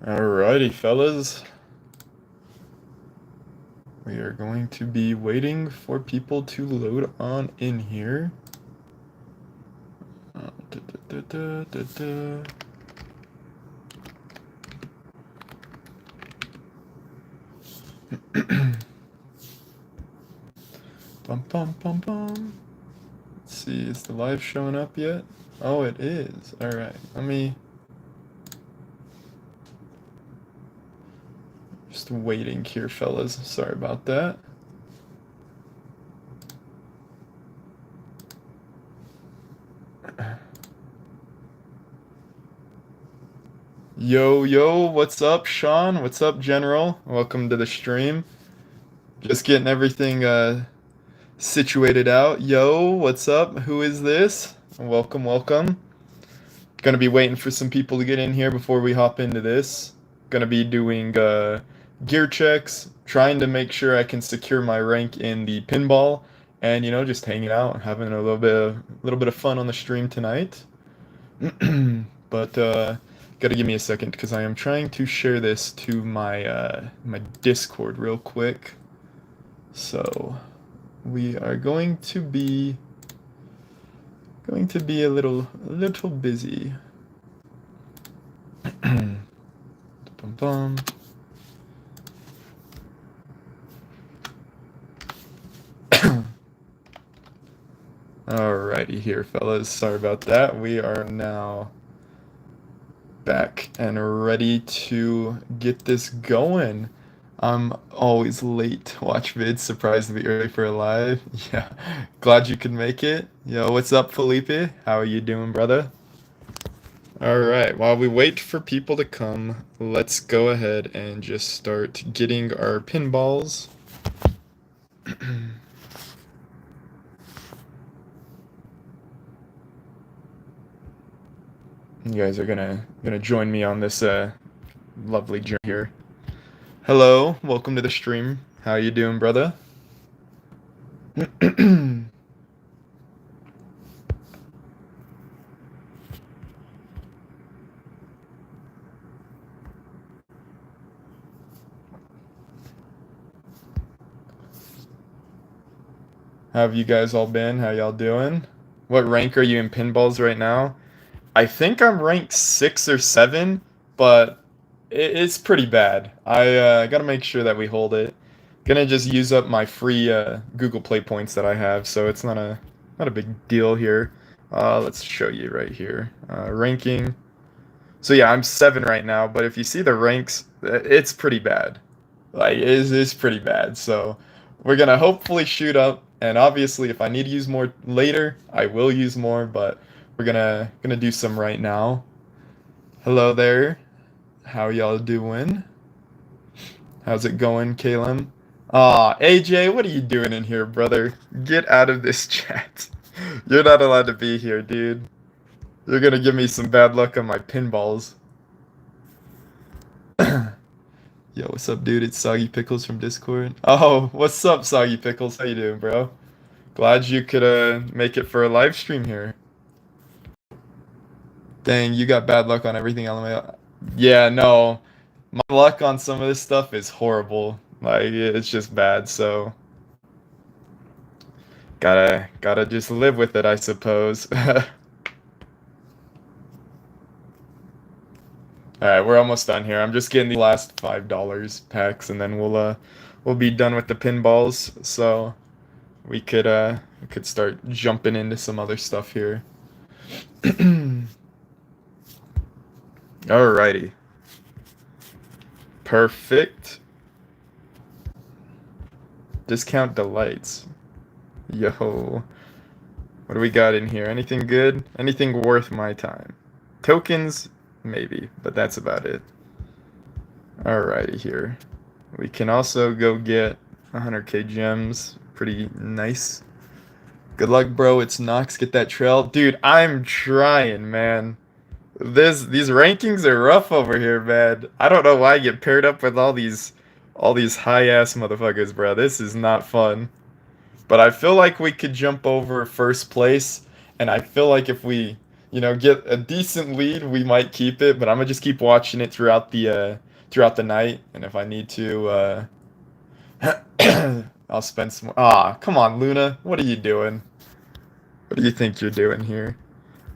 Alrighty, fellas. We are going to be waiting for people to load on in here. Da, da, da, da, da. Bum bum bum bum. Let's see, is the live showing up yet? Oh, it is. Alright, let me... Just waiting here, fellas. Sorry about that. Yo, what's up, Sean? What's up, General? Welcome to the stream. Just getting everything situated out. Yo, what's up? Who is this? Welcome. Gonna be waiting for some people to get in here before we hop into this. Gonna be doing gear checks, trying to make sure I can secure my rank in the pinball, and just hanging out, having a little bit of fun on the stream tonight. But gotta give me a second because I am trying to share this to my my Discord real quick. So we are going to be a little busy. Bum bum. Alrighty here, fellas. Sorry about that. We are now back and ready to get this going. I'm always late to watch vids, surprised to be early for a live. Yeah, glad you could make it. Yo, what's up, Felipe? How are you doing, brother? Alright, while we wait for people to come, let's go ahead and just start getting our pinballs. You guys are gonna join me on this lovely journey here. Hello, welcome to the stream. How you doing, brother? How have you guys all been? How y'all doing? What rank are you in pinballs right now? I think I'm ranked 6 or 7, but it's pretty bad. I gotta make sure that we hold it. Gonna just use up my free Google Play points that I have, so it's not a big deal here. Let's show you right here. Ranking. So yeah, I'm 7 right now, but if you see the ranks, it's pretty bad. Like, it's pretty bad. So we're gonna hopefully shoot up, and obviously if I need to use more later, I will use more, but we're gonna do some right now. Hello there. How y'all doing? How's it going, Caleb? Aw, AJ, what are you doing in here, brother? Get out of this chat. You're not allowed to be here, dude. You're gonna give me some bad luck on my pinballs. Yo, what's up, dude? It's Soggy Pickles from Discord. Oh, what's up, Soggy Pickles? How you doing, bro? Glad you could make it for a live stream here. Dang, you got bad luck on everything, LMAO. Yeah, no. My luck on some of this stuff is horrible. Like, it's just bad, so gotta just live with it, I suppose. Alright, we're almost done here. I'm just getting the last $5 packs, and then we'll be done with the pinballs. So we could start jumping into some other stuff here. Alrighty. Perfect. Discount delights. Yo. What do we got in here? Anything good? Anything worth my time? Tokens? Maybe, but that's about it. Alrighty here. We can also go get 100k gems. Pretty nice. Good luck, bro. It's Nox. Get that trail. Dude, I'm trying, man. These rankings are rough over here, man. I don't know why I get paired up with all these high-ass motherfuckers, bro. This is not fun. But I feel like we could jump over first place, and I feel like if we get a decent lead, we might keep it, but I'm gonna just keep watching it throughout the night, and if I need to, I'll spend some. Ah, come on, Luna, what are you doing? What do you think you're doing here?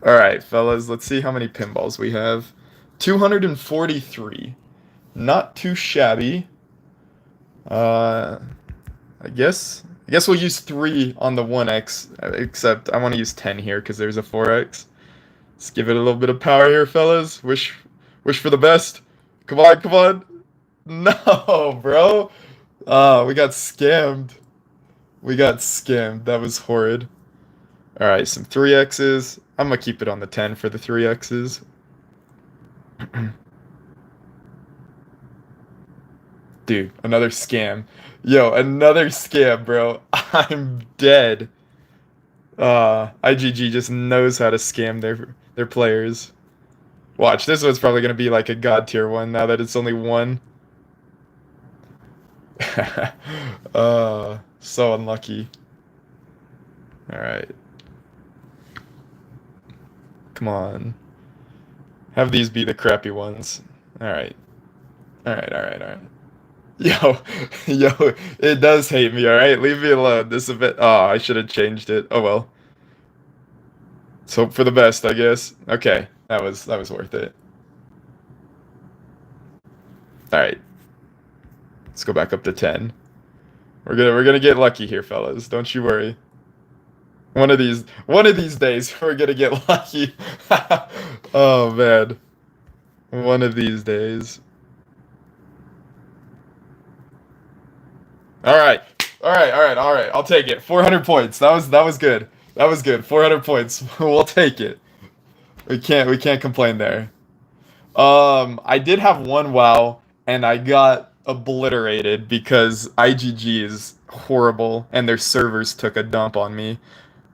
All right, fellas, let's see how many pinballs we have. 243. Not too shabby. Uh, I guess we'll use 3 on the 1x, except I want to use 10 here because there's a 4x. Let's give it a little bit of power here, fellas. Wish for the best. Come on, come on. No, bro. We got scammed. We got scammed. That was horrid. All right, some 3x's. I'm gonna keep it on the 10 for the 3x's. Dude, another scam. Yo, another scam, bro. I'm dead. IGG just knows how to scam their players. Watch, this one's probably gonna be like a god tier one now that it's only one. So unlucky. Alright. Come on. Have these be the crappy ones. Alright. Alright. Yo, yo, it does hate me, alright? Leave me alone. This event. Oh, I should have changed it. Oh well. Let's hope for the best, I guess. Okay, that was worth it. Alright, let's go back up to 10. We're gonna get lucky here, fellas. Don't you worry. One of these days we're gonna get lucky. Oh man. One of these days. All right. I'll take it. 400 points. That was good. That was good. 400 points. We'll take it. We can't complain there. I did have one WoW, and I got obliterated because IGG is horrible, and their servers took a dump on me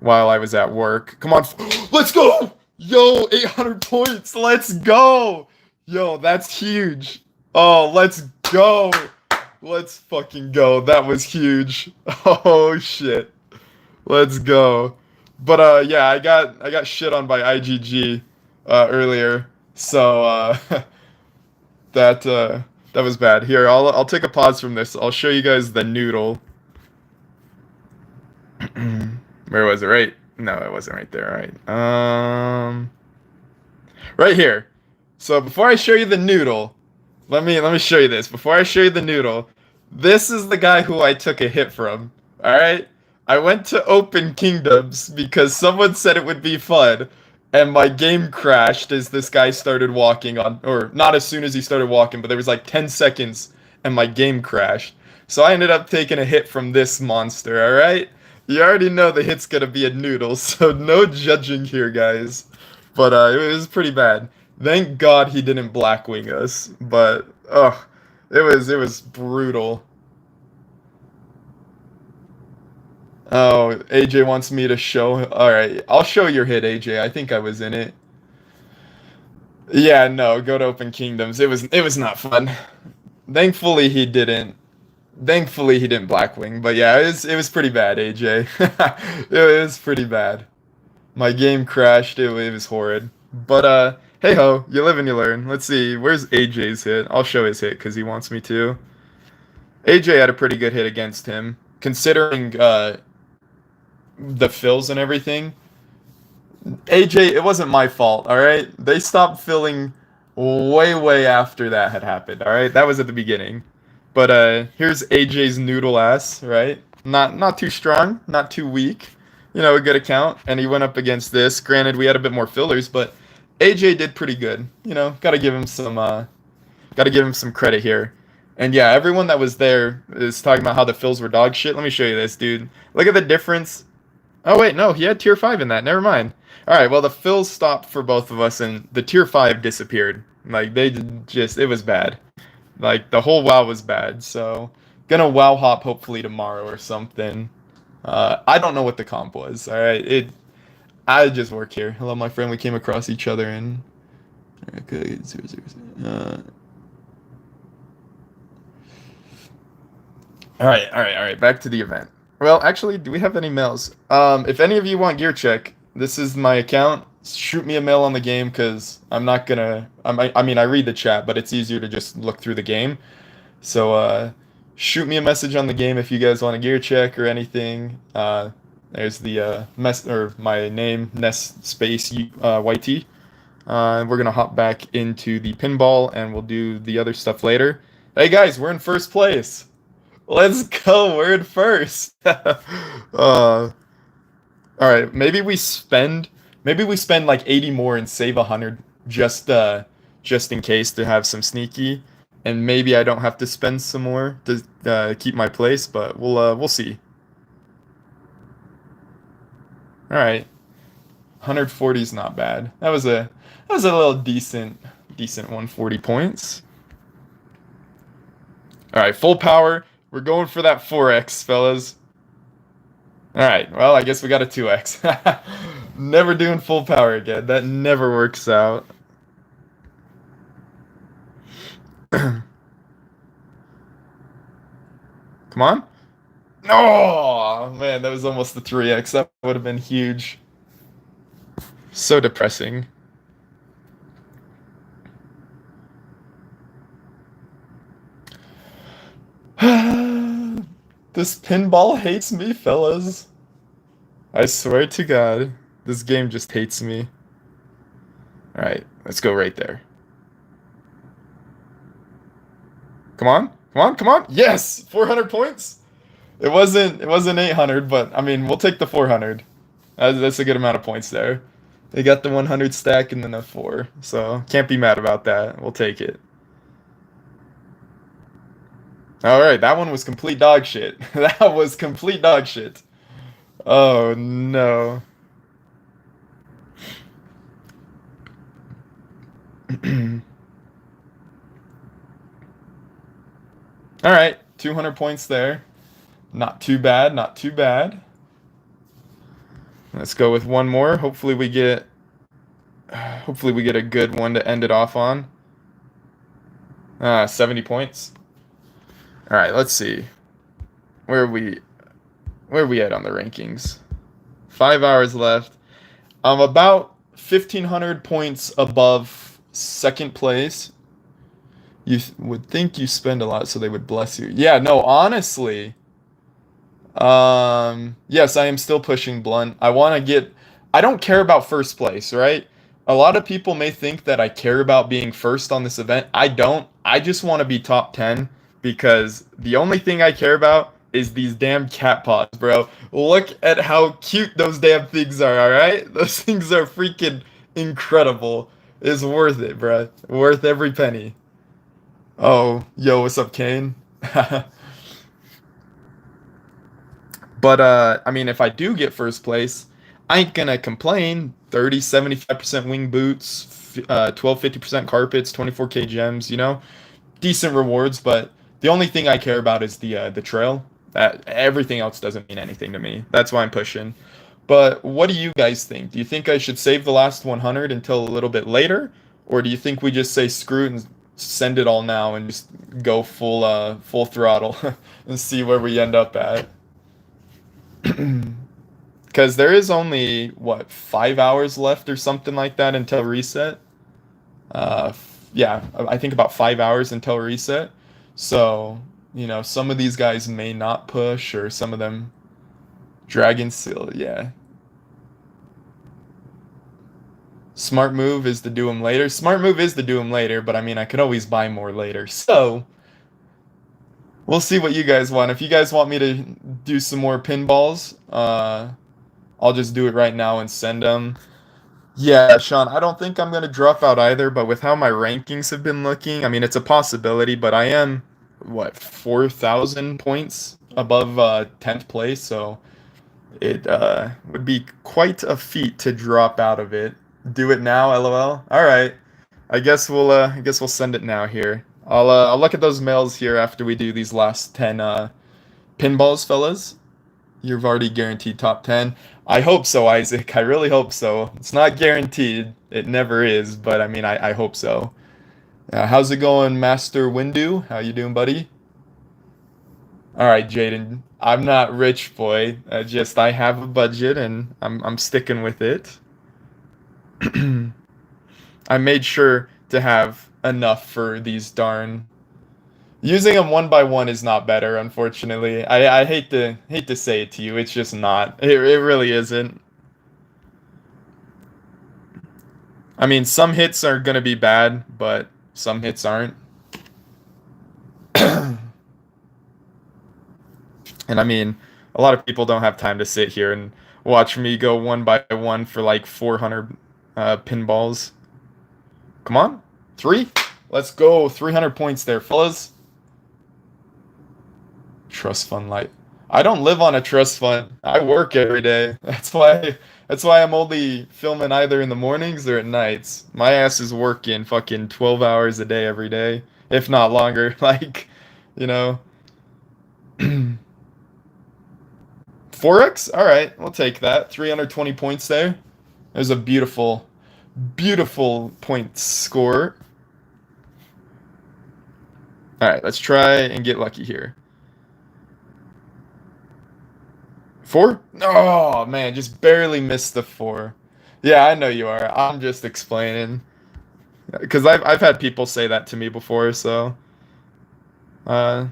while I was at work. Come on, let's go! Yo, 800 points. Let's go! Yo, that's huge. Oh, let's go! Let's fucking go. That was huge. Oh shit. Let's go. But yeah, I got shit on by IGG earlier. So that was bad. Here, I'll take a pause from this. I'll show you guys the noodle. Where was it? Right? No, it wasn't right there. All right. Right here. So before I show you the noodle, let me show you this. Before I show you the noodle, this is the guy who I took a hit from. All right? I went to Open Kingdoms because someone said it would be fun, and my game crashed as this guy started walking on, or not as soon as he started walking, but there was like 10 seconds and my game crashed. So I ended up taking a hit from this monster, all right? You already know the hit's gonna be a noodle, so no judging here, guys. But it was pretty bad. Thank God he didn't blackwing us, but ugh, it was brutal. Oh, AJ wants me to show. All right, I'll show your hit, AJ. I think I was in it. Yeah, no, go to Open Kingdoms. It was not fun. Thankfully he didn't. Thankfully he didn't blackwing, but yeah, it was pretty bad, AJ. It was pretty bad. My game crashed. It was horrid. But hey ho, you live and you learn. Let's see, where's AJ's hit? I'll show his hit because he wants me to. AJ had a pretty good hit against him, considering the fills and everything. AJ, it wasn't my fault, alright? They stopped filling way after that had happened, alright? That was at the beginning. But here's AJ's noodle ass, right? Not too strong, not too weak. You know, a good account. And he went up against this. Granted, we had a bit more fillers, but AJ did pretty good. You know, gotta give him some credit here. And yeah, everyone that was there is talking about how the fills were dog shit. Let me show you this, dude. Look at the difference. Oh wait, no, he had tier 5 in that. Never mind. Alright, well the fills stopped for both of us and the tier 5 disappeared. Like it was bad. Like the whole WoW was bad, so gonna WoW hop hopefully tomorrow or something. I don't know what the comp was, alright? I just work here. Hello my friend, we came across each other in okay, Alright, back to the event. Well, actually, do we have any mails? If any of you want gear check, this is my account. shoot me a mail on the game because I'm not gonna. I mean, I read the chat, but it's easier to just look through the game. So shoot me a message on the game if you guys want a gear check or anything. There's the mess or my name Ness space YT. We're gonna hop back into the pinball and we'll do the other stuff later. Hey guys, we're in first place. Let's go. We're in first. All right, maybe we spend like 80 more and save 100 just in case to have some sneaky, and maybe I don't have to spend some more to keep my place, but we'll see. All right, 140 is not bad. That was a little decent 140 points. All right, full power. We're going for that 4x, fellas. All right. Well, I guess we got a 2x. Never doing full power again. That never works out. Come on. Oh, man, that was almost the 3x. That would have been huge. So depressing. This pinball hates me, fellas. I swear to God, this game just hates me. Alright, let's go right there. Come on, come on, come on. Yes! 400 points? It wasn't 800, but I mean, we'll take the 400. That's a good amount of points there. They got the 100 stack and then a 4, so can't be mad about that. We'll take it. Alright, that one was complete dog shit. That was complete dog shit. Oh no. Alright, 200 points there. Not too bad, not too bad. Let's go with one more. Hopefully we get a good one to end it off on. 70 points. All right, let's see. Where are we at on the rankings? 5 hours left. I'm about 1,500 points above second place. You would think you spend a lot so they would bless you. Yeah, no, honestly. Yes, I am still pushing blunt. I don't care about first place, right? A lot of people may think that I care about being first on this event. I don't. I just want to be top 10 because the only thing I care about is these damn cat paws, bro. Look at how cute those damn things are, all right? Those things are freaking incredible. It's worth it, bro. Worth every penny. Oh, yo, what's up, Kane? But I mean, if I do get first place, I ain't gonna complain. 30, 75% wing boots, 12, 50% carpets, 24K gems, decent rewards, but the only thing I care about is the trail. Everything else doesn't mean anything to me. That's why I'm pushing. But what do you guys think? Do you think I should save the last 100 until a little bit later, or do you think we just say screw it and send it all now and just go full throttle and see where we end up at? Because there is only, what, 5 hours left or something like that until reset? Yeah, I think about 5 hours until reset. So, some of these guys may not push, or some of them Dragon Seal, yeah. Smart move is to do them later. Smart move is to do them later, but I mean, I could always buy more later. So, we'll see what you guys want. If you guys want me to do some more pinballs, I'll just do it right now and send them. Yeah, Sean, I don't think I'm going to drop out either, but with how my rankings have been looking, I mean, it's a possibility, but I am, 4,000 points above 10th place, so it would be quite a feat to drop out of it. Do it now, LOL. All right. I guess we'll send it now here. I'll look at those mails here after we do these last 10 pinballs, fellas. You've already guaranteed top 10. I hope so, Isaac. I really hope so. It's not guaranteed. It never is, but I mean, I hope so. How's it going, Master Windu? How you doing, buddy? All right, Jaden. I'm not rich, boy. I have a budget and I'm sticking with it. I made sure to have enough for these darn. Using them one by one is not better, unfortunately. I hate to say it to you, it's just not. It really isn't. I mean, some hits are gonna be bad, but some hits aren't. And I mean, a lot of people don't have time to sit here and watch me go one by one for like 400 pinballs. Come on, three. Let's go. 300 points there, fellas. Trust fund light. I don't live on a trust fund. I work every day. That's why I'm only filming either in the mornings or at nights. My ass is working fucking 12 hours a day every day, if not longer. Like, you know. 4x? All right, we'll take that. 320 points there. There's a beautiful, beautiful point score. All right, let's try and get lucky here. 4? Oh, man, just barely missed the 4. Yeah, I know you are. I'm just explaining. Because I've had people say that to me before, so uh,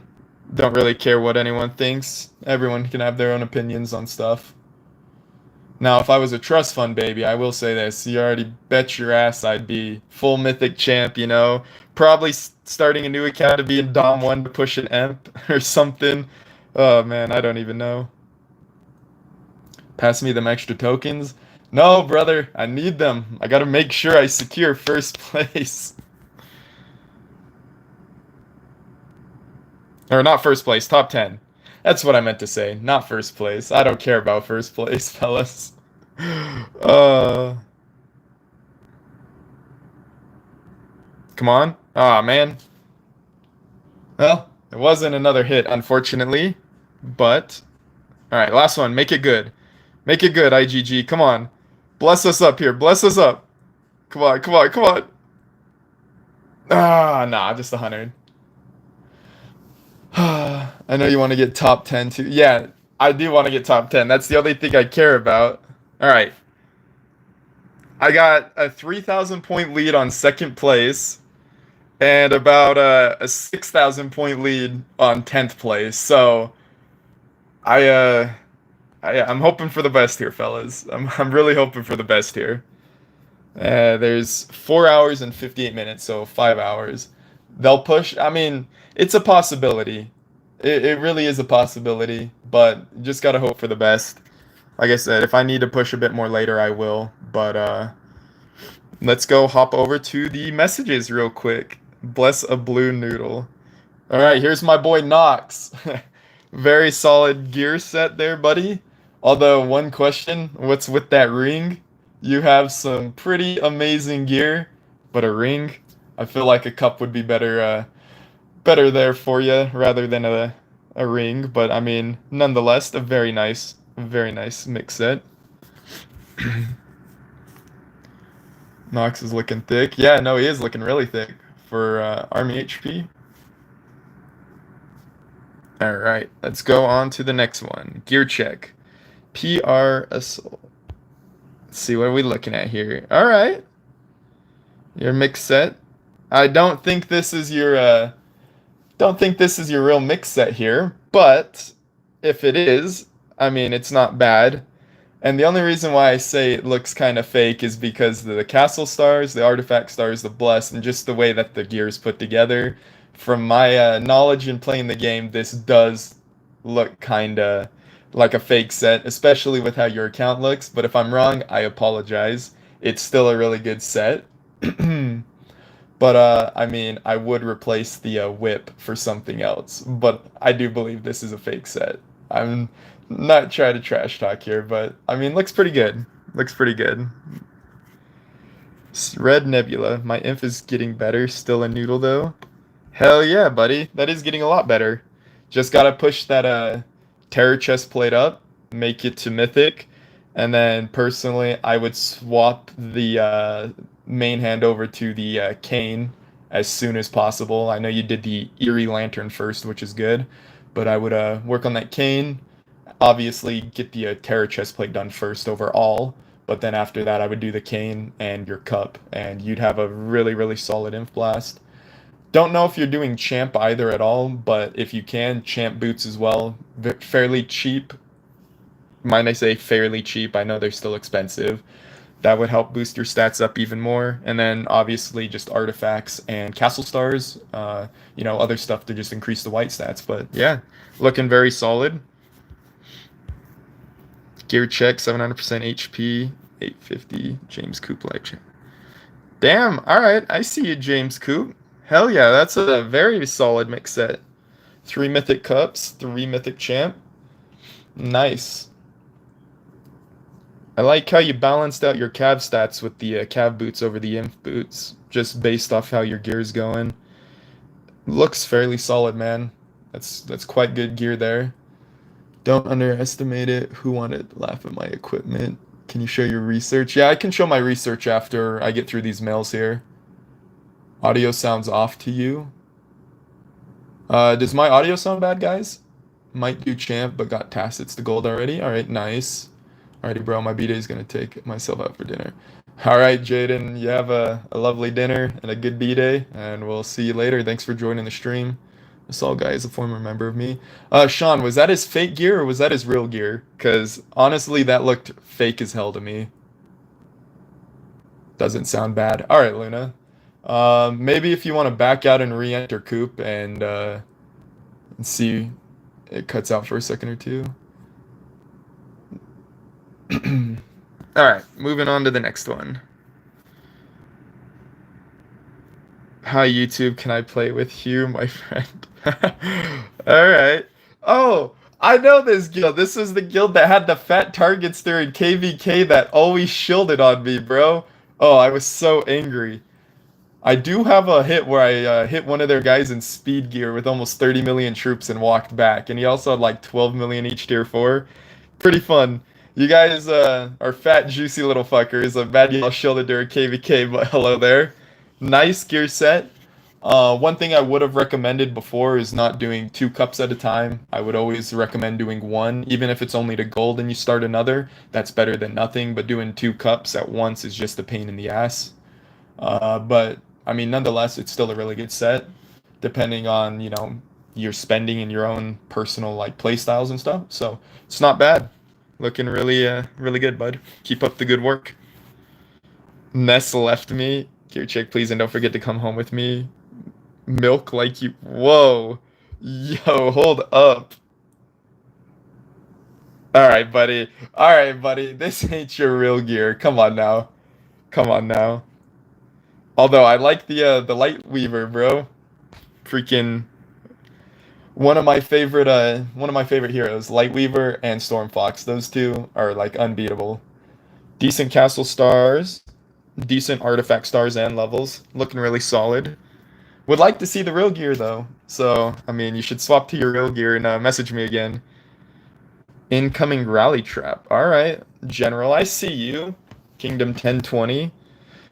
don't really care what anyone thinks. Everyone can have their own opinions on stuff. Now, if I was a trust fund baby, I will say this: you already bet your ass I'd be full mythic champ. You know, probably starting a new account to be in Dom One to push an Emp or something. Oh man, I don't even know. Pass me them extra tokens. No, brother, I need them. I gotta make sure I secure first place. Or not first place, top 10. That's what I meant to say, not first place. I don't care about first place, fellas. Uh, Come on. Aw, man. Well, it wasn't another hit, unfortunately. But, alright, last one. Make it good. Make it good, IGG. Come on. Bless us up here. Bless us up. Come on, come on, come on. Ah, nah, just 100. I know you want to get top 10 too. Yeah, I do want to get top 10. That's the only thing I care about. All right. I got a 3,000 point lead on second place and about a 6,000 point lead on 10th place. So I I'm hoping for the best here, fellas. I'm really hoping for the best here. There's 4 hours and 58 minutes, so 5 hours. They'll push. I mean, it's a possibility. It really is a possibility, but just gotta hope for the best. Like I said, if I need to push a bit more later, I will. But let's go hop over to the messages real quick. Bless a blue noodle. All right, here's my boy Knox. Very solid gear set there, buddy. Although one question, what's with that ring? You have some pretty amazing gear, but a ring? I feel like a cup would be better there for you rather than a ring. But I mean, nonetheless, a very nice mix set. Knox is looking thick. Yeah, no, he is looking really thick for Army HP. All right, let's go on to the next one. Gear check. PR Assault. Let's see, what are we looking at here? All right. Your mix set. I don't think this is your real mix set here, but if it is, I mean, it's not bad. And the only reason why I say it looks kind of fake is because the castle stars, the artifact stars, the bless, and just the way that the gear is put together. From my knowledge in playing the game, this does look kind of like a fake set, especially with how your account looks. But if I'm wrong, I apologize. It's still a really good set. But I mean, I would replace the whip for something else. But I do believe this is a fake set. I'm not trying to trash talk here, but I mean, looks pretty good. Looks pretty good. Red Nebula. My inf is getting better. Still a noodle though. Hell yeah, buddy. That is getting a lot better. Just gotta push that terror chest plate up, make it to mythic, and then personally, I would swap the main hand over to the cane as soon as possible. I know you did the Eerie Lantern first, which is good, but I would work on that cane. Obviously, get the terror chest plate done first overall, But then after that, I would do the cane and your cup, and you'd have a really, really solid inf blast. Don't know if you're doing champ either at all, but if you can, champ boots as well. Fairly cheap. Mind I say fairly cheap. I know they're still expensive. That would help boost your stats up even more. And then obviously just artifacts and castle stars, other stuff to just increase the white stats. But yeah, looking very solid. Gear check, 700% HP, 850, James Coop light check. Damn, alright, I see you, James Coop. Hell yeah, that's a very solid mix set. 3 mythic cups, 3 mythic champ. Nice. I like how you balanced out your cav stats with the cav boots over the inf boots, just based off how your gear's going. Looks fairly solid, man. That's quite good gear there. Don't underestimate it. Who wanted to laugh at my equipment? Can you show your research? Yeah, I can show my research after I get through these mails here. Audio sounds off to you. Does my audio sound bad, guys? Might do champ, but got tacits to gold already. All right, nice. Alrighty, bro, my B-day is going to take myself out for dinner. All right, Jaden, you have a lovely dinner and a good B-day, and we'll see you later. Thanks for joining the stream. This all guy is a former member of me. Sean, was that his fake gear or was that his real gear? Because honestly, that looked fake as hell to me. Doesn't sound bad. All right, Luna. Maybe if you want to back out and re-enter Coop and see it cuts out for a second or two. All right, moving on to the next one. Hi, YouTube. Can I play with you, my friend? All right. Oh, I know this guild. This is the guild that had the fat targets during KVK that always shielded on me, bro. Oh, I was so angry. I do have a hit where I hit one of their guys in speed gear with almost 30 million troops and walked back, and he also had like 12 million each tier 4. Pretty fun. You guys are fat, juicy little fuckers. I'm bad y'all shielded during KVK, but hello there. Nice gear set. One thing I would have recommended before is not doing 2 cups at a time. I would always recommend doing 1, even if it's only to gold and you start another. That's better than nothing, but doing 2 cups at once is just a pain in the ass. But, I mean, nonetheless, it's still a really good set, depending on, your spending and your own personal, play styles and stuff. So, it's not bad. Looking really, really good, bud. Keep up the good work. Ness left me. Gear check, please, and don't forget to come home with me. Milk like you. Whoa. Yo, hold up. Alright, buddy. Alright, buddy. This ain't your real gear. Come on now. Come on now. Although, I like the Light Weaver, bro. Freaking... One of my favorite heroes, Lightweaver and Stormfox. Those two are unbeatable. Decent castle stars, decent artifact stars and levels. Looking really solid. Would like to see the real gear though. So, I mean, you should swap to your real gear and message me again. Incoming rally trap. Alright, General, I see you. Kingdom 1020.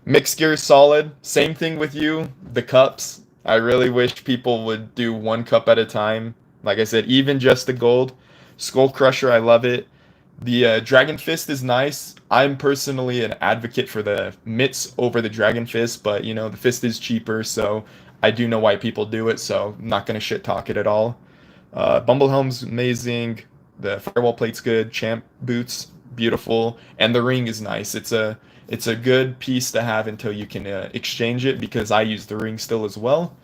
Mixed gear solid. Same thing with you. The cups. I really wish people would do 1 cup at a time. Like I said, even just the gold. Skull Crusher, I love it. The Dragon Fist is nice. I'm personally an advocate for the mitts over the Dragon Fist, but the fist is cheaper, so I do know why people do it, so I'm not going to shit talk it at all. Bumblehelm's amazing. The Firewall Plate's good. Champ Boots, beautiful. And the ring is nice. It's a good piece to have until you can exchange it, because I use the ring still as well.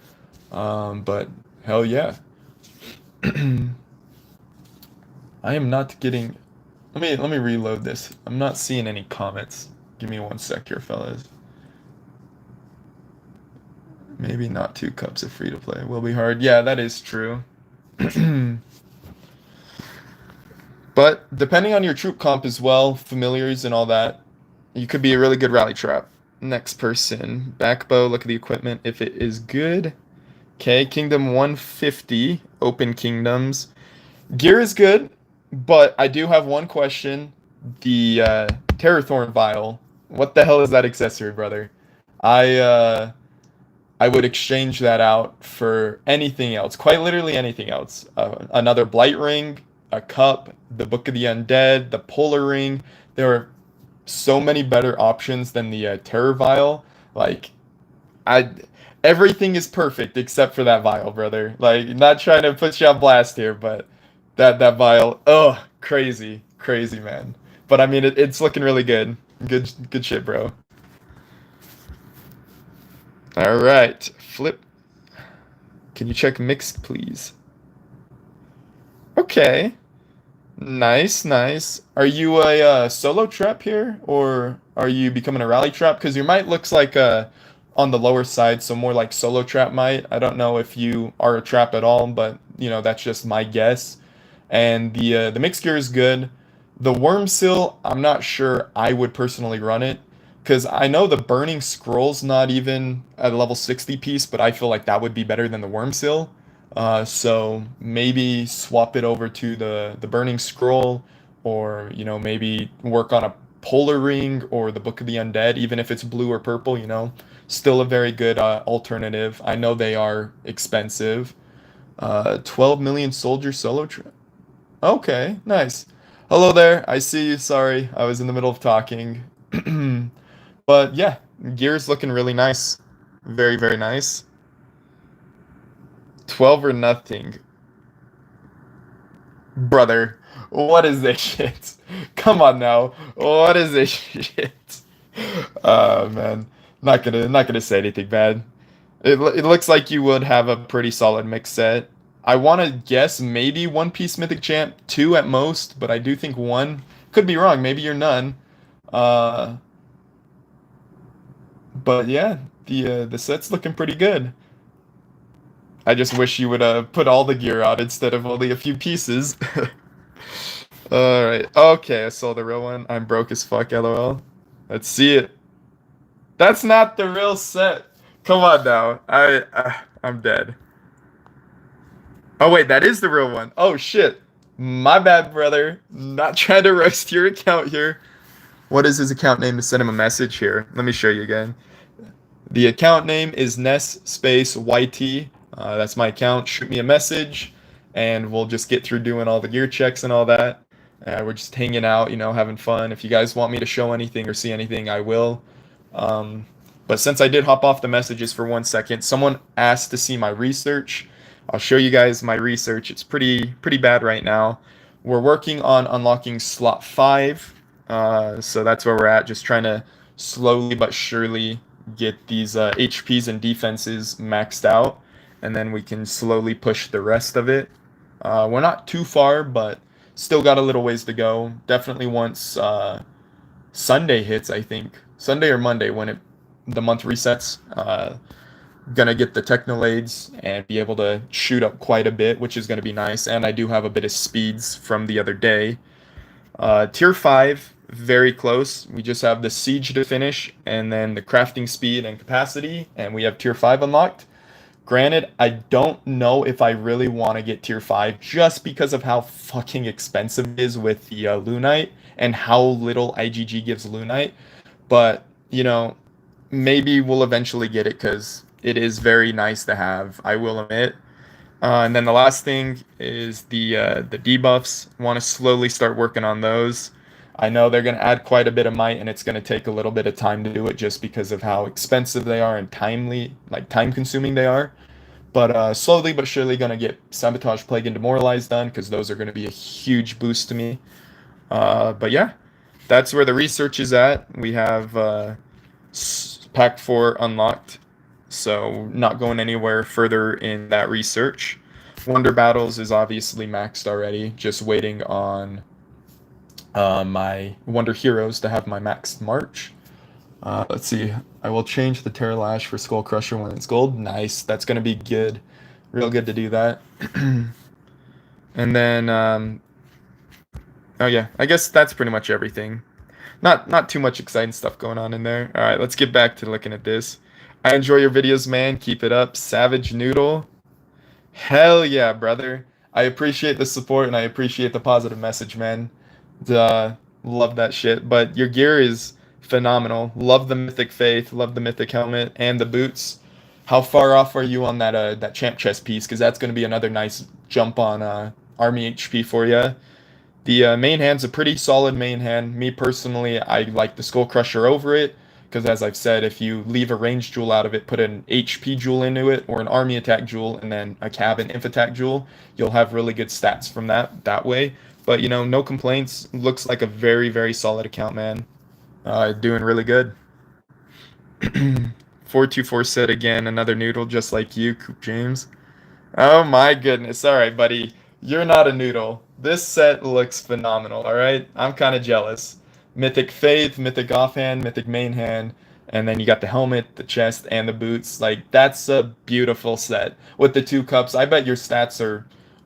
But hell yeah. I am not getting... Let me reload this. I'm not seeing any comments. Give me 1 sec here, fellas. Maybe not 2 cups of free to play. Will be hard. Yeah, that is true. But depending on your troop comp as well, familiars and all that, you could be a really good rally trap. Next person. Backbow, look at the equipment if it is good. Okay, Kingdom 150, Open Kingdoms. Gear is good, but I do have one question. The Terrorthorn Vial. What the hell is that accessory, brother? I would exchange that out for anything else. Quite literally anything else. Another Blight Ring, a cup, the Book of the Undead, the Polar Ring. There are so many better options than the Terror Vial. Like I everything is perfect except for that vial, brother. Like not trying to put you on blast here, but that vial, oh, crazy, crazy, man. But I mean, it's looking really good. Good shit, bro. All right, flip. Can you check mixed, please? Okay, nice, nice. Are you a solo trap here, or are you becoming a rally trap? Because your might looks like on the lower side, so more like solo trap might. I don't know if you are a trap at all, but you know that's just my guess. And the mixed gear is good. The worm seal, I'm not sure I would personally run it because I know the burning scroll's not even at a level 60 piece, but I feel like that would be better than the worm seal. So maybe swap it over to the burning scroll, or you know maybe work on a polar ring or the Book of the Undead, even if it's blue or purple. You know, still a very good alternative. I know they are expensive. 12 million soldier solo. Okay, nice. Hello there. I see you. Sorry, I was in the middle of talking. But yeah, gear's looking really nice. Very, very nice. 12 or nothing. Brother, what is this shit? Come on now. What is this shit? Man. Not gonna say anything bad. It looks like you would have a pretty solid mix set. I want to guess maybe one piece Mythic Champ, two at most, but I do think one. Could be wrong. Maybe you're none. Uh, but yeah, the set's looking pretty good. I just wish you would put all the gear out instead of only a few pieces. All right. Okay, I saw the real one. I'm broke as fuck. LOL. Let's see it. That's not the real set. Come on now. I'm dead. Oh wait, that is the real one. Oh shit. My bad, brother. Not trying to roast your account here. What is his account name to send him a message here? Let me show you again. The account name is Ness space YT. That's my account. Shoot me a message, and we'll just get through doing all the gear checks and all that. We're just hanging out, you know, having fun. If you guys want me to show anything or see anything, I will. Um, but since I did hop off the messages for 1 second, someone asked to see my research. I'll show you guys my research. It's pretty bad right now. We're working on unlocking slot 5. So that's where we're at, just trying to slowly but surely get these HPs and defenses maxed out, and then we can slowly push the rest of it. We're not too far, but still got a little ways to go. Definitely once Sunday hits, I think Sunday or Monday when the month resets. Gonna get the Technolades and be able to shoot up quite a bit, which is gonna be nice. And I do have a bit of speeds from the other day. Tier 5, very close. We just have the siege to finish, and then the crafting speed and capacity, and we have tier 5 unlocked. Granted, I don't know if I really want to get tier 5 just because of how fucking expensive it is with the Lunite and how little IGG gives Lunite. But, you know, maybe we'll eventually get it because it is very nice to have, I will admit. And then the last thing is the debuffs. Want to slowly start working on those. I know they're going to add quite a bit of might, and it's going to take a little bit of time to do it just because of how expensive they are and time consuming they are. But slowly but surely going to get Sabotage, Plague, and Demoralize done because those are going to be a huge boost to me. But yeah, that's where the research is at. We have Pack 4 unlocked, so not going anywhere further in that research. Wonder Battles is obviously maxed already, just waiting on my Wonder Heroes to have my maxed March. Let's see. I will change the Terra Lash for Skull Crusher when it's gold. Nice. That's going to be good. Real good to do that. And then, oh yeah, I guess that's pretty much everything. Not too much exciting stuff going on in there. All right, let's get back to looking at this. I enjoy your videos, man. Keep it up. Savage Noodle. Hell yeah, brother. I appreciate the support and I appreciate the positive message, man. Love that shit. But your gear is phenomenal. Love the Mythic Faith. Love the Mythic Helmet and the boots. How far off are you on that Champ Chest piece? Because that's going to be another nice jump on Army HP for you. The main hand's a pretty solid main hand. Me personally, I like the Skull Crusher over it because, as I've said, if you leave a range jewel out of it, put an HP jewel into it or an army attack jewel, and then a cab and inf attack jewel, you'll have really good stats from that way. But no complaints. Looks like a very very solid account, man. Doing really good. 424 said again, another noodle just like you, Coop James. Oh my goodness. All right, buddy. You're not a noodle. This set looks phenomenal, all right? I'm kind of jealous. Mythic Faith, Mythic Offhand, Mythic Main Hand, and then you got the helmet, the chest, and the boots. Like that's a beautiful set. With the two cups, I bet your stats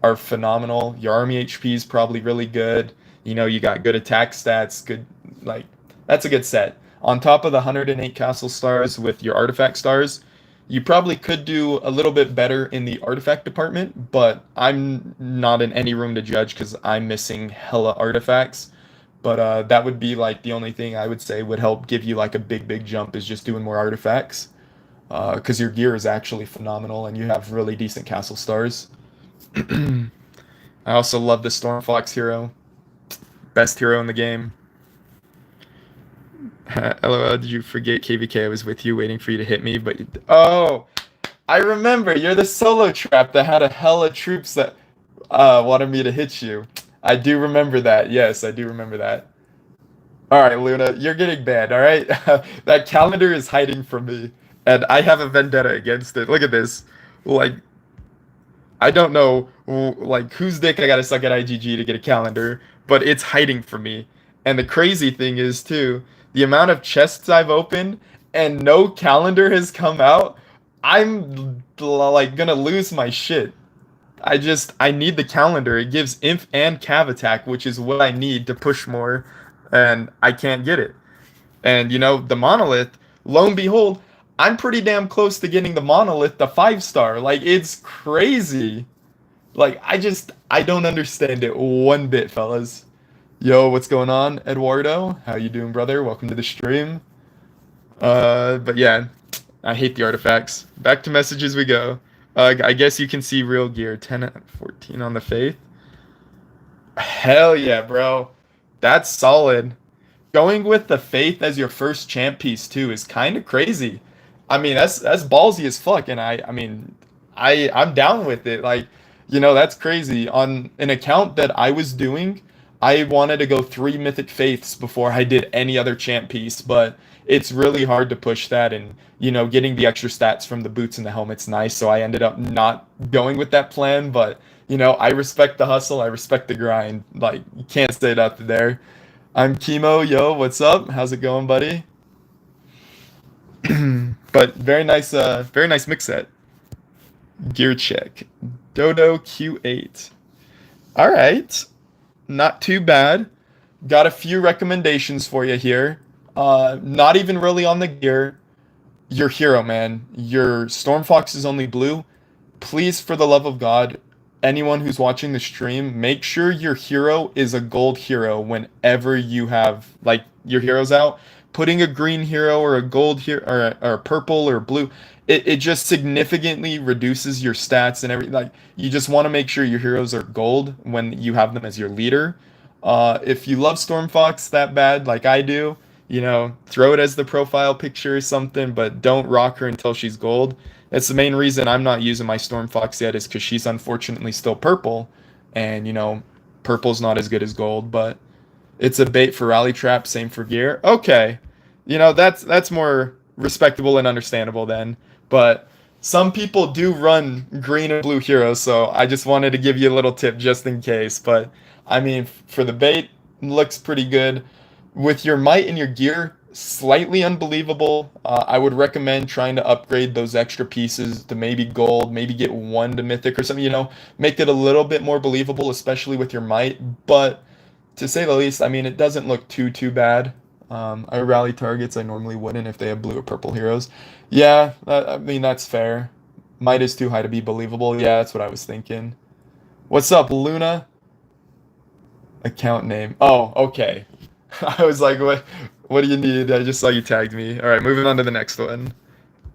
are phenomenal. Your army HP is probably really good. You got good attack stats, good like that's a good set. On top of the 108 castle stars with your artifact stars, you probably could do a little bit better in the artifact department, but I'm not in any room to judge because I'm missing hella artifacts. But that would be like the only thing I would say would help give you like a big jump is just doing more artifacts. Because your gear is actually phenomenal and you have really decent castle stars. I also love the Stormfox hero, best hero in the game. LOL, did you forget KVK? I was with you waiting for you to hit me, but oh, I remember. You're the solo trap that had a hella troops that wanted me to hit you. I do remember that. Yes, I do remember that. All right, Luna, you're getting banned, all right? That calendar is hiding from me, and I have a vendetta against it. Look at this. Like, I don't know like whose dick I gotta suck at IGG to get a calendar, but it's hiding from me. And the crazy thing is too, the amount of chests I've opened and no calendar has come out, I'm like gonna lose my shit. I need the calendar. It gives inf and cav attack, which is what I need to push more, and I can't get it. And the monolith, lo and behold, I'm pretty damn close to getting the monolith, the 5-star. Like it's crazy. Like I don't understand it one bit, fellas. Yo, what's going on, Eduardo? How you doing, brother? Welcome to the stream. But yeah, I hate the artifacts. Back to messages we go. I guess you can see real gear. 10 out of 14 on the faith. Hell yeah, bro. That's solid. Going with the faith as your first champ piece too is kind of crazy. I mean, that's ballsy as fuck, and I'm down with it. Like, that's crazy. On an account that I was doing, I wanted to go 3 mythic faiths before I did any other champ piece, but it's really hard to push that, and getting the extra stats from the boots and the helmet's nice. So I ended up not going with that plan, but I respect the hustle. I respect the grind. Like, you can't say that there. I'm Chemo. Yo, what's up? How's it going, buddy? But very nice mix set. Gear check. Dodo Q8. All right. Not too bad. Got a few recommendations for you here. Not even really on the gear. Your hero, man. Your Stormfox is only blue. Please, for the love of God, anyone who's watching the stream, make sure your hero is a gold hero whenever you have like your heroes out. Putting a green hero or a gold hero or a purple or blue, it just significantly reduces your stats and everything. Like you just want to make sure your heroes are gold when you have them as your leader. If you love Stormfox that bad, like I do, throw it as the profile picture or something, but don't rock her until she's gold. That's the main reason I'm not using my Stormfox yet, is because she's unfortunately still purple, and purple's not as good as gold, but it's a bait for rally trap. Same for gear. Okay, that's more respectable and understandable then. But some people do run green and blue heroes, so I just wanted to give you a little tip just in case. But I mean, for the bait, looks pretty good. With your might and your gear, slightly unbelievable. I would recommend trying to upgrade those extra pieces to maybe gold, maybe get 1 to mythic or something, make it a little bit more believable, especially with your might. But to say the least, I mean, it doesn't look too bad. I rally targets I normally wouldn't if they have blue or purple heroes. Yeah, I mean, that's fair. Might is too high to be believable. Yeah, that's what I was thinking. What's up, Luna? Account name. Oh, okay. I was like, what do you need? I just saw you tagged me. All right, moving on to the next one.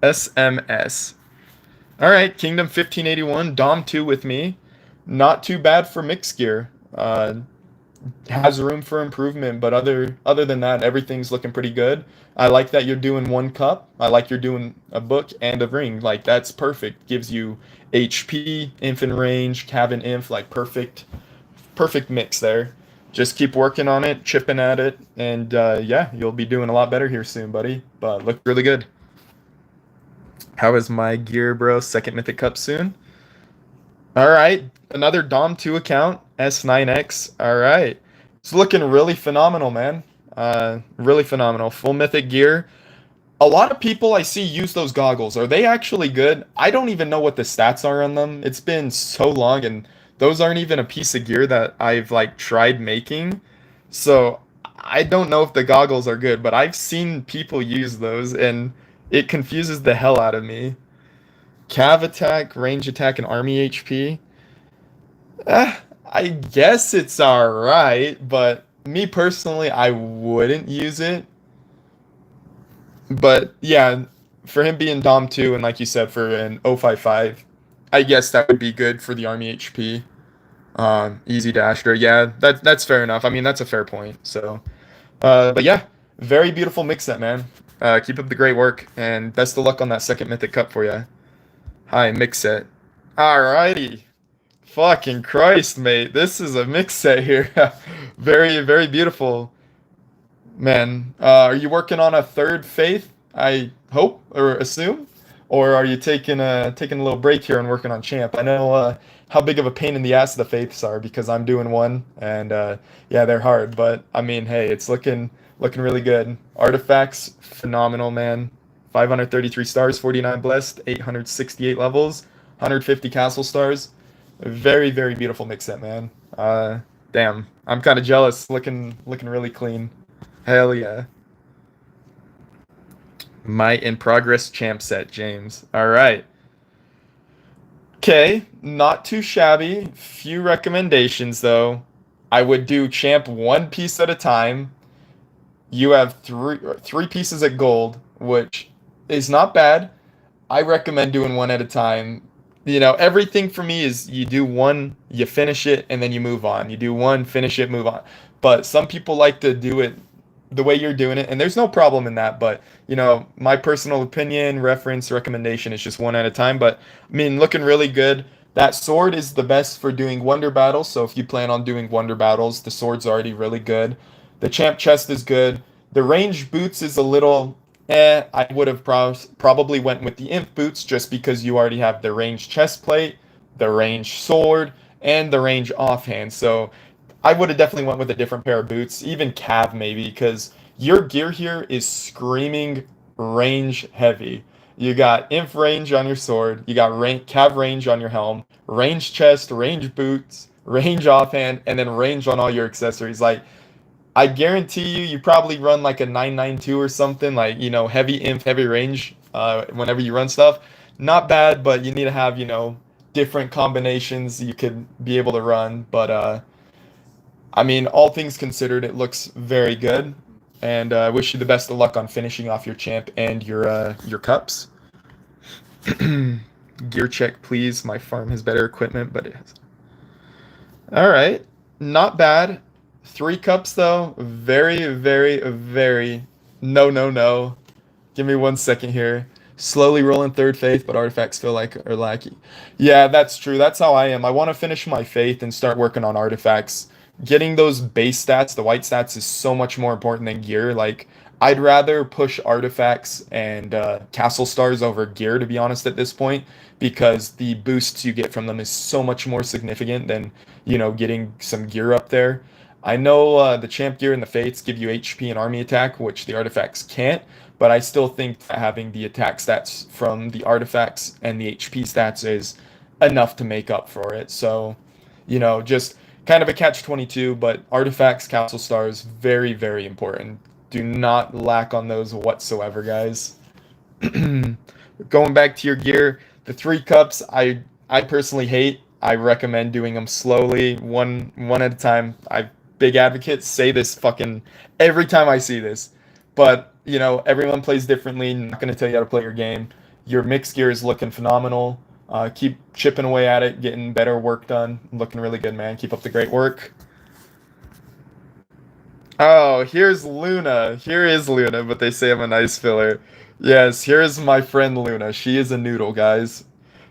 SMS. All right, Kingdom 1581, Dom 2 with me. Not too bad for mixed gear. has room for improvement, but other than that, everything's looking pretty good. I like that you're doing one cup. I like you're doing a book and a ring. Like that's perfect. Gives you HP, inf and range, cav and inf, like perfect mix there. Just keep working on it, chipping at it, and yeah, you'll be doing a lot better here soon, buddy. But look really good. How is my gear, bro? Second Mythic Cup soon. All right, another Dom 2 account, S9X. All right. It's looking really phenomenal, man. Really phenomenal. Full Mythic gear. A lot of people I see use those goggles. Are they actually good? I don't even know what the stats are on them. It's been so long, and those aren't even a piece of gear that I've like tried making. So I don't know if the goggles are good, but I've seen people use those, and it confuses the hell out of me. Cav attack, range attack, and army HP. I guess it's alright, but me personally, I wouldn't use it. But yeah, for him being Dom 2, and like you said, for an 055, I guess that would be good for the army HP. Easy dasher. Yeah, that's fair enough. I mean, that's a fair point. So, but yeah, very beautiful mix set, man. Keep up the great work, and best of luck on that second Mythic Cup for you. Hi, mix set. Alrighty. Fucking Christ, mate. This is a mix set here. Very, very beautiful. Man, are you working on a third faith? I hope or assume, or are you taking a little break here and working on champ? I know how big of a pain in the ass the faiths are because I'm doing one, and yeah, they're hard. But I mean, hey, it's looking really good. Artifacts, phenomenal, man. 533 stars, 49 blessed, 868 levels, 150 castle stars. Very, very beautiful mix set, man. Damn, I'm kind of jealous. Looking really clean. Hell yeah. My in progress champ set, James. All right. Okay, not too shabby. Few recommendations though. I would do champ one piece at a time. You have three pieces at gold, which is not bad. I recommend doing one at a time. You know, everything for me is you do one, you finish it, and then you move on. You do one, finish it, move on. But some people like to do it the way you're doing it, and there's no problem in that. But, you know, my personal opinion, reference, recommendation is just one at a time. But, I mean, looking really good. That sword is the best for doing wonder battles. So if you plan on doing wonder battles, the sword's already really good. The champ chest is good. The range boots is a little I would have probably went with the imp boots just because you already have the range chest plate, the range sword, and the range offhand. So I would have definitely went with a different pair of boots, even cav maybe, because your gear here is screaming range heavy. You got inf range on your sword, you got cav range on your helm, range chest, range boots, range offhand, and then range on all your accessories. Like I guarantee you, you probably run like a 992 or something, like, you know, heavy inf, heavy range, whenever you run stuff. Not bad, but you need to have, you know, different combinations you could be able to run. But, I mean, all things considered, it looks very good. And I wish you the best of luck on finishing off your champ and your cups. Gear check, please. My farm has better equipment, but it has. All right. Not bad. 3 cups though, very, very, very no, no, no. Give me 1 second here. Slowly rolling third faith, but artifacts feel like are lacking. Yeah, that's true. That's how I am. I want to finish my faith and start working on artifacts. Getting those base stats, the white stats, is so much more important than gear. Like, I'd rather push artifacts and castle stars over gear, to be honest, at this point, because the boosts you get from them is so much more significant than, you know, getting some gear up there. I know the champ gear and the fates give you HP and army attack, which the artifacts can't, but I still think that having the attack stats from the artifacts and the HP stats is enough to make up for it. So, you know, just kind of a catch-22, but artifacts, castle stars, very, very important. Do not lack on those whatsoever, guys. Going back to your gear, the 3 cups, I personally hate. I recommend doing them slowly, one at a time. I big advocates say this fucking every time I see this. But, you know, everyone plays differently. I'm not going to tell you how to play your game. Your mixed gear is looking phenomenal. Keep chipping away at it, getting better work done. Looking really good, man. Keep up the great work. Oh, here's Luna. Here is Luna, but they say I'm a nice filler. Yes, here is my friend Luna. She is a noodle, guys.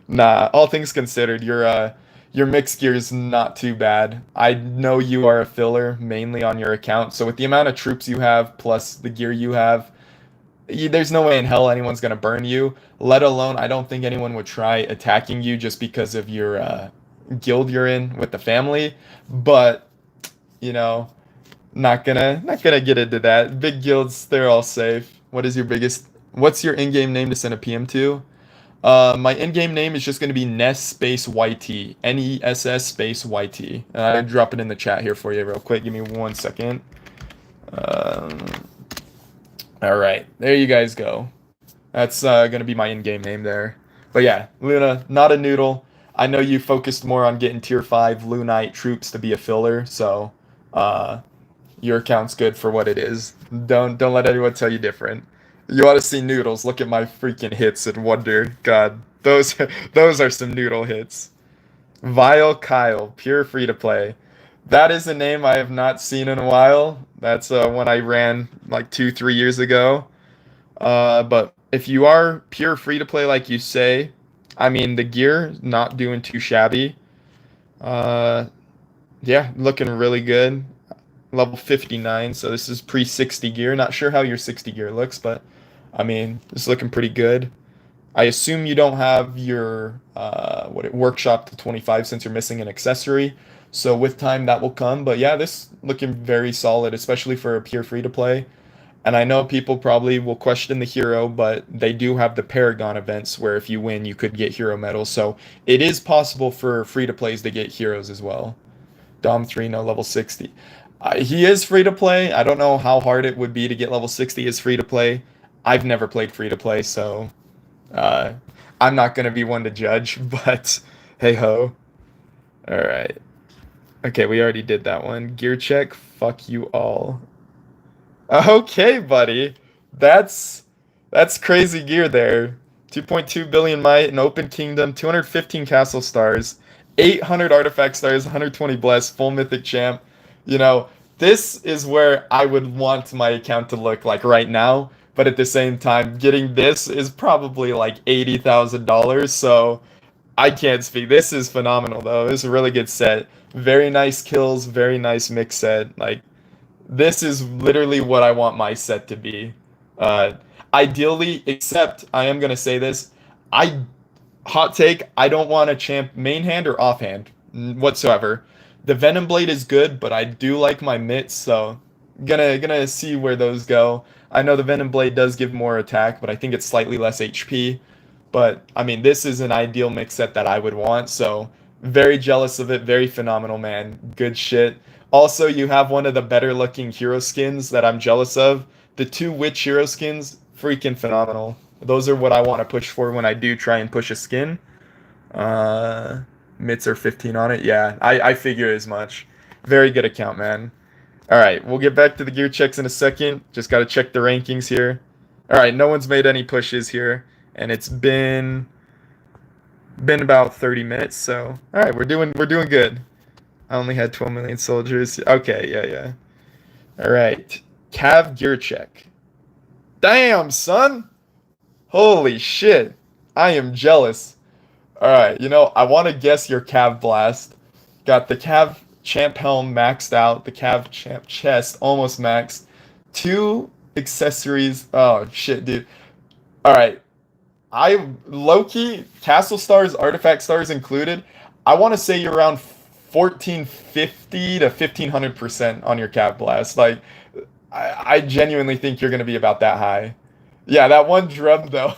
Nah, all things considered, your mixed gear is not too bad. I know you are a filler mainly on your account, so with the amount of troops you have plus the gear you have, there's no way in hell anyone's gonna burn you. Let alone, I don't think anyone would try attacking you just because of your guild you're in with the family. But you know, not gonna get into that. Big guilds, they're all safe. What is your biggest? What's your in-game name to send a PM to? My in-game name is just going to be Ness space YT. Ness space YT. I'll drop it in the chat here for you real quick. Give me 1 second. Um, all right, there you guys go. That's going to be my in-game name there. But yeah, Luna, not a noodle. I know you focused more on getting tier 5 Lunite troops to be a filler, so uh, your account's good for what it is. Don't let anyone tell you different. You ought to see noodles. Look at my freaking hits and wonder. God, those those are some noodle hits. Vile Kyle, pure free to play. That is a name I have not seen in a while. That's one I ran like 2, 3 years ago. But if you are pure free to play like you say, I mean the gear not doing too shabby. Uh, yeah, looking really good. Level 59, so this is pre 60 gear. Not sure how your 60 gear looks, but I mean, it's looking pretty good. I assume you don't have your workshop to 25 since you're missing an accessory. So with time that will come. But yeah, this looking very solid, especially for a pure free to play. And I know people probably will question the hero, but they do have the Paragon events where if you win, you could get hero medals. So it is possible for free to plays to get heroes as well. Dom 3, no level 60. He is free to play. I don't know how hard it would be to get level 60 as free to play. I've never played free to play, so uh, I'm not going to be one to judge, but hey ho. All right. Okay, we already did that one. Gear check. Fuck you all. Okay, buddy. That's that's crazy gear there. 2.2 billion might, an open kingdom, 215 castle stars, 800 artifact stars, 120 bless, full mythic champ. You know, this is where I would want my account to look like right now, but at the same time, getting this is probably like $80,000, so I can't speak. This is phenomenal though. This is a really good set. Very nice kills, very nice mix set. Like this is literally what I want my set to be. Uh, Ideally, except I am gonna say this, I hot take, I don't want a champ main hand or offhand whatsoever. The Venom Blade is good, but I do like my mitts, so gonna see where those go. I know the Venom Blade does give more attack, but I think it's slightly less HP. But I mean, this is an ideal mix set that I would want, so very jealous of it. Very phenomenal, man. Good shit. Also, you have one of the better looking hero skins that I'm jealous of. The two witch hero skins, freaking phenomenal. Those are what I want to push for when I do try and push a skin. Uh, Mitts are 15 on it. Yeah, I figure as much. Very good account, man. All right, we'll get back to the gear checks in a second. Just got to check the rankings here. All right, no one's made any pushes here, and it's been about 30 minutes. So, all right, we're doing good. I only had 12 million soldiers. Okay, yeah. All right, Cav gear check. Damn, son. Holy shit. I am jealous. Alright, I want to guess your Cav Blast. Got the Cav Champ Helm maxed out, the Cav Champ Chest almost maxed. Two accessories. Oh, shit, dude. Alright, I low-key, Castle Stars, Artifact Stars included, I want to say you're around 1450 to 1500% on your Cav Blast. Like, I genuinely think you're going to be about that high. Yeah, that one drum though.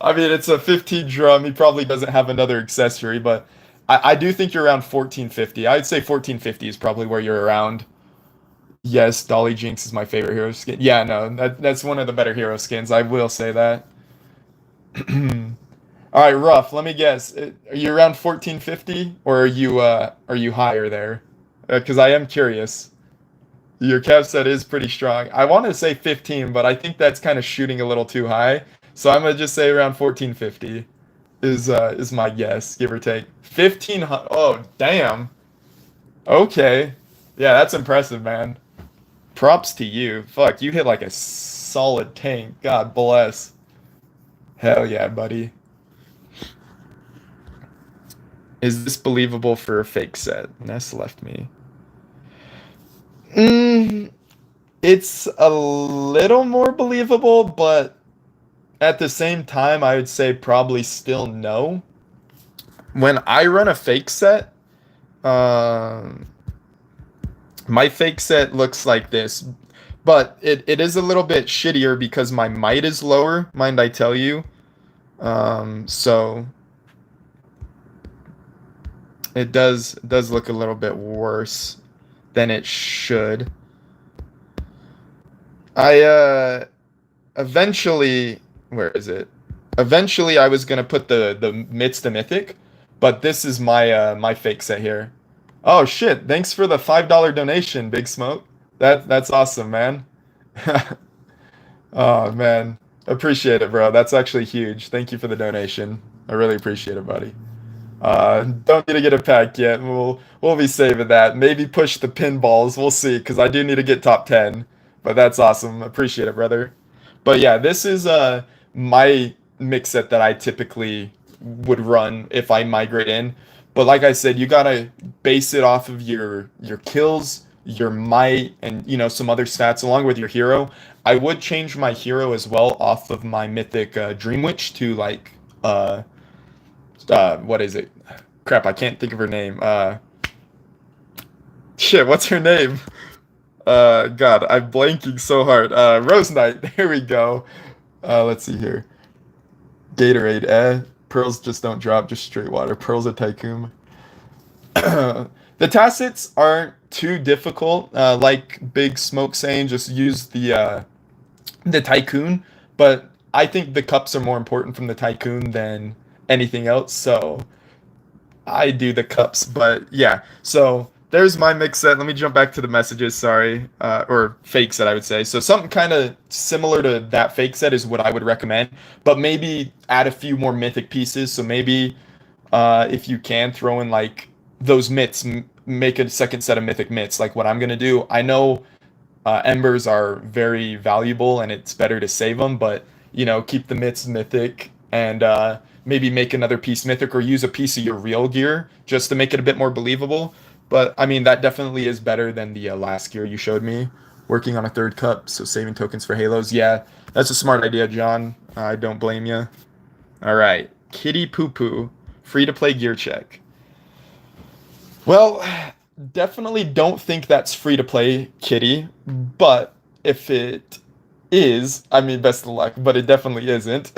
I mean, it's a 15 drum. He probably doesn't have another accessory, but I do think you're around 1450. I'd say 1450 is probably where you're around. Yes, Dolly Jinx is my favorite hero skin. Yeah, no, that's one of the better hero skins. I will say that. All right, Ruff. Let me guess. Are you around 1450, or are you higher there? Because I am curious. Your cap set is pretty strong. I want to say 15, but I think that's kind of shooting a little too high. So I'm gonna just say around 1450 is my guess, give or take. 1500. Oh, damn. Okay. Yeah, that's impressive, man. Props to you. Fuck, you hit like a solid tank. God bless. Hell yeah, buddy. Is this believable for a fake set? Ness left me. Mm, it's a little more believable, but at the same time, I would say probably still no. When I run a fake set, um, my fake set looks like this, but it is a little bit shittier because my might is lower, mind I tell you. So it does look a little bit worse than it should. I eventually, where is it? Eventually I was gonna put the mitts to mythic, but this is my my fake set here. Oh shit, thanks for the $5 donation, Big Smoke. That's awesome, man. Oh man. Appreciate it, bro. That's actually huge. Thank you for the donation. I really appreciate it, buddy. Don't need to get a pack yet. We'll be saving that. Maybe push the pinballs. We'll see, because I do need to get top 10. But that's awesome. Appreciate it, brother. But yeah, this is my mix set that I typically would run if I migrate in. But like I said, you gotta base it off of your kills, your might, and some other stats along with your hero. I would change my hero as well off of my mythic Dream Witch to like what is it? Crap, I can't think of her name. Shit, what's her name? God, I'm blanking so hard. Rose Knight. There we go. Let's see here. Gatorade. Pearls just don't drop, just straight water. Pearls a tycoon. The tacits aren't too difficult. Like Big Smoke saying, just use the tycoon. But I think the cups are more important from the tycoon than anything else. So I do the cups. But yeah, so there's my mix set. Let me jump back to the messages. Sorry, or fake set, I would say. So something kind of similar to that fake set is what I would recommend, but maybe add a few more mythic pieces. So maybe if you can throw in like those mitts, make a second set of mythic mitts. Like what I'm gonna do. I know embers are very valuable, and it's better to save them, but keep the mitts mythic and maybe make another piece mythic or use a piece of your real gear just to make it a bit more believable. But I mean, that definitely is better than the last gear you showed me. Working on a third cup, so saving tokens for halos. Yeah, that's a smart idea, John. I don't blame you. All right, Kitty Poo Poo, free to play gear check. Well, definitely don't think that's free to play, Kitty. But if it is, I mean, best of luck. But it definitely isn't.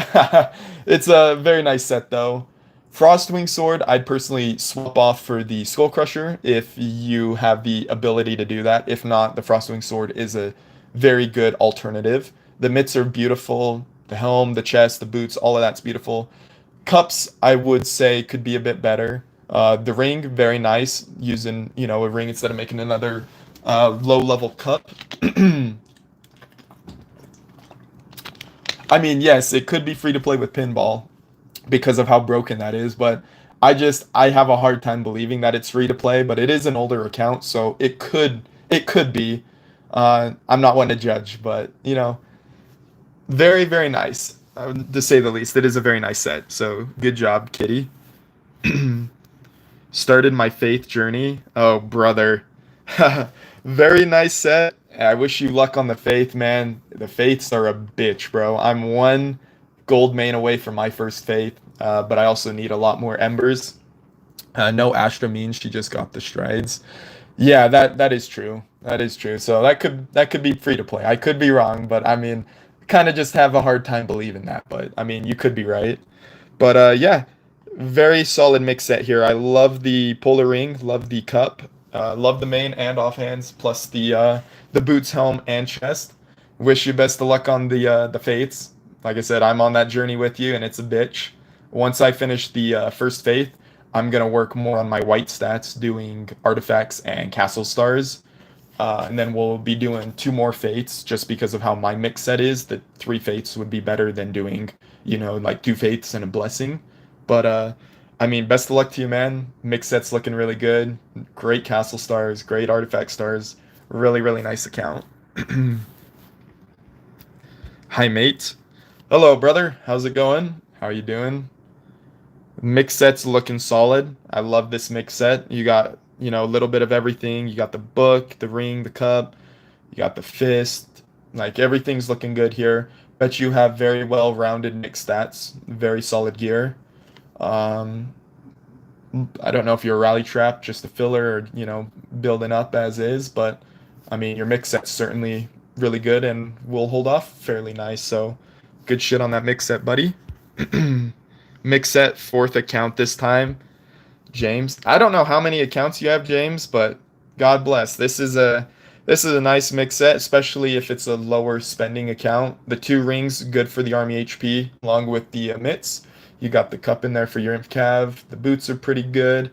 It's a very nice set, though. Frostwing Sword, I'd personally swap off for the Skull Crusher if you have the ability to do that. If not, the Frostwing Sword is a very good alternative. The mitts are beautiful. The helm, the chest, the boots, all of that's beautiful. Cups, I would say, could be a bit better. The ring, very nice, using a ring instead of making another low-level cup. I mean, yes, it could be free to play with Pinball because of how broken that is, but I have a hard time believing that it's free to play, but it is an older account, so it could be. I'm not one to judge, but very, very nice, to say the least. It is a very nice set, so good job, Kitty. Started my faith journey. Oh, brother. Very nice set. I wish you luck on the faith, man. The faiths are a bitch, bro. I'm one gold main away from my first faith, but I also need a lot more embers. No Astra means she just got the strides. Yeah, that is true. That is true. So that could be free to play. I could be wrong, but I mean, kind of just have a hard time believing that. But I mean, you could be right. But yeah, very solid mix set here. I love the polar ring, love the cup, love the main and offhands, plus the boots, helm, and chest. Wish you best of luck on the faiths. Like I said, I'm on that journey with you, and it's a bitch. Once I finish the first faith, I'm gonna work more on my white stats, doing artifacts and castle stars. And then we'll be doing two more fates just because of how my mix set is. The three fates would be better than doing, like two fates and a blessing. But I mean, best of luck to you, man. Mix set's looking really good. Great castle stars, great artifact stars. Really, really nice account. Hi, mate. Hello, brother. How's it going? How you doing? Mix set's looking solid. I love this mix set. You got, a little bit of everything. You got the book, the ring, the cup. You got the fist. Like everything's looking good here. Bet you have very well-rounded mix stats. Very solid gear. Um, I don't know if you're a rally trap, just a filler, or building up as is. But I mean, your mix set's certainly really good and will hold off fairly nice. So, good shit on that mix set, buddy. Mix set fourth account this time, James. I don't know how many accounts you have, James, but God bless. This is a nice mix set, especially if it's a lower spending account. The two rings good for the army HP, along with the mitts. You got the cup in there for your imp cav. The boots are pretty good.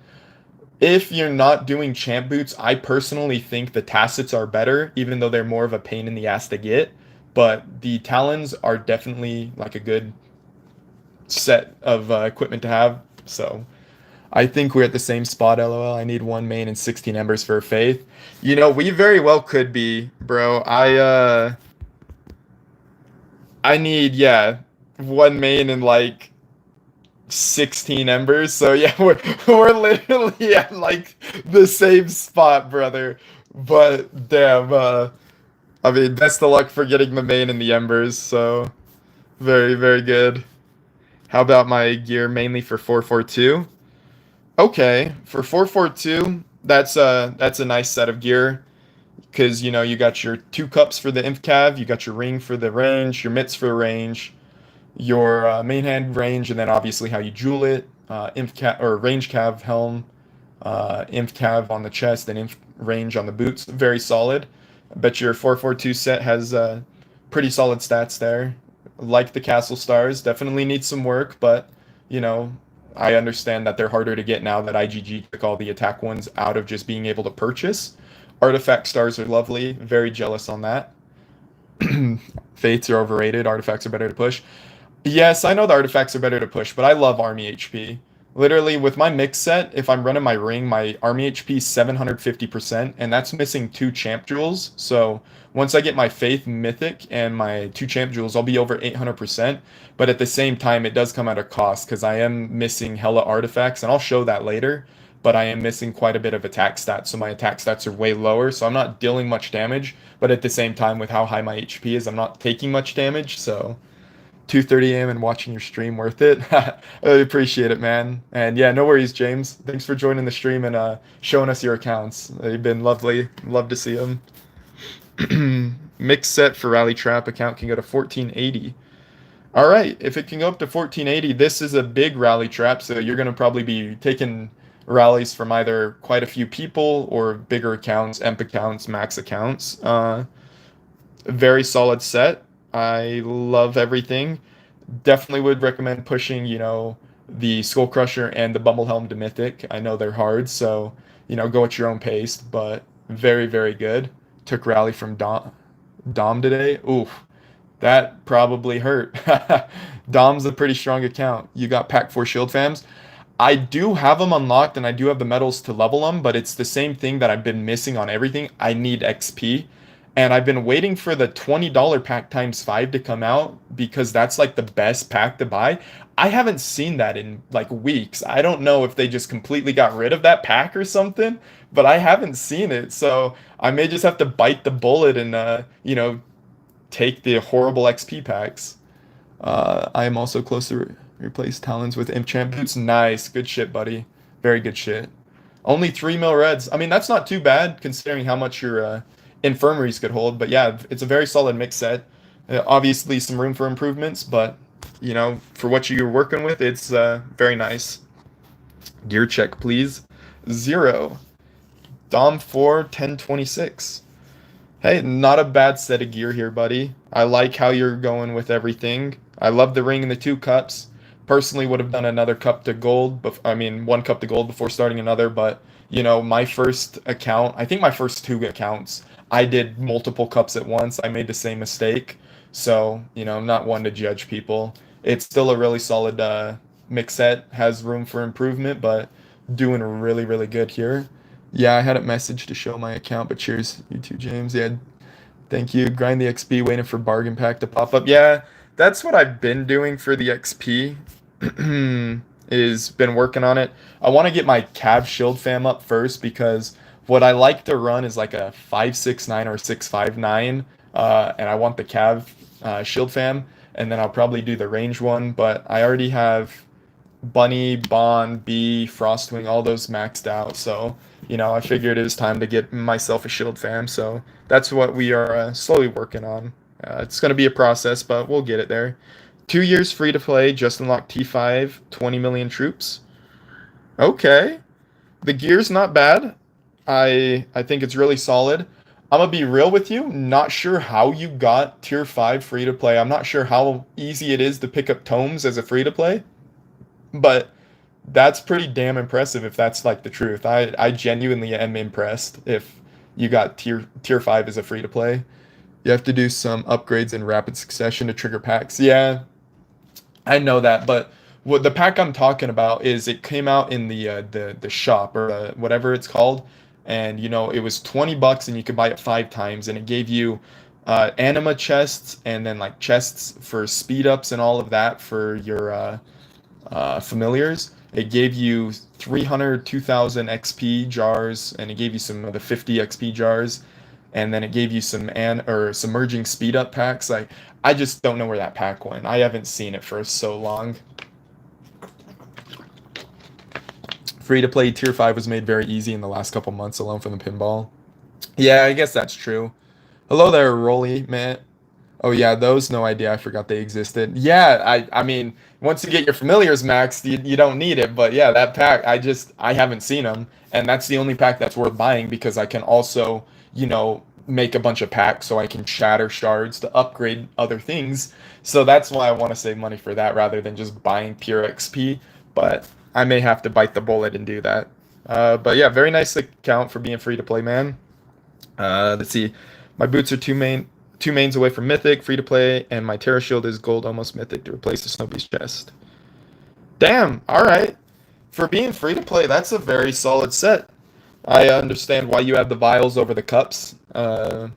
If you're not doing champ boots, I personally think the tassets are better, even though they're more of a pain in the ass to get. But the talons are definitely like a good set of equipment to have. So I think we're at the same spot, LOL. I need one main and 16 embers for a faith. We very well could be, bro. I need, yeah, one main and like 16 embers. So yeah, we're literally at like the same spot, brother. But damn, I mean, best of luck for getting the main and the embers. So very, very good. How about my gear mainly for 442? Okay, for 442, that's a nice set of gear because you got your two cups for the inf cav, you got your ring for the range, your mitts for range, your main hand range, and then obviously how you jewel it, inf cav or range cav helm, inf cav on the chest, and inf range on the boots. Very solid. I bet your 442 set has pretty solid stats there. Like the castle stars, definitely needs some work, but you know I understand that they're harder to get now that IGG took all the attack ones out of just being able to purchase. Artifact stars are lovely. Very jealous on that. Fates are overrated. Artifacts are better to push. Yes, I know the artifacts are better to push, but I love army HP. Literally, with my mix set, if I'm running my ring, my army HP is 750%, and that's missing two champ jewels. So once I get my faith mythic and my two champ jewels, I'll be over 800%. But at the same time, it does come at a cost because I am missing hella artifacts, and I'll show that later. But I am missing quite a bit of attack stats, so my attack stats are way lower. So I'm not dealing much damage, but at the same time, with how high my HP is, I'm not taking much damage. So 2:30 a.m. and watching your stream worth it. I really appreciate it, man. And yeah, no worries, James. Thanks for joining the stream and showing us your accounts. They've been lovely. Love to see them. Mix set for Rally Trap account can go to 1480. All right, if it can go up to 1480, this is a big rally trap, so you're going to probably be taking rallies from either quite a few people or bigger accounts, emp accounts, max accounts. Very solid set. I love everything. Definitely would recommend pushing, the Skull Crusher and the Bumble Helm to Mythic. I know they're hard, so, go at your own pace, but very, very good. Took rally from Dom today. Oof, that probably hurt. Dom's a pretty strong account. You got Pack 4 Shield Fams. I do have them unlocked and I do have the medals to level them, but it's the same thing that I've been missing on everything. I need XP. And I've been waiting for the $20 pack times 5 to come out because that's like the best pack to buy. I haven't seen that in like weeks. I don't know if they just completely got rid of that pack or something, but I haven't seen it. So I may just have to bite the bullet and, take the horrible XP packs. I am also close to replace Talons with Imp Champ Boots. Nice. Good shit, buddy. Very good shit. Only 3 mil reds. I mean, that's not too bad considering how much your infirmaries could hold. But yeah, it's a very solid mix set. Obviously, some room for improvements, but for what you're working with, it's very nice. Gear check, please. 0. Dom 4, 1026. Hey, not a bad set of gear here, buddy. I like how you're going with everything. I love the ring and the 2 cups. Personally, would have done another cup to gold. One cup to gold before starting another. But my first account, I think my first 2 accounts, I did multiple cups at once. I made the same mistake. So I'm not one to judge people. It's still a really solid mix set. Has room for improvement, but doing really, really good here. Yeah, I had a message to show my account, but cheers, you too, James. Yeah, Thank you. Grind the XP, waiting for bargain pack to pop up. Yeah, that's what I've been doing for the XP. Is been working on it. I want to get my Cav Shield fam up first because what I like to run is like a 569 or 659, and I want the Cav Shield fam, and then I'll probably do the range one. But I already have Bunny, Bond, Bee, Frostwing, all those maxed out. So, I figured it was time to get myself a shield fam. So that's what we are slowly working on. It's going to be a process, but we'll get it there. 2 years free to play, just unlocked T5, 20 million troops. Okay. The gear's not bad. I think it's really solid. I'm gonna be real with you. Not sure how you got tier 5 free to play. I'm not sure how easy it is to pick up tomes as a free to play. But that's pretty damn impressive if that's like the truth. I genuinely am impressed if you got tier 5 as a free to play. You have to do some upgrades in rapid succession to trigger packs. Yeah, I know that, but what the pack I'm talking about is it came out in the shop or whatever it's called, and it was $20 and you could buy it 5 times, and it gave you anima chests and then like chests for speed ups and all of that for your familiars. It gave you 300, 2000 XP jars, and it gave you some of the 50 XP jars, and then it gave you some or submerging speed up packs. Like, I just don't know where that pack went. I haven't seen it for so long. Free to play tier 5 was made very easy in the last couple months alone from the pinball. Yeah, I guess that's true. Hello there, Rolly, man. Oh yeah, those, no idea. I forgot they existed. Yeah, I mean, once you get your familiars maxed, you don't need it. But yeah, that pack, I haven't seen them, and that's the only pack that's worth buying because I can also, make a bunch of packs so I can shatter shards to upgrade other things. So that's why I want to save money for that rather than just buying pure XP. But I may have to bite the bullet and do that. But yeah, very nice account for being free to play, man. Let's see. My boots are two mains away from Mythic, free to play, and my Terra Shield is gold, almost Mythic to replace the Snow chest. Damn, alright. For being free to play, that's a very solid set. I understand why you have the vials over the cups, and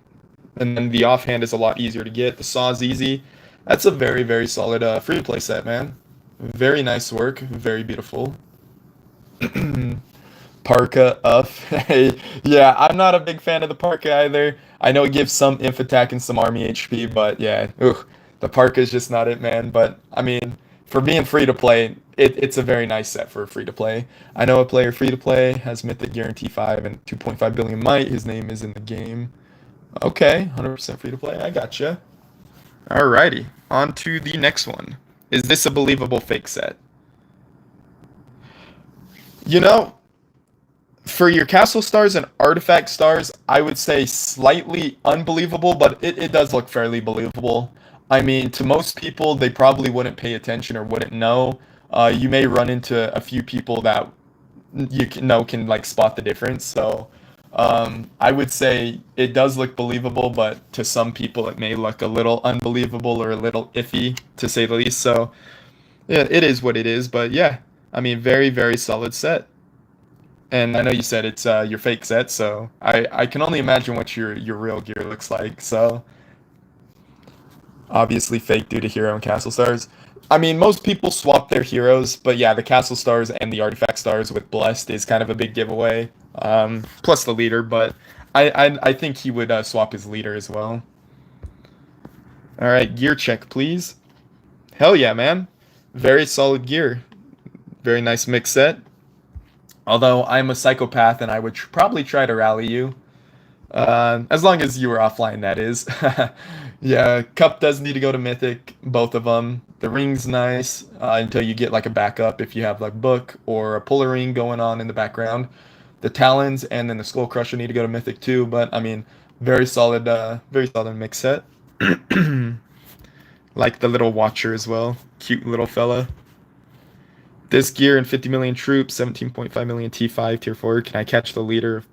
then the offhand is a lot easier to get. The saw's easy. That's a very, very solid free to play set, man. Very nice work, very beautiful. Parka up. Yeah, I'm not a big fan of the Parka either. I know it gives some inf attack and some army HP, but yeah, the Parka is just not it, man. But I mean, for being free to play, it's a very nice set for free to play. I know a player free to play has Mythic Guarantee 5 and 2.5 billion might. His name is in the game. Okay, 100% free to play. I gotcha. Alrighty, on to the next one. Is this a believable fake set? You know, for your castle stars and artifact stars, I would say slightly unbelievable, but it does look fairly believable. I mean, to most people, they probably wouldn't pay attention or wouldn't know. You may run into a few people that can like spot the difference. So I would say it does look believable, but to some people, it may look a little unbelievable or a little iffy, to say the least. So yeah, it is what it is. But yeah, I mean, very, very solid set. And I know you said it's your fake set, so I can only imagine what your real gear looks like. So obviously fake due to hero and castle stars. I mean, most people swap their heroes, but yeah, the castle stars and the artifact stars with blessed is kind of a big giveaway. Plus the leader, but I think he would swap his leader as well. All right, gear check, please. Hell yeah, man! Very solid gear. Very nice mix set. Although I'm a psychopath and I would probably try to rally you. As long as you were offline, that is. Yeah, Cup does need to go to Mythic, both of them. The ring's nice until you get like a backup if you have like Book or a Puller Ring going on in the background. The Talons and then the Skull Crusher need to go to Mythic too, but I mean, very solid mix set. Like the little Watcher as well. Cute little fella. This gear and 50 million troops, 17.5 million T5 tier 4. Can I catch the leader?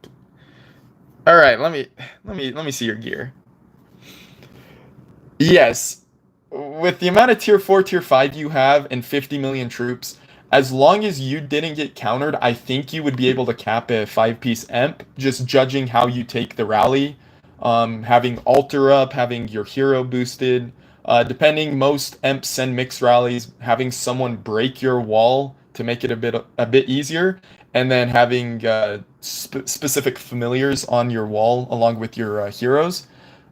All right, let me see your gear. Yes. With the amount of tier 4, tier 5 you have and 50 million troops, as long as you didn't get countered, I think you would be able to cap a 5-piece emp, just judging how you take the rally. having alter up, having your hero boosted. Depending, most emps send mixed rallies, having someone break your wall to make it a bit easier, and then having specific familiars on your wall along with your heroes.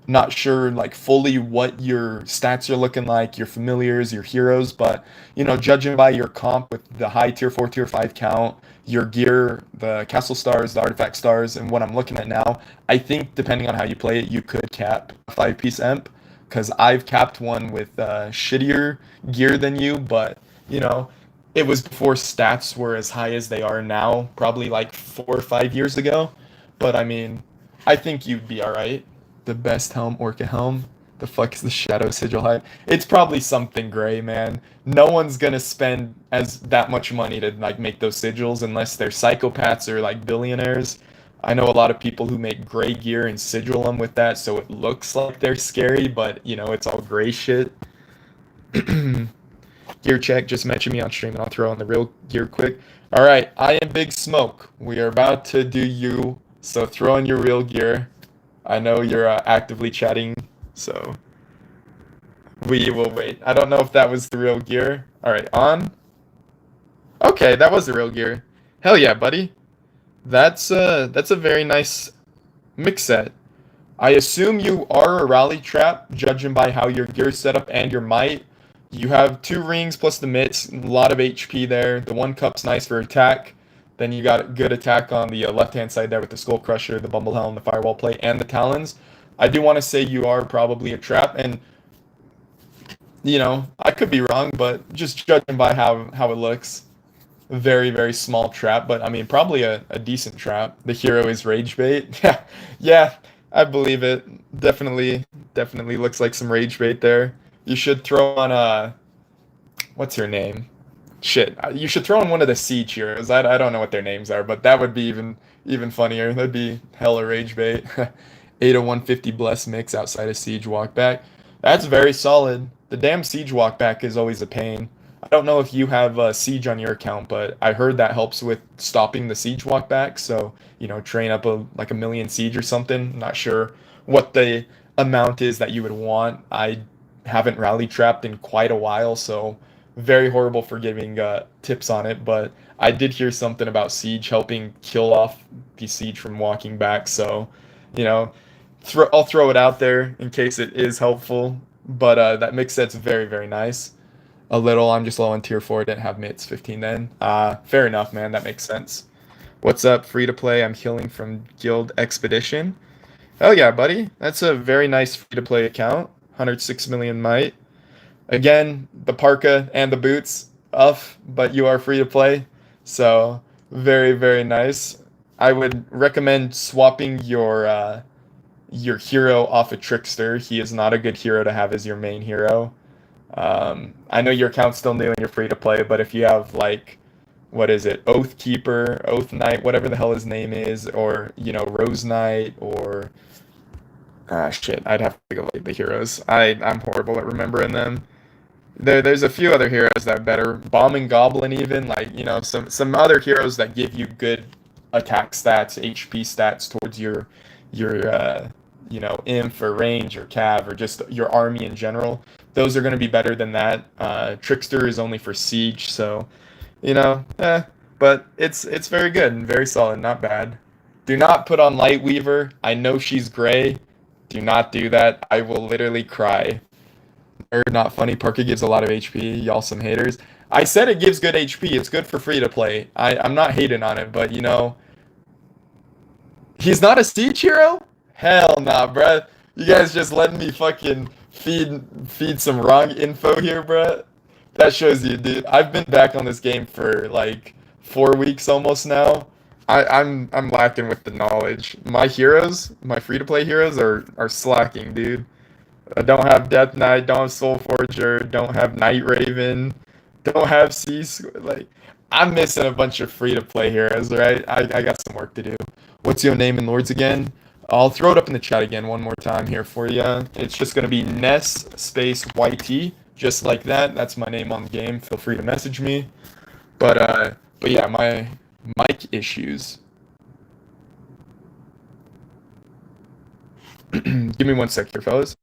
Not sure like fully what your stats are looking like, your familiars, your heroes, but judging by your comp with the high tier 4, tier 5 count, your gear, the castle stars, the artifact stars, and what I'm looking at now, I think depending on how you play it, you could cap a 5-piece emp, because I've capped one with shittier gear than you, but you know, it was before stats were as high as they are now, probably like 4 or 5 years ago. But I mean, I think you'd be all right. The best helm, Orca helm. The fuck is the Shadow Sigil hide? It's probably something gray, man. No one's gonna spend as that much money to like make those sigils unless they're psychopaths or like billionaires. I know a lot of people who make gray gear and sigil them with that, so it looks like they're scary, but it's all gray shit. Gear check, just mention me on stream and I'll throw on the real gear quick. All right, I am Big Smoke. We are about to do you, so throw in your real gear. I know you're actively chatting, so we will wait. I don't know if that was the real gear. All right, on. Okay, that was the real gear. Hell yeah, buddy. That's a very nice mix set. I assume you are a rally trap, judging by how your gear's set up and your might. You have 2 rings plus the mitts, a lot of HP there. The 1-cup's nice for attack. Then you got good attack on the left-hand side there with the Skull Crusher, the Bumble Helm, the Firewall Plate, and the Talons. I do want to say you are probably a trap, and I could be wrong, but just judging by how it looks, very, very small trap, but I mean, probably a decent trap. The hero is Rage Bait. Yeah, yeah, I believe it. Definitely looks like some Rage Bait there. You should throw on what's her name? Shit, you should throw in one of the Siege heroes. I don't know what their names are, but that would be even funnier. That'd be hella Rage Bait. 8 of 150 Bless mix outside of Siege Walkback. That's very solid. The damn Siege Walkback is always a pain. I don't know if you have Siege on your account, but I heard that helps with stopping the Siege Walkback. So, train up like a million Siege or something. Not sure what the amount is that you would want. I haven't rally trapped in quite a while, so very horrible for giving tips on it. But I did hear something about Siege helping kill off the Siege from walking back. So, you know, I'll throw it out there in case it is helpful. But that mix set's very, very nice. A little, I'm just low on tier 4, didn't have mitts 15 then. Fair enough, man, that makes sense. What's up, free to play? I'm healing from Guild Expedition. Oh yeah, buddy. That's a very nice free to play account. 106 million might. Again, the parka and the boots, but you are free to play. So, very, very nice. I would recommend swapping your hero off a Trickster. He is not a good hero to have as your main hero. I know your account's still new and you're free to play, but if you have like, what is it, Oath Keeper, Oath Knight, whatever the hell his name is, or Rose Knight, or shit, I'd have to go like the heroes. I'm horrible at remembering them. There's a few other heroes that are better. Bombing Goblin even, like, some other heroes that give you good attack stats, HP stats towards your Inf or range or Cav or just your army in general. Those are going to be better than that. Trickster is only for Siege, so, but it's very good and very solid, not bad. Do not put on Lightweaver. I know she's gray. Do not do that. I will literally cry. Nerd, not funny. Parker gives a lot of HP. Y'all some haters. I said it gives good HP. It's good for free to play. I'm not hating on it, but he's not a Siege hero? Hell nah, bruh. You guys just letting me fucking feed some wrong info here, bruh. That shows you, dude. I've been back on this game for like 4 weeks almost now. I'm lacking with the knowledge. My heroes, my free to play heroes are slacking, dude. I don't have Death Knight, don't have Soul Forger, don't have Night Raven, don't have like, I'm missing a bunch of free to play heroes, right? I got some work to do. What's your name in Lords again? I'll throw it up in the chat again one more time here for you. It's just gonna be Ness space YT, just like that. That's my name on the game. Feel free to message me. But yeah, my mic issues. Give me one sec here, fellas.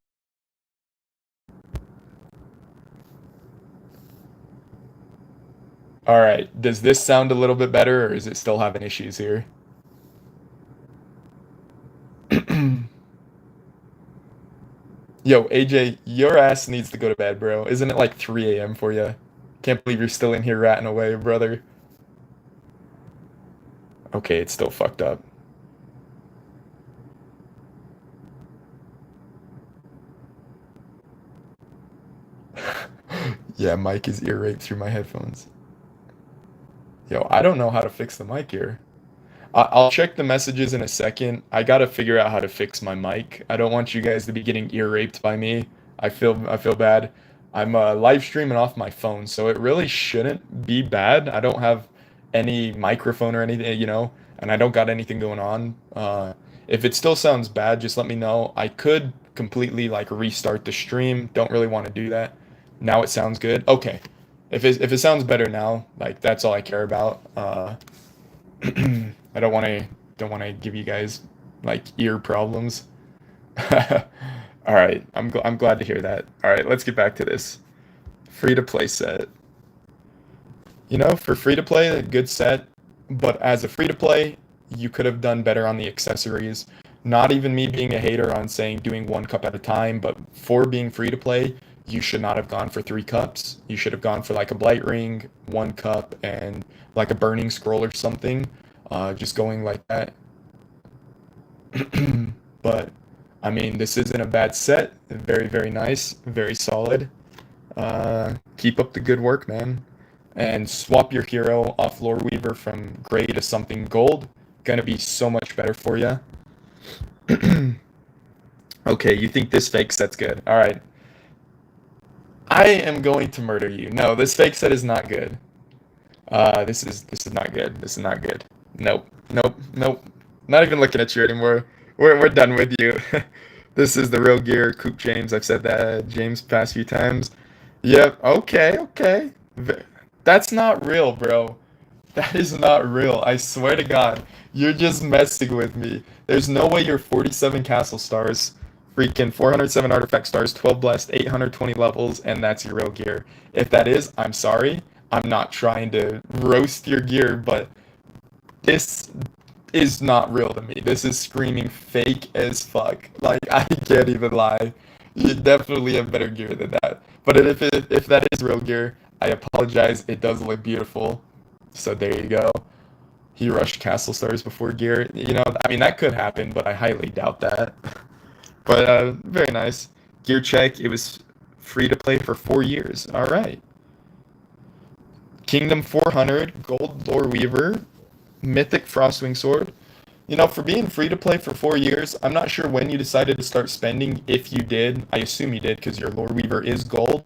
All right. Does this sound a little bit better, or is it still having issues here? Yo, AJ, your ass needs to go to bed, bro. Isn't it like 3 a.m. for you? Can't believe you're still in here ratting away, brother. Okay, it's still fucked up. Yeah, mic is ear rape through my headphones. Yo, I don't know how to fix the mic here. I'll check the messages in a second. I gotta figure out how to fix my mic. I don't want you guys to be getting ear raped by me. I feel bad. I'm live streaming off my phone, so it really shouldn't be bad. I don't have any microphone or anything, and I don't got anything going on. If it still sounds bad, just let me know. I could completely like restart the stream. Don't really want to do that. Now it sounds good. Okay. If it sounds better now, like that's all I care about. I don't want to give you guys like ear problems. All right, I'm glad to hear that. All right, let's get back to this free to play set. For free to play, a good set, but as a free to play, you could have done better on the accessories. Not even me being a hater on saying doing one cup at a time, but for being free to play, you should not have gone for 3 cups. You should have gone for like a blight ring, 1 cup, and like a burning scroll or something. Just going like that. But I mean, this isn't a bad set. Very, very nice, very solid. Keep up the good work, man. And swap your hero off Lore Weaver from gray to something gold. Gonna be so much better for you. Okay, you think this fake set's good. All right. I am going to murder you. No, this fake set is not good. This is not good. This is not good. Nope. Nope. Nope. Not even looking at you anymore. We're done with you. This is the real gear, Coop James. I've said that James past few times. Yep. Okay. Okay. That's not real, bro. That is not real. I swear to God, you're just messing with me. There's no way you're 47 castle stars, freaking 407 artifact stars, 12 blessed, 820 levels, and that's your real gear. If that is, I'm sorry. I'm not trying to roast your gear, but this is not real to me. This is screaming fake as fuck. Like, I can't even lie. You definitely have better gear than that. But if that is real gear, I apologize. It does look beautiful. So there you go. He rushed Castle Stars before gear. I mean, that could happen, but I highly doubt that. But very nice. Gear check. It was free to play for 4 years. All right. Kingdom 400, Gold Lore Weaver, Mythic Frostwing Sword. For being free to play for 4 years, I'm not sure when you decided to start spending. If you did, I assume you did because your Lore Weaver is gold.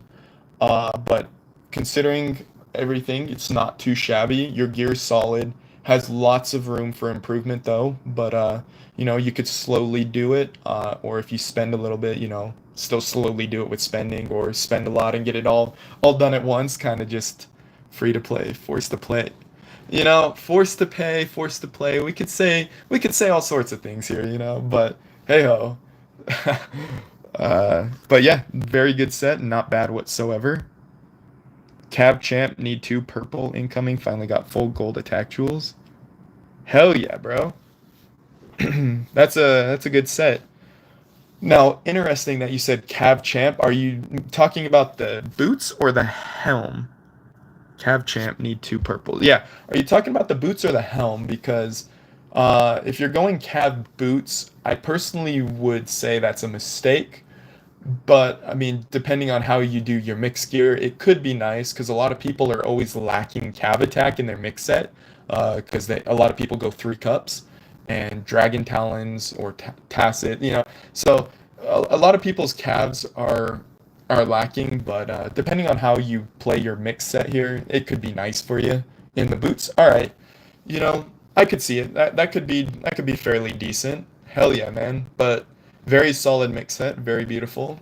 But considering everything, it's not too shabby. Your gear's solid. Has lots of room for improvement though. But you could slowly do it. Or if you spend a little bit, still slowly do it with spending, or spend a lot and get it all done at once. Kind of just free to play, forced to play. Forced to pay, forced to play. We could say all sorts of things here, but hey ho. But yeah, very good set, not bad whatsoever. Cab Champ need 2 purple incoming. Finally got full gold attack jewels. Hell yeah, bro. That's a good set. Now, interesting that you said Cav Champ. Are you talking about the boots or the helm? Cav Champ need 2 purple. Yeah. Are you talking about the boots or the helm? Because if you're going Cav boots, I personally would say that's a mistake. But I mean, depending on how you do your mix gear, it could be nice because a lot of people are always lacking Cav attack in their mix set because a lot of people go 3 cups and Dragon Talons or Tacit, So a lot of people's Cavs are lacking, but depending on how you play your mix set here, it could be nice for you in the boots. All right, I could see it. That could be fairly decent. Hell yeah, man! But very solid mix set, very beautiful.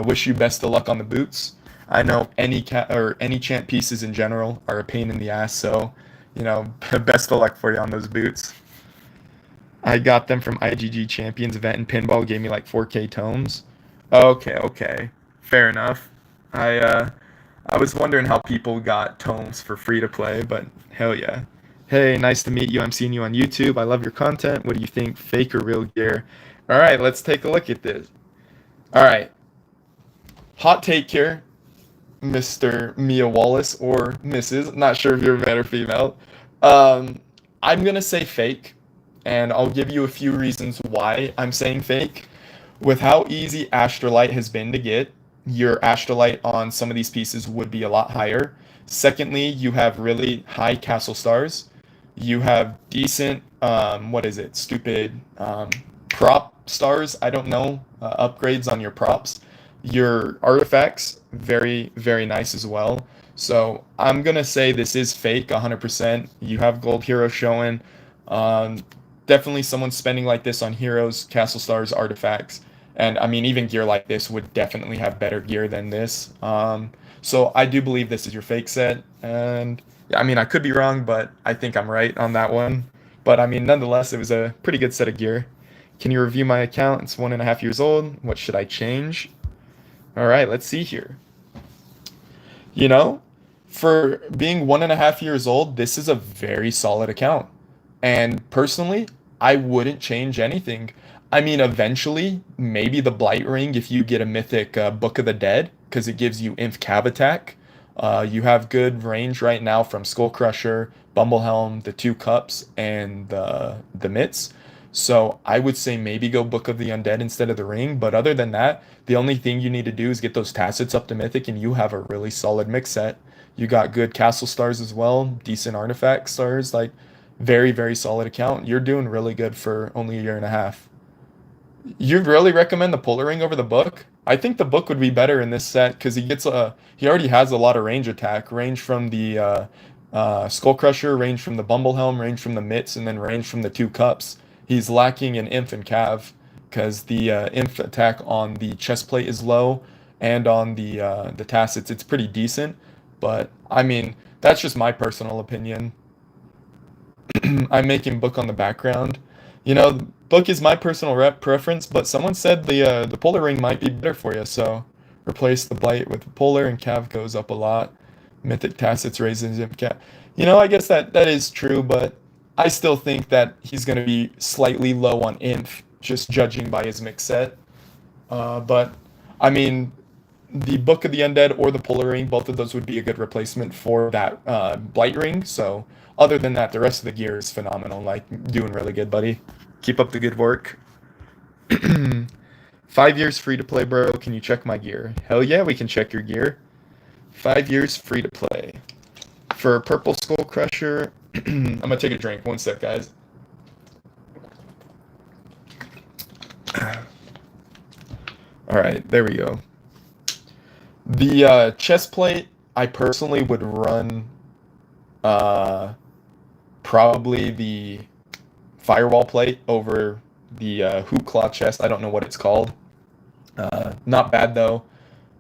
Wish you best of luck on the boots. I know any champ pieces in general are a pain in the ass, so best of luck for you on those boots. I got them from IGG Champions event and Pinball gave me like 4K tomes. Okay, okay. Fair enough. I was wondering how people got tomes for free to play, but hell yeah. Hey, nice to meet you. I'm seeing you on YouTube. I love your content. What do you think, fake or real gear? All right, let's take a look at this. All right, hot take here, Mr. Mia Wallace or Mrs. Not sure if you're a man or female. Um, I'm gonna say fake, and I'll give you a few reasons why I'm saying fake. With how easy Astrolite has been to get, your Astrolite on some of these pieces would be a lot higher. Secondly, you have really high castle stars. You have decent, what is it? Stupid prop stars. I don't know. Upgrades on your props. Your artifacts, very, very nice as well. So I'm gonna say this is fake 100%. You have gold hero showing. Um, Definitely someone spending like this on heroes, castle stars, artifacts. And I mean, even gear like this would definitely have better gear than this. So I do believe this is your fake set. And yeah, I mean, I could be wrong, but I think I'm right on that one. But I mean, nonetheless, it was a pretty good set of gear. Can you review my account? It's 1.5 years old. What should I change? All right, let's see here. You know, for being 1.5 years old, this is a very solid account. And personally, I wouldn't change anything. I mean, eventually, maybe the Blight Ring if you get a mythic Book of the Dead, because it gives you Inf Cav attack. You have good range right now from Skull Crusher, Bumblehelm, the two cups, and the mitts. So I would say maybe go Book of the Undead instead of the ring. But other than that, the only thing you need to do is get those tacits up to mythic, and you have a really solid mix set. You got good castle stars as well, decent artifact stars, like very, very solid account. You're doing really good for only a year and a half. You'd really recommend the Polar Ring over the book? I think the book would be better in this set because he already has a lot of range attack, range from the Skull Crusher, range from the Bumblehelm, range from the mitts, and then range from the two cups. He's lacking in Inf and Cav because the Inf attack on the chest plate is low, and on the tacits it's pretty decent. But I mean, that's just my personal opinion. I'm making book on the background. Book is my personal preference, but someone said the polar ring might be better for you, so replace the blight with the polar, and Cav goes up a lot. Mythic tacits raises him. I guess that is true, but I still think that he's going to be slightly low on inf, just judging by his mix set. But I mean, the Book of the Undead or the Polar Ring, both of those would be a good replacement for that Blight Ring. So, other than that, the rest of the gear is phenomenal. Like, doing really good, buddy. Keep up the good work. 5 years free to play, bro. Can you check my gear? Hell yeah, we can check your gear. 5 years free to play. For Purple Skull Crusher, I'm gonna take a drink. One sec, guys. All right, there we go. The chest plate, I personally would run probably the firewall plate over the hoop claw chest. I don't know what it's called. Not bad though.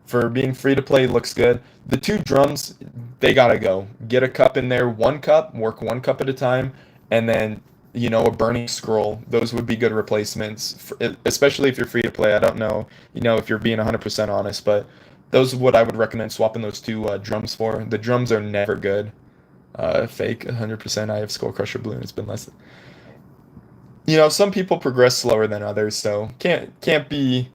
For being free to play, looks good. The two drums, they gotta go. Get a cup in there, one cup, work one cup at a time, and then a burning scroll. Those would be good replacements, especially if you're free to play. I don't know, if you're being 100% honest, but those are what I would recommend swapping those two drums for. The drums are never good. Fake 100%. I have Skull Crusher Blue, and it's been less. Some people progress slower than others, so can't be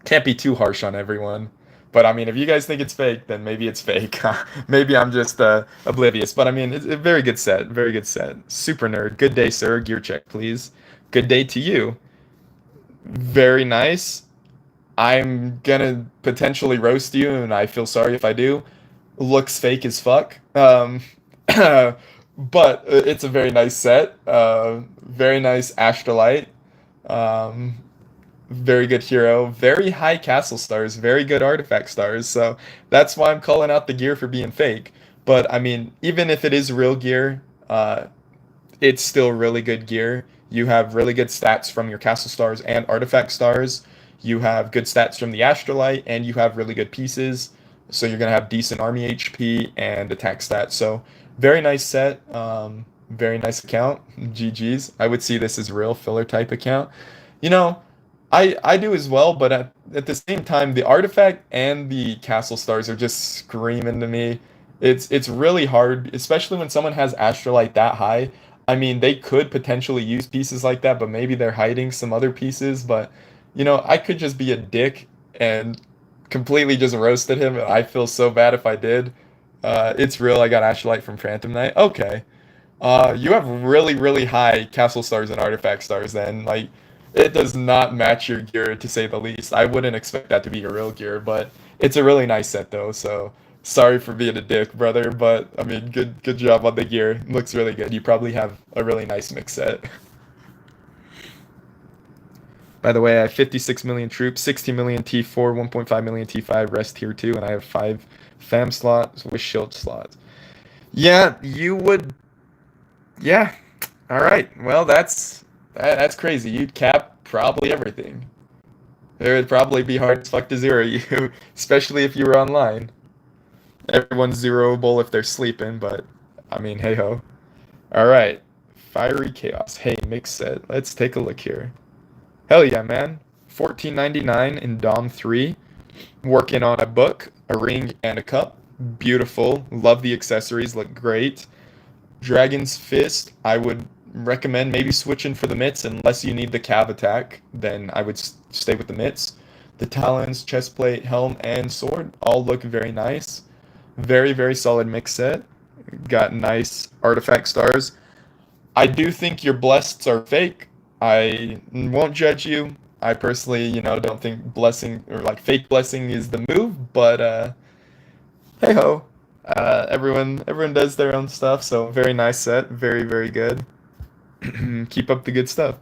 too harsh on everyone. But I mean, if you guys think it's fake, then maybe it's fake. Maybe I'm just oblivious. But I mean, it's a very good set. Very good set. Super nerd. Good day, sir. Gear check, please. Good day to you. Very nice. I'm gonna potentially roast you, and I feel sorry if I do. Looks fake as fuck. But it's a very nice set. Very nice Astrolite. Um, very good hero. Very high castle stars. Very good artifact stars. So that's why I'm calling out the gear for being fake. But I mean, even if it is real gear, it's still really good gear. You have really good stats from your castle stars and artifact stars. You have good stats from the Astrolite, and you have really good pieces. So you're going to have decent army HP and attack stats. So very nice set. Very nice account. GG's. I would see this as real filler type account. You know, I do as well, but at the same time, the artifact and the castle stars are just screaming to me. It's really hard, especially when someone has astrolite that high. I mean, they could potentially use pieces like that, but maybe they're hiding some other pieces. But I could just be a dick and completely just roasted him. I feel so bad if I did. It's real. I got astrolite from Phantom Knight. Okay. You have really, really high castle stars and artifact stars then. Like, it does not match your gear to say the least. I wouldn't expect that to be your real gear, but it's a really nice set though, so sorry for being a dick, brother, but I mean good job on the gear. Looks really good. You probably have a really nice mix set. By the way, I have 56 million troops, 60 million T4, 1.5 million T5, rest tier 2, and I have 5 fam slots with shield slots. Yeah, you would. Yeah. All right. Well, that's crazy. You'd cap probably everything. It would probably be hard as fuck to zero you, especially if you were online. Everyone's zeroable if they're sleeping, but I mean, hey ho. All right. Fiery Chaos. Hey, mix set. Let's take a look here. Hell yeah, man. 14.99 in Dom 3. Working on a book, a ring, and a cup. Beautiful. Love the accessories. Look great. Dragon's Fist, I would recommend maybe switching for the mitts unless you need the cav attack. Then I would stay with the mitts. The talons, chestplate, helm, and sword all look very nice. Very, very solid mix set. Got nice artifact stars. I do think your blesseds are fake. I won't judge you. I personally, don't think blessing or like fake blessing is the move, but hey ho. Everyone does their own stuff, so very nice set, very very good. Keep up the good stuff.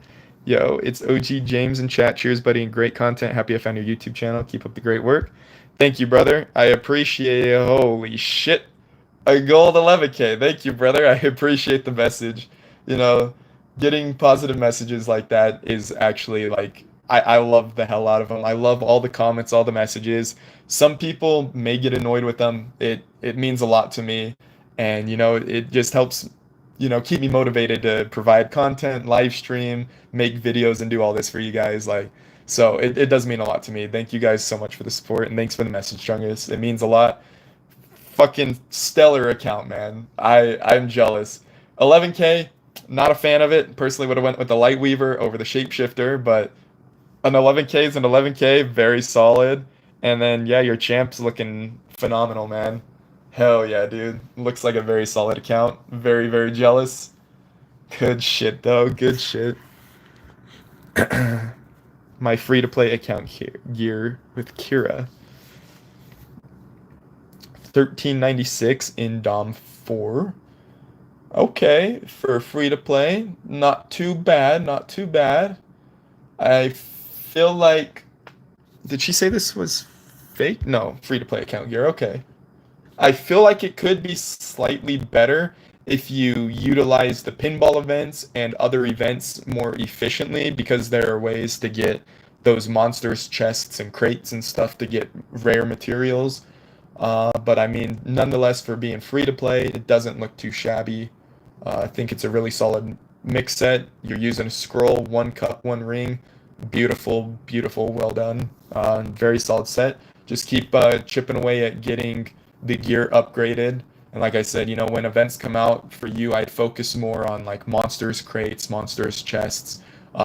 Yo, it's OG James in chat. Cheers, buddy, and great content. Happy I found your YouTube channel. Keep up the great work. Thank you, brother. I appreciate it. Holy shit. A gold 11K. Thank you, brother. I appreciate the message. You know, Getting positive messages like that is actually like I love the hell out of them. I love all the comments, all the messages. Some people may get annoyed with them. It means a lot to me, and it just helps keep me motivated to provide content, live stream, make videos, and do all this for you guys. Like, so it does mean a lot to me. Thank you guys so much for the support, and thanks for the message, Chungus. It means a lot. Fucking stellar account, man. I'm jealous. 11K, not a fan of it. Personally, would have went with the Lightweaver over the Shapeshifter, but an 11K is an 11K, very solid. And then yeah, your champ's looking phenomenal, man. Hell yeah, dude. Looks like a very solid account. Very, very jealous. Good shit, though. Good shit. My free-to-play account here, gear with Kira. 1396 in Dom 4. Okay, for free-to-play. Not too bad, not too bad. I feel like... Did she say this was fake? No, free-to-play account gear. Okay. I feel like it could be slightly better if you utilize the pinball events and other events more efficiently, because there are ways to get those monsters, chests, and crates and stuff to get rare materials. But I mean, nonetheless, for being free to play, it doesn't look too shabby. I think it's a really solid mix set. You're using a scroll, one cup, one ring. Beautiful, beautiful, well done. Very solid set. Just keep chipping away at getting the gear upgraded. And like I said, when events come out for you, I'd focus more on like monsters, crates, monsters, chests,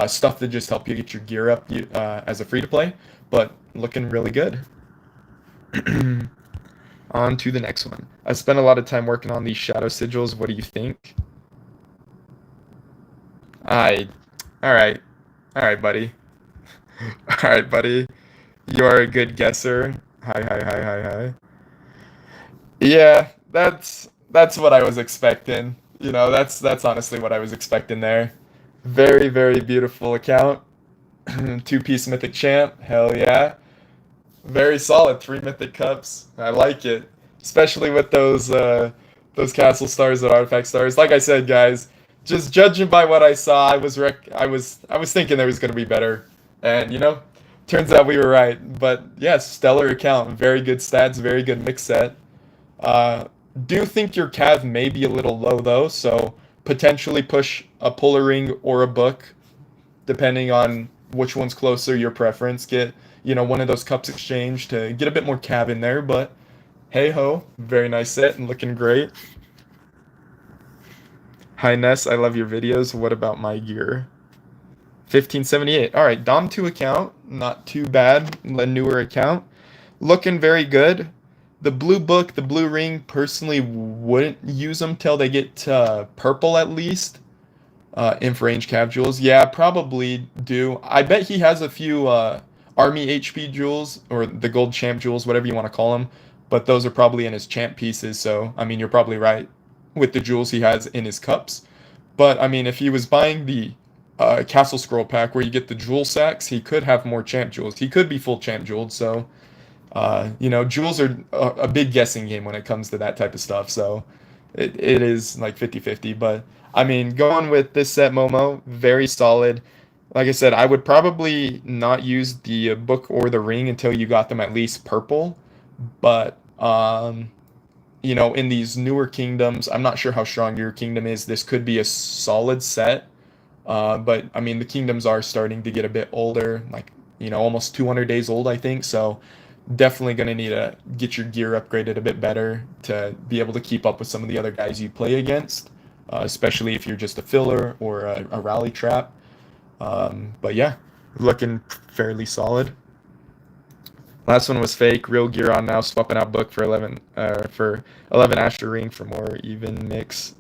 stuff that just help you get your gear up as a free to play. But looking really good. On to the next one. I spent a lot of time working on these shadow sigils. What do you think? All right, buddy. All right, buddy. You're a good guesser. Hi. Yeah, that's what I was expecting. That's honestly what I was expecting there. Very, very beautiful account. Two-piece mythic champ. Hell yeah. Very solid. 3 mythic cups. I like it, especially with those castle stars and artifact stars. Like I said, guys, just judging by what I saw, I was thinking there was gonna be better, and turns out we were right. But yes, stellar account. Very good stats. Very good mix set. Do think your cav may be a little low though, so potentially push a puller ring or a book, depending on which one's closer, your preference. Get, one of those cups exchanged to get a bit more cav in there, but hey ho, very nice set and looking great. Hi Ness, I love your videos. What about my gear? 1578. All right, Dom 2 account, not too bad. The newer account, looking very good. The blue book, the blue ring, personally wouldn't use them till they get purple at least. Inf range cav jewels, yeah, probably do. I bet he has a few army HP jewels or the gold champ jewels, whatever you want to call them. But those are probably in his champ pieces. So I mean, you're probably right with the jewels he has in his cups. But I mean, if he was buying the Castle Scroll pack where you get the jewel sacks, he could have more champ jewels. He could be full champ jeweled. So jewels are a big guessing game when it comes to that type of stuff. So it is like 50-50. But I mean, going with this set, Momo, very solid. Like I said, I would probably not use the book or the ring until you got them at least purple. But in these newer kingdoms, I'm not sure how strong your kingdom is. This could be a solid set. But I mean, the kingdoms are starting to get a bit older, like, almost 200 days old, I think. So definitely going to need to get your gear upgraded a bit better to be able to keep up with some of the other guys you play against, especially if you're just a filler or a rally trap. But yeah, looking fairly solid. Last one was fake. Real gear on now. Swapping out book for 11 Asher ring for more even mix.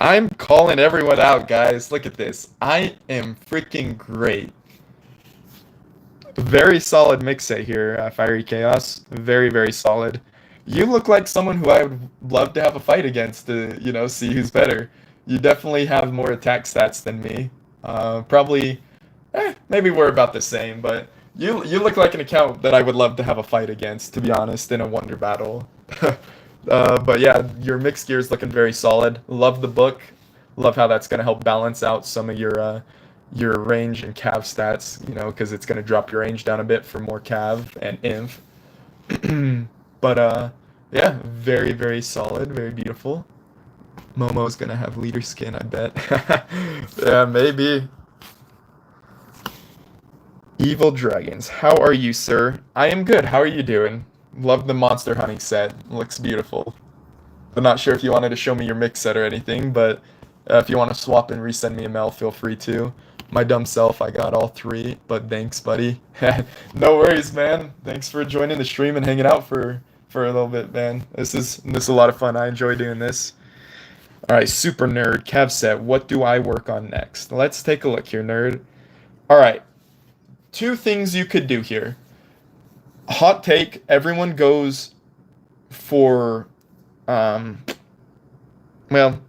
I'm calling everyone out, guys. Look at this. I am freaking great. Very solid mix set here, Fiery Chaos. Very, very solid. You look like someone who I would love to have a fight against to, see who's better. You definitely have more attack stats than me. Probably, maybe we're about the same, but you look like an account that I would love to have a fight against, to be honest, in a Wonder Battle. But yeah, your mixed gear is looking very solid. Love the book. Love how that's going to help balance out some of your range and cav stats, because it's going to drop your range down a bit for more cav and inf. But yeah, very, very solid, very beautiful. Momo's going to have leader skin, I bet. Yeah, maybe. Evil Dragons, how are you, sir? I am good. How are you doing? Love the monster hunting set. Looks beautiful. I'm not sure if you wanted to show me your mix set or anything, but if you want to swap and resend me a mail, feel free to. My dumb self, I got all three, but thanks, buddy. No worries, man. Thanks for joining the stream and hanging out for a little bit, man. This is a lot of fun. I enjoy doing this. All right, super nerd, Cav set. What do I work on next? Let's take a look here, nerd. All right, two things you could do here. Hot take, everyone goes for, well, all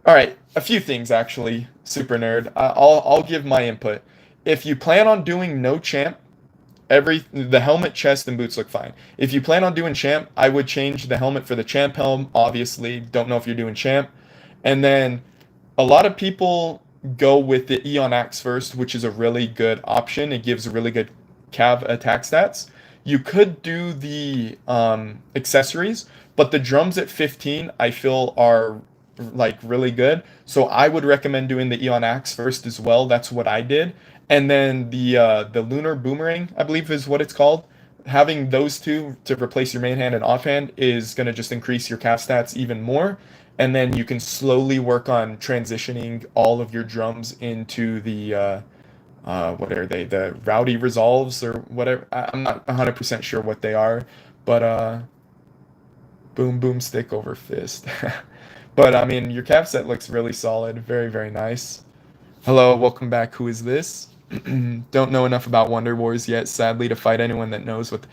right, a few things actually, super nerd. I'll give my input. If you plan on doing no champ, the helmet, chest, and boots look fine. If you plan on doing champ, I would change the helmet for the champ helm. Obviously, don't know if you're doing champ. And then a lot of people go with the Eon Axe first, which is a really good option. It gives really good cav attack stats. You could do the accessories, but the drums at 15 I feel are like really good. So I would recommend doing the Eon Axe first as well. That's what I did. And then the Lunar Boomerang, I believe is what it's called. Having those two to replace your main hand and offhand is going to just increase your cav stats even more. And then you can slowly work on transitioning all of your drums into the what are they? The Rowdy Resolves or whatever. I'm not 100% sure what they are, but boom, boom, stick over fist. But I mean, your cap set looks really solid. Very, very nice. Hello, welcome back. Who is this? Don't know enough about Wonder Wars yet, sadly, to fight anyone that knows what.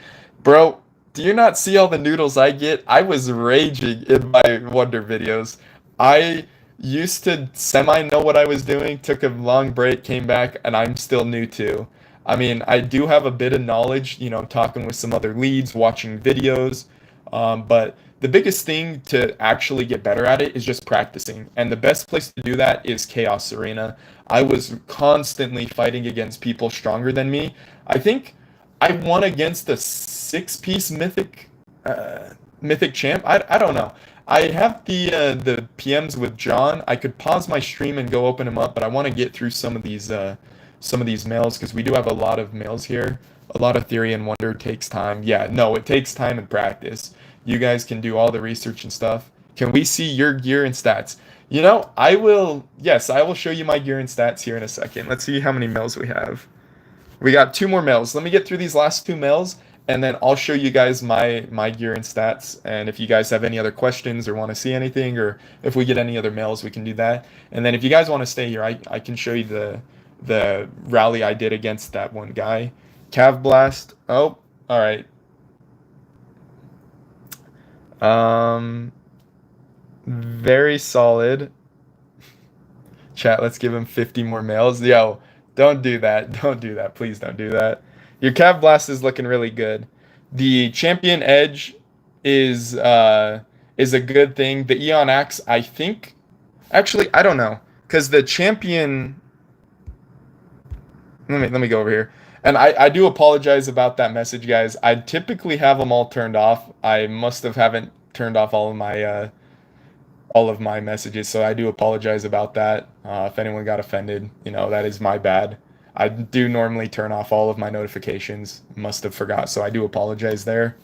Bro, do you not see all the noodles I get? I was raging in my Wonder videos. I used to semi-know what I was doing, took a long break, came back, and I'm still new too. I mean, I do have a bit of knowledge, talking with some other leads, watching videos, but the biggest thing to actually get better at it is just practicing. And the best place to do that is Chaos Arena. I was constantly fighting against people stronger than me. I think I won against a 6-piece mythic champ. I don't know. I have the PMs with John. I could pause my stream and go open them up, but I want to get through some of these mails because we do have a lot of mails here. A lot of theory and wonder takes time. Yeah, no, it takes time and practice. You guys can do all the research and stuff. Can we see your gear and stats? You know, I will. Yes, I will show you my gear and stats here in a second. Let's see how many mails we have. We got two more mails. Let me get through these last two mails, and then I'll show you guys my gear and stats. And if you guys have any other questions or want to see anything, or if we get any other mails, we can do that. And then if you guys want to stay here, I can show you the rally I did against that one guy. Cav Blast. Oh, all right. Very solid. Chat, let's give him 50 more mails. Yo, don't do that. Don't do that. Please don't do that. Your Cav Blast is looking really good. The Champion Edge is a good thing. The Eon Axe, I think. Actually, I don't know, because the Champion. Let me go over here. And I do apologize about that message, guys. I typically have them all turned off. I must have haven't turned off all of my messages, so I do apologize about that. If anyone got offended, you know, that is my bad. I do normally turn off all of my notifications. Must have forgot, so I do apologize there.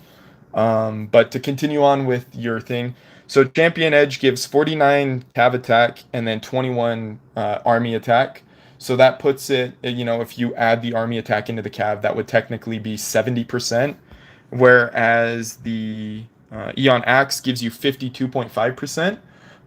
But to continue on with your thing, so Champion Edge gives 49 cav attack and then 21 army attack. So that puts it, you know, if you add the army attack into the cav, that would technically be 70%, whereas the Eon Axe gives you 52.5%,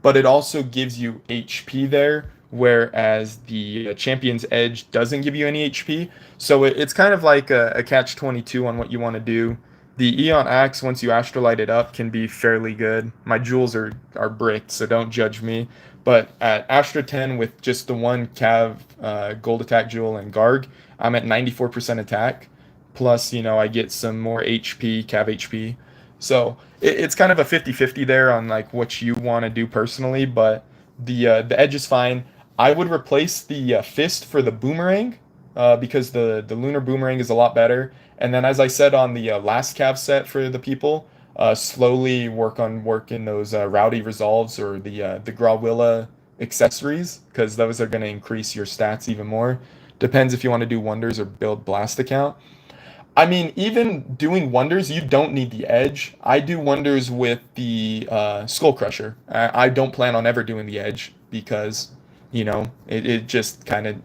but it also gives you HP there, whereas the Champion's Edge doesn't give you any HP. So it's kind of like a catch-22 on what you want to do. The Eon Axe, once you astrolight it up, can be fairly good. My jewels are bricked, so don't judge me. But at Astra 10 with just the one Cav Gold Attack Jewel and Garg, I'm at 94% attack. Plus, you know, I get some more HP, Cav HP. So it's kind of a 50-50 there on like what you want to do personally. But the Edge is fine. I would replace the Fist for the Boomerang because the Lunar Boomerang is a lot better. And then, as I said on the last Cav set for the people, slowly working those Rowdy Resolves or the Grawilla accessories, because those are going to increase your stats even more. Depends if you want to do Wonders or build Blast account. I mean, even doing Wonders, you don't need the Edge. I do Wonders with the Skull Crusher. I don't plan on ever doing the Edge because, you know, it just kind of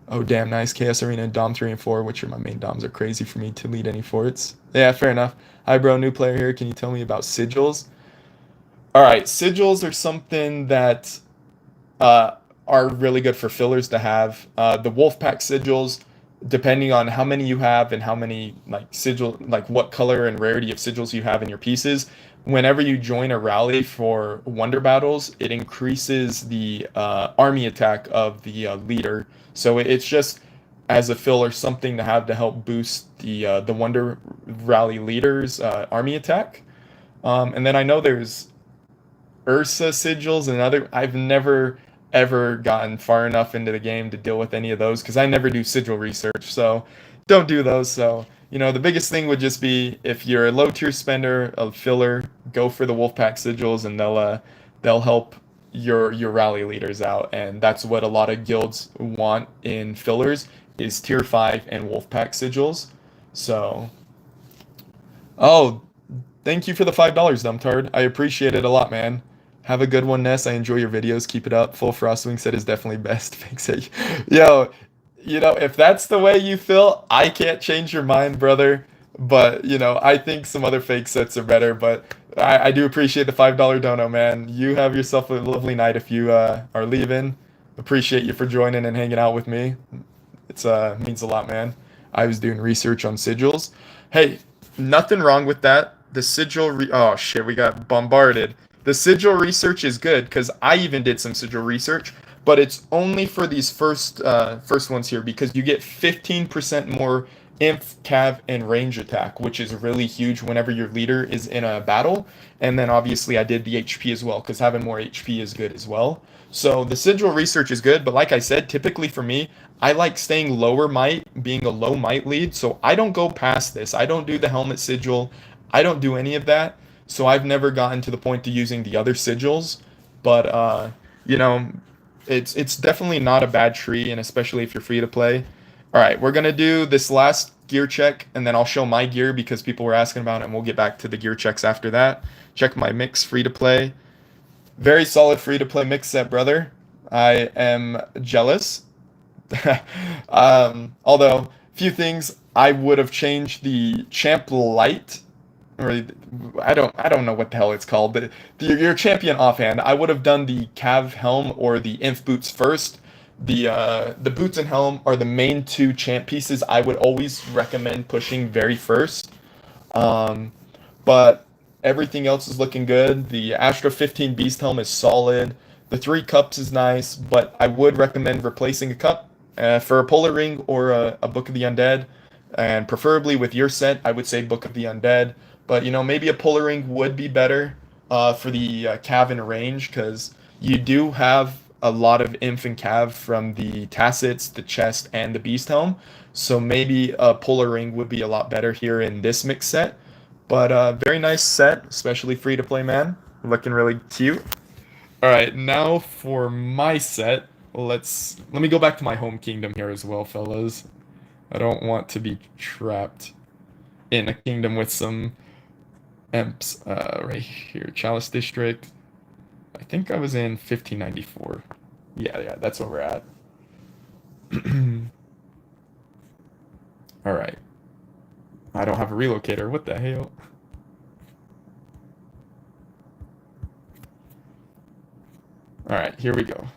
Oh, damn, nice. Chaos Arena, Dom 3 and 4, which are my main Doms, are crazy for me to lead any forts. Yeah, fair enough. Hi, bro, new player here. Can you tell me about sigils? All right, sigils are something that are really good for fillers to have. The Wolfpack sigils, depending on how many you have and how many what color and rarity of sigils you have in your pieces, whenever you join a rally for Wonder Battles, it increases the army attack of the leader. So it's just, as a filler, something to have to help boost the Wonder Rally leader's army attack. And then I know there's Ursa sigils and other. I've never ever gotten far enough into the game to deal with any of those because I never do sigil research. So don't do those. So, you know, the biggest thing would just be if you're a low tier spender, a filler, go for the Wolfpack sigils and they'll help your rally leaders out. And that's what a lot of guilds want in fillers is tier 5 and Wolfpack sigils. So, oh, thank you for the $5, Dumbtard. I appreciate it a lot, man. Have a good one, Ness. I enjoy your videos. Keep it up. Full Frostwing set is definitely best. Thanks. Yo, you know, if that's the way you feel, I can't change your mind, brother. But, you know, I think some other fake sets are better. But I do appreciate the $5 dono, man. You have yourself a lovely night if you are leaving. Appreciate you for joining and hanging out with me. It's means a lot, man. I was doing research on sigils. Hey, nothing wrong with that. The sigil oh shit, we got bombarded. The sigil research is good because I even did some sigil research, but it's only for these first ones here because you get 15% more inf, cav, and range attack, which is really huge whenever your leader is in a battle. And then obviously I did the HP as well because having more HP is good as well. So the sigil research is good, but like I said, typically for me, I like staying lower might, being a low might lead, so I don't go past this. I don't do the helmet sigil. I don't do any of that. so I've never gotten to the point to using the other sigils, but you know, it's definitely not a bad tree, and especially if you're free to play. All right, we're gonna do this last gear check, and then I'll show my gear because people were asking about it, and we'll get back to the gear checks after that. Check my mix free to play. Very solid free to play mix set, brother. I am jealous. Although, few things I would have changed the champ light, or I don't know what the hell it's called, but your champion offhand. I would have done the Cav helm or the Inf boots first. The boots and helm are the main two champ pieces I would always recommend pushing very first. Um, but everything else is looking good. The Astra 15 Beast Helm is solid. The 3 cups is nice, but I would recommend replacing a cup for a Polar Ring or a Book of the Undead. And preferably with your set, I would say Book of the Undead. But, maybe a Polar Ring would be better for the Cav and range, because you do have a lot of Inf and Cav from the Tassets, the Chest, and the Beast Helm. So maybe a Polar Ring would be a lot better here in this mix set. But very nice set, especially free to play, man. Looking really cute. All right, now for my set. Let me go back to my home kingdom here as well, fellas. I don't want to be trapped in a kingdom with some imps. Right here, Chalice District. I think I was in 1594. Yeah, that's where we're at. All right. I don't have a relocator. What the hell? All right, here we go.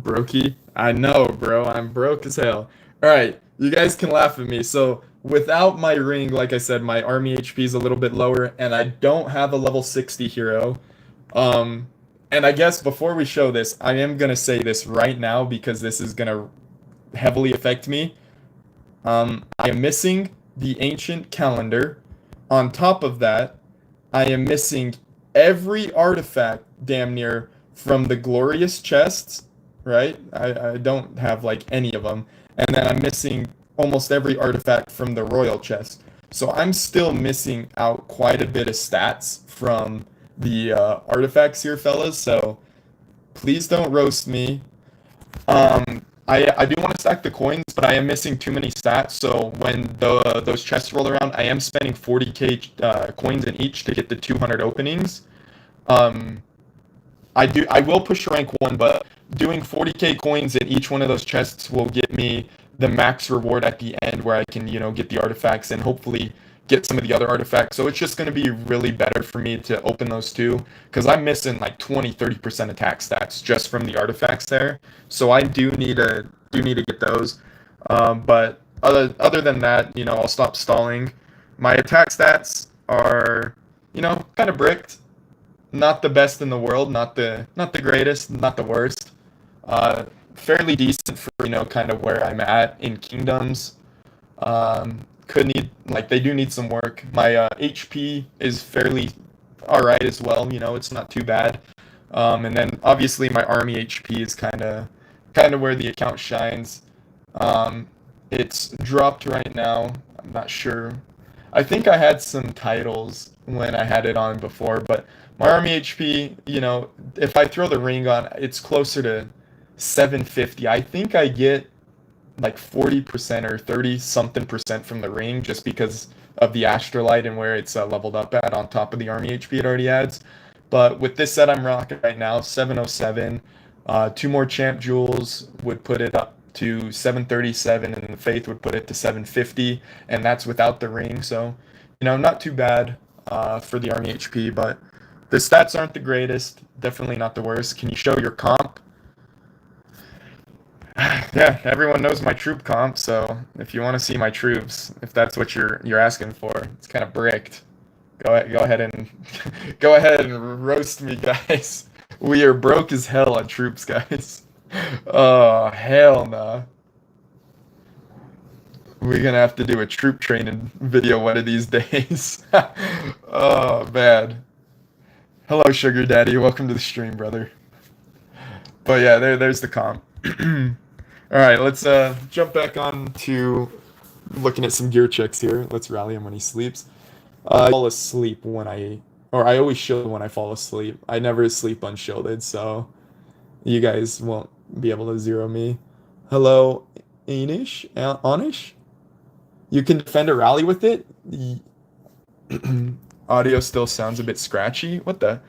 Brokey? I know, bro. I'm broke as hell. All right, you guys can laugh at me. So, without my ring, like I said, my army HP is a little bit lower, and I don't have a level 60 hero. Um, and I guess before we show this, I am gonna say this right now because this is gonna heavily affect me. I am missing the ancient calendar. On top of that, I am missing every artifact damn near from the glorious chests, right? I don't have like any of them. And then I'm missing almost every artifact from the royal chest. So I'm still missing out quite a bit of stats from the artifacts here, fellas. So please don't roast me. I do want to stack the coins, but I am missing too many stats. So when those chests roll around, I am spending 40k coins in each to get the 200 openings. Um, I will push to rank 1, but doing 40k coins in each one of those chests will get me the max reward at the end, where I can get the artifacts and hopefully get some of the other artifacts. So it's just going to be really better for me to open those two, because I'm missing like 20-30% attack stats just from the artifacts there. So I do need to get those. But other than that, I'll stop stalling. My attack stats are kind of bricked. Not the best in the world, not the greatest, not the worst. Fairly decent for kind of where I'm at in kingdoms. Could need, like, they do need some work. My HP is fairly all right as well. It's not too bad. And then obviously my army HP is kind of where the account shines. It's dropped right now. I'm not sure. I think I had some titles when I had it on before, but my army HP, if I throw the ring on, it's closer to 750. I think I get like 40% or 30 something percent from the ring, just because of the Astrolight and where it's leveled up at on top of the army HP it already adds. But with this set I'm rocking right now, 707. 2 more champ jewels would put it up to 737, and the faith would put it to 750, and that's without the ring. So, not too bad for the army HP, but the stats aren't the greatest. Definitely not the worst. Can you show your comp? Yeah, everyone knows my troop comp, so if you want to see my troops, if that's what you're asking for, it's kind of bricked. Go ahead and go ahead and roast me, guys. We are broke as hell on troops, guys. Oh, hell no. We're gonna have to do a troop training video one of these days. Oh, man. Hello, Sugar Daddy. Welcome to the stream, brother. But yeah, there's the comp. All right, let's jump back on to looking at some gear checks here. Let's rally him when he sleeps. I fall asleep when or I always shield when I fall asleep. I never sleep unshielded, so you guys won't be able to zero me. Hello, Anish? Anish? You can defend a rally with it? Audio still sounds a bit scratchy. What the?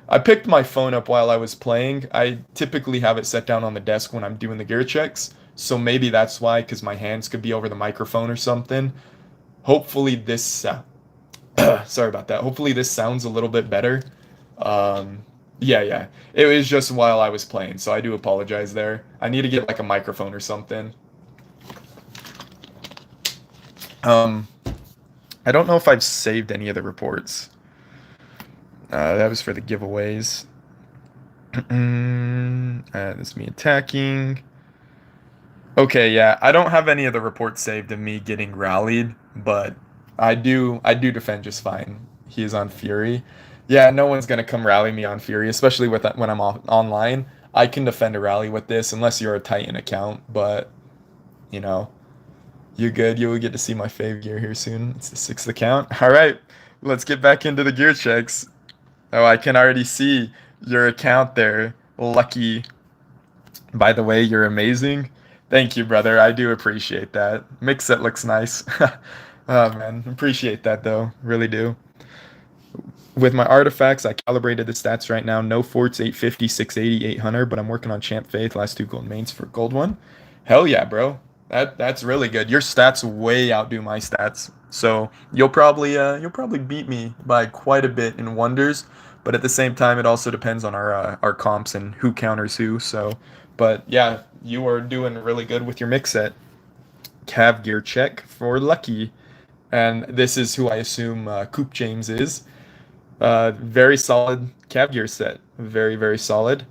I picked my phone up while I was playing. I typically have it set down on the desk when I'm doing the gear checks, so maybe that's why, because my hands could be over the microphone or something. Hopefully this, sorry about that. Hopefully this sounds a little bit better. Yeah. It was just while I was playing, so I do apologize there. I need to get like a microphone or something. Um, I don't know if I've saved any of the reports. That was for the giveaways. This is me attacking. Okay, yeah, I don't have any of the reports saved of me getting rallied, but I do defend just fine. He is on Fury. Yeah, no one's gonna come rally me on Fury, especially with when I'm online. I can defend a rally with this unless you're a Titan account, but you know, you're good. You will get to see my fave gear here soon. It's the sixth account. All right, let's get back into the gear checks. Oh, I can already see your account there. Lucky. By the way, you're amazing. Thank you, brother. I do appreciate that. Mix set looks nice. Oh man, appreciate that though. Really do. With my artifacts, I calibrated the stats right now. No forts, 850, 680, 800, but I'm working on Champ Faith, last two gold mains for gold one. Hell yeah, bro. That's really good. Your stats way outdo my stats. So you'll probably beat me by quite a bit in wonders, but at the same time it also depends on our comps and who counters who. So, but yeah, you are doing really good with your mix set. Cav gear check for Lucky. And this is who I assume Coop James is. Very solid Cav gear set. Very, very solid.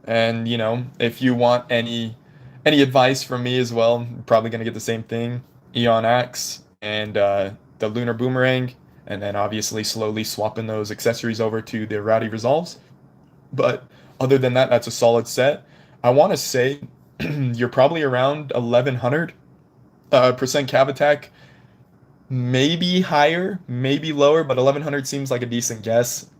And if you want any advice from me as well, I'm probably gonna get the same thing. Eon Axe and the Lunar Boomerang, and then obviously slowly swapping those accessories over to the Rowdy Resolves. But other than that, that's a solid set. I want to say you're probably around 1100 percent cav attack, maybe higher, maybe lower, but 1100 seems like a decent guess.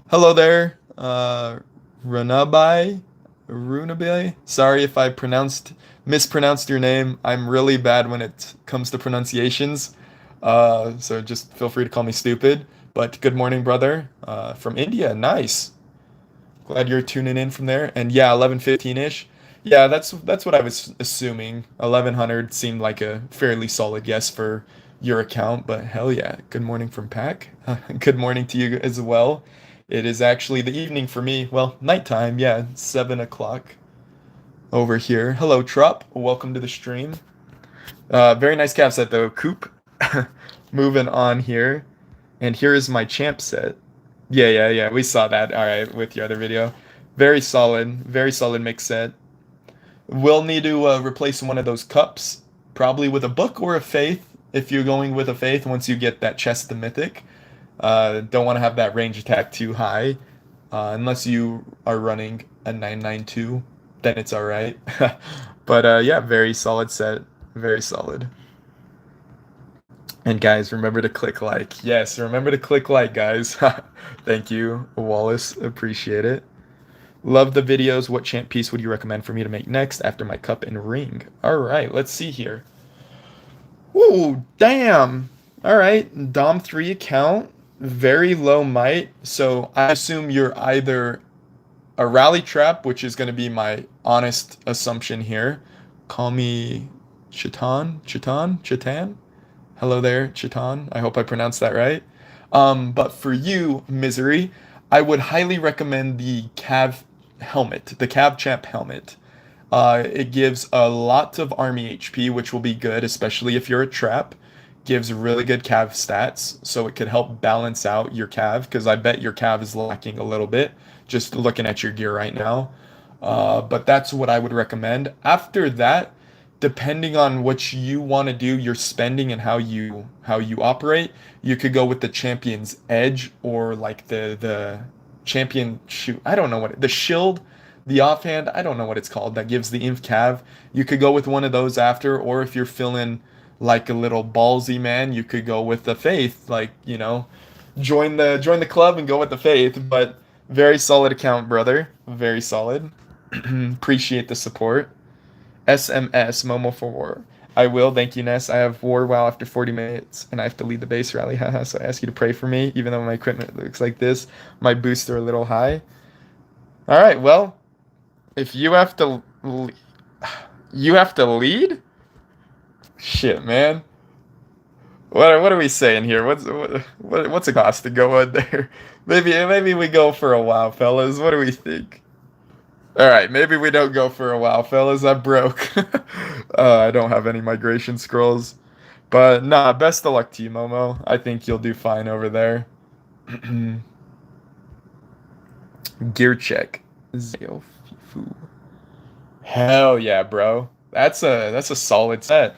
Hello there, Runabai. Runabai. Sorry if I mispronounced your name. I'm really bad when it comes to pronunciations. So just feel free to call me stupid. But good morning, brother. From India. Nice. Glad you're tuning in from there. And yeah, 1115-ish. Yeah, that's what I was assuming. 1100 seemed like a fairly solid guess for your account, but hell yeah. Good morning from Pack. Good morning to you as well. It is actually the evening for me. Well, nighttime, yeah, 7 o'clock over here. Hello, Trup. Welcome to the stream. Very nice cap set, though. Coop. Moving on here. And here is my champ set. Yeah. We saw that. All right, with your other video. Very solid mix set. We'll need to replace one of those cups, probably with a book or a faith. If you're going with a faith, once you get that chest to mythic. Don't want to have that range attack too high. Unless you are running a 992, then it's alright. But yeah, very solid set. Very solid. And guys, remember to click like. Yes, remember to click like, guys. Thank you, Wallace. Appreciate it. Love the videos. What champ piece would you recommend for me to make next after my cup and ring? Alright, let's see here. Ooh, damn. Alright, Dom 3 account. Very low might. So I assume you're either a rally trap, which is going to be my honest assumption here. Call me Chitan. Hello there, Chitan. I hope I pronounced that right. But for you, Misery, I would highly recommend the Cav helmet, the Cav Champ helmet. It gives a lot of army HP, which will be good, especially if you're a trap. Gives really good Cav stats, so it could help balance out your Cav, because I bet your Cav is lacking a little bit, just looking at your gear right now. But that's what I would recommend. After that, depending on what you want to do, your spending and how you operate, you could go with the Champion's Edge or like the champion shoot. I don't know the shield. the offhand, I don't know what it's called, that gives the inf cav. You could go with one of those after, or if you're feeling like a little ballsy man, you could go with the faith, like, join the club and go with the faith. But very solid account, brother. Very solid. Appreciate the support. SMS Momo for war. I will, thank you, Ness. I have war wow after 40 minutes, and I have to lead the base rally. Haha. So I ask you to pray for me, even though my equipment looks like this. My boosts are a little high. All right, well, if you have to lead. Shit, man. What are we saying here? What's a cost to go on there? Maybe we go for a while, fellas. What do we think? All right, maybe we don't go for a while, fellas. I'm broke. I don't have any migration scrolls, but nah. Best of luck to you, Momo. I think you'll do fine over there. Gear check. Zeo Fifu. Hell yeah, bro. That's a solid set.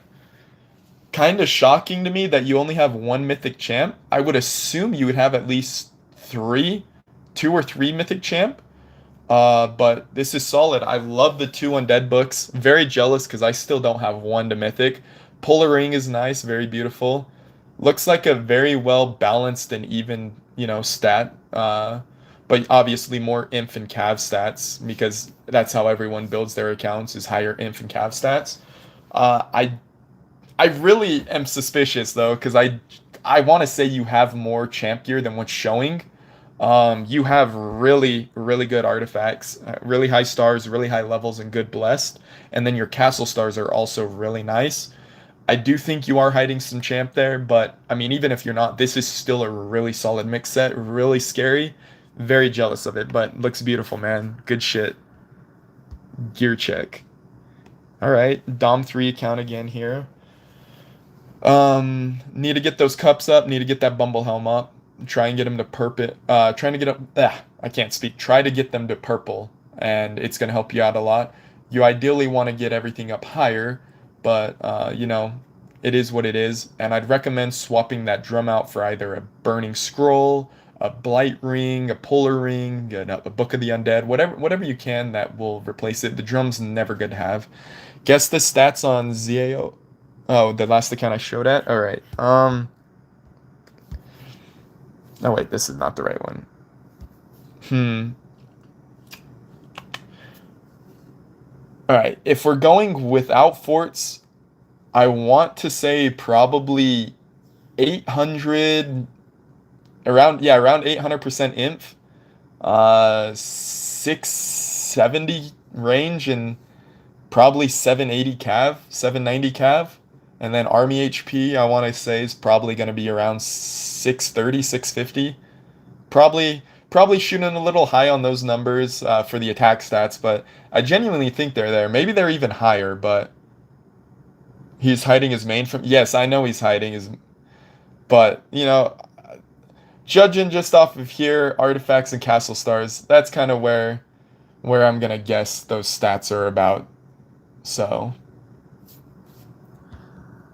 Kind of shocking to me that you only have one mythic champ. I would assume you would have at least three, two or three mythic champ. But this is solid. I love the two undead books. Very jealous because I still don't have one to mythic. Polar ring is nice, very beautiful. Looks like a very well balanced and even, stat. But obviously more inf and cav stats because that's how everyone builds their accounts is higher inf and cav stats. I really am suspicious though because I want to say you have more champ gear than what's showing. You have really, really good artifacts, really high stars, really high levels, and good blessed. And then your castle stars are also really nice. I do think you are hiding some champ there, but I mean, even if you're not, this is still a really solid mix set, really scary. Very jealous of it, but looks beautiful, man. Good shit. Gear check. All right, Dom 3 account again here. Need to get those cups up. Need to get that Bumble Helm up. Try and get him to trying to get up. I can't speak. Try to get them to purple, and it's gonna help you out a lot. You ideally want to get everything up higher, but it is what it is. And I'd recommend swapping that drum out for either a burning scroll, a blight ring, a polar ring, a book of the undead, whatever you can that will replace it. The drum's never good to have. Guess the stats on Zao. Oh, the last account I showed at? Alright. Oh wait, this is not the right one. Alright, if we're going without forts, I want to say probably 800 around 800% inf. 670 range and probably 780 cav, 790 cav. And then army HP, I want to say, is probably going to be around 630, 650. Probably shooting a little high on those numbers for the attack stats, but I genuinely think they're there. Maybe they're even higher, but he's hiding his main from... Yes, I know he's hiding his... But, judging just off of here, artifacts and castle stars, that's kind of where I'm going to guess those stats are about. So...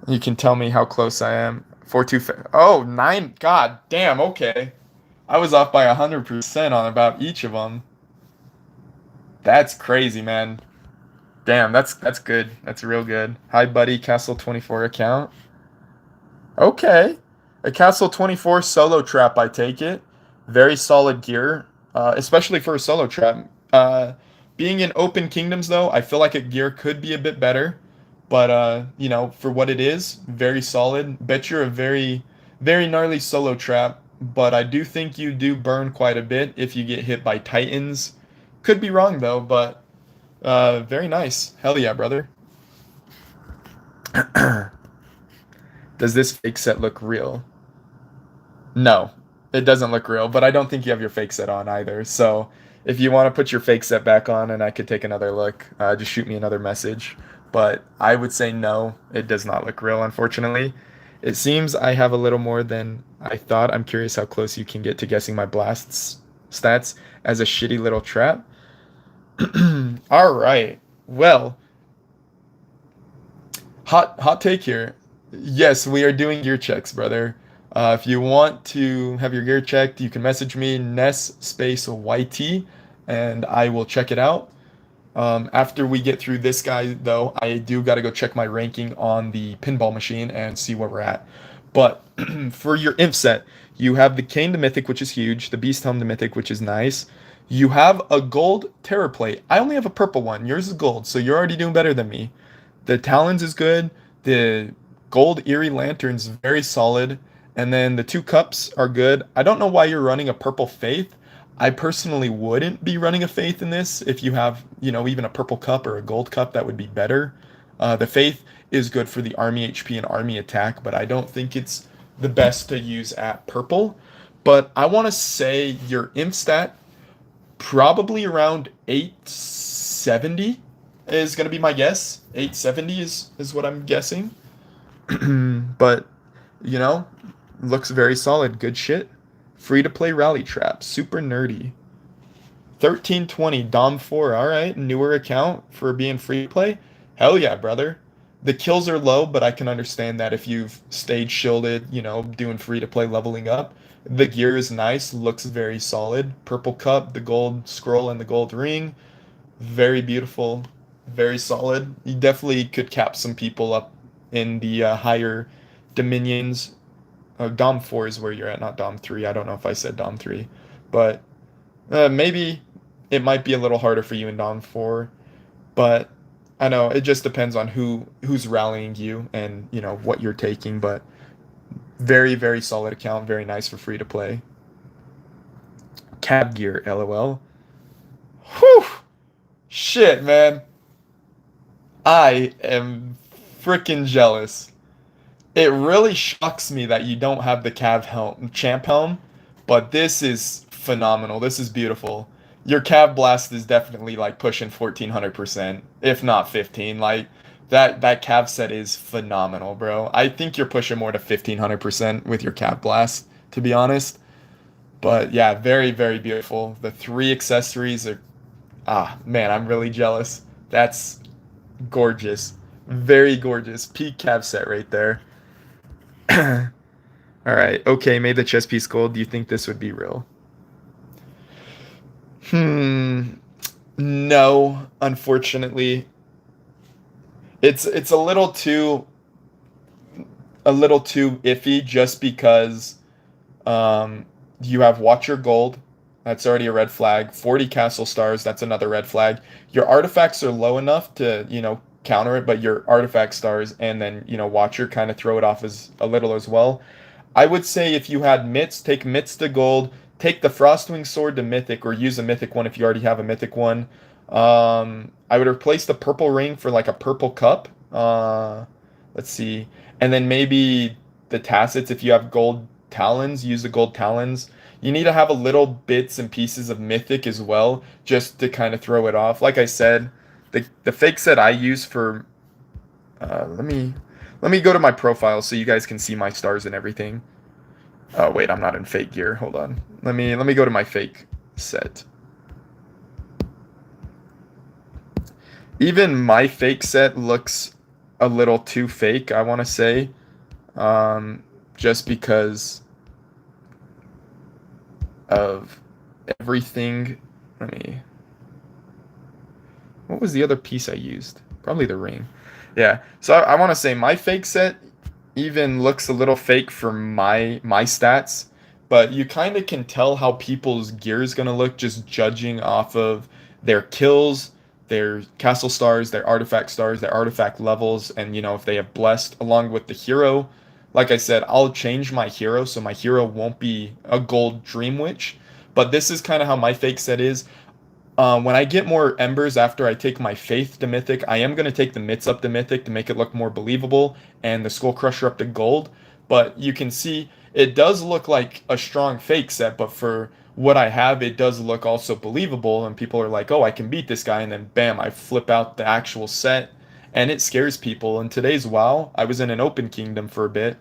You can tell me how close I am. 4-2. Oh, 9. God damn. Okay. I was off by 100% on about each of them. That's crazy, man. Damn, that's good. That's real good. Hi, buddy. Castle 24 account. Okay. A Castle 24 solo trap, I take it. Very solid gear, especially for a solo trap. Being in open kingdoms, though, I feel like a gear could be a bit better. But, for what it is, very solid. Bet you're a very, very gnarly solo trap. But I do think you do burn quite a bit if you get hit by titans. Could be wrong, though, but very nice. Hell yeah, brother. Does this fake set look real? No, it doesn't look real, but I don't think you have your fake set on either. So if you want to put your fake set back on and I could take another look, just shoot me another message. But I would say no, it does not look real, unfortunately. It seems I have a little more than I thought. I'm curious how close you can get to guessing my blasts stats as a shitty little trap. All right. Well, hot take here. Yes, we are doing gear checks, brother. If you want to have your gear checked, you can message me Ness space YT, and I will check it out. After we get through this guy, though, I do got to go check my ranking on the pinball machine and see where we're at. But for your imp set, you have the Cane the Mythic, which is huge, the Beast Helm the Mythic, which is nice. You have a gold Terror Plate. I only have a purple one. Yours is gold, so you're already doing better than me. The Talons is good. The gold Eerie Lantern's very solid. And then the two cups are good. I don't know why you're running a purple Faith. I personally wouldn't be running a Faith in this. If you have, even a purple cup or a gold cup, that would be better. The Faith is good for the army HP and army attack, but I don't think it's the best to use at purple. But I want to say your imp stat probably around 870 is going to be my guess. 870 is what I'm guessing. But, you know, looks very solid. Good shit. Free to play rally trap. Super nerdy. 1320 Dom 4. All right. Newer account for being free to play. Hell yeah, brother. The kills are low, but I can understand that if you've stayed shielded, doing free to play leveling up. The gear is nice. Looks very solid. Purple cup, the gold scroll, and the gold ring. Very beautiful. Very solid. You definitely could cap some people up in the higher dominions. Dom 4 is where you're at, not Dom 3. I don't know if I said Dom 3. But maybe it might be a little harder for you in Dom 4. But I know it just depends on who's rallying you and, what you're taking. But very, very solid account. Very nice for free to play. Cab gear, LOL. Whew! Shit, man. I am freaking jealous. It really shocks me that you don't have the champ helm, but this is phenomenal. This is beautiful. Your Cav Blast is definitely like pushing 1400%, if not 15. Like that Cav set is phenomenal, bro. I think you're pushing more to 1500% with your Cav Blast, to be honest. But yeah, very, very beautiful. The three accessories are man, I'm really jealous. That's gorgeous. Very gorgeous. Peak Cav set right there. All right. Okay, made the chess piece gold. Do you think this would be real? No, unfortunately. It's a little too iffy just because you have Watcher Gold. That's already a red flag. 40 Castle Stars, that's another red flag. Your artifacts are low enough to, counter it, but your artifact stars and then, Watcher kind of throw it off as a little as well. I would say if you had Mitts, take Mitts to gold, take the Frostwing Sword to mythic, or use a mythic one if you already have a mythic one. I would replace the purple ring for like a purple cup. Let's see. And then maybe the Tassets, if you have gold talons, use the gold talons. You need to have a little bits and pieces of mythic as well, just to kind of throw it off. Like I said, the fake set I use for let me go to my profile so you guys can see my stars and everything. Oh wait, I'm not in fake gear. Hold on. Let me go to my fake set. Even my fake set looks a little too fake, I want to say. Just because of everything. What was the other piece I used? Probably the ring. Yeah. So I want to say my fake set even looks a little fake for my stats, but you kind of can tell how people's gear is going to look just judging off of their kills, their castle stars, their artifact levels, and if they have blessed along with the hero. Like I said, I'll change my hero so my hero won't be a gold Dream Witch, but this is kind of how my fake set is. When I get more embers after I take my Faith to Mythic, I am going to take the Mitts up to Mythic to make it look more believable, and the Skull Crusher up to Gold. But you can see it does look like a strong fake set, but for what I have, it does look also believable, and people are like, oh, I can beat this guy, and then bam, I flip out the actual set, and it scares people. In today's WoW, I was in an open kingdom for a bit,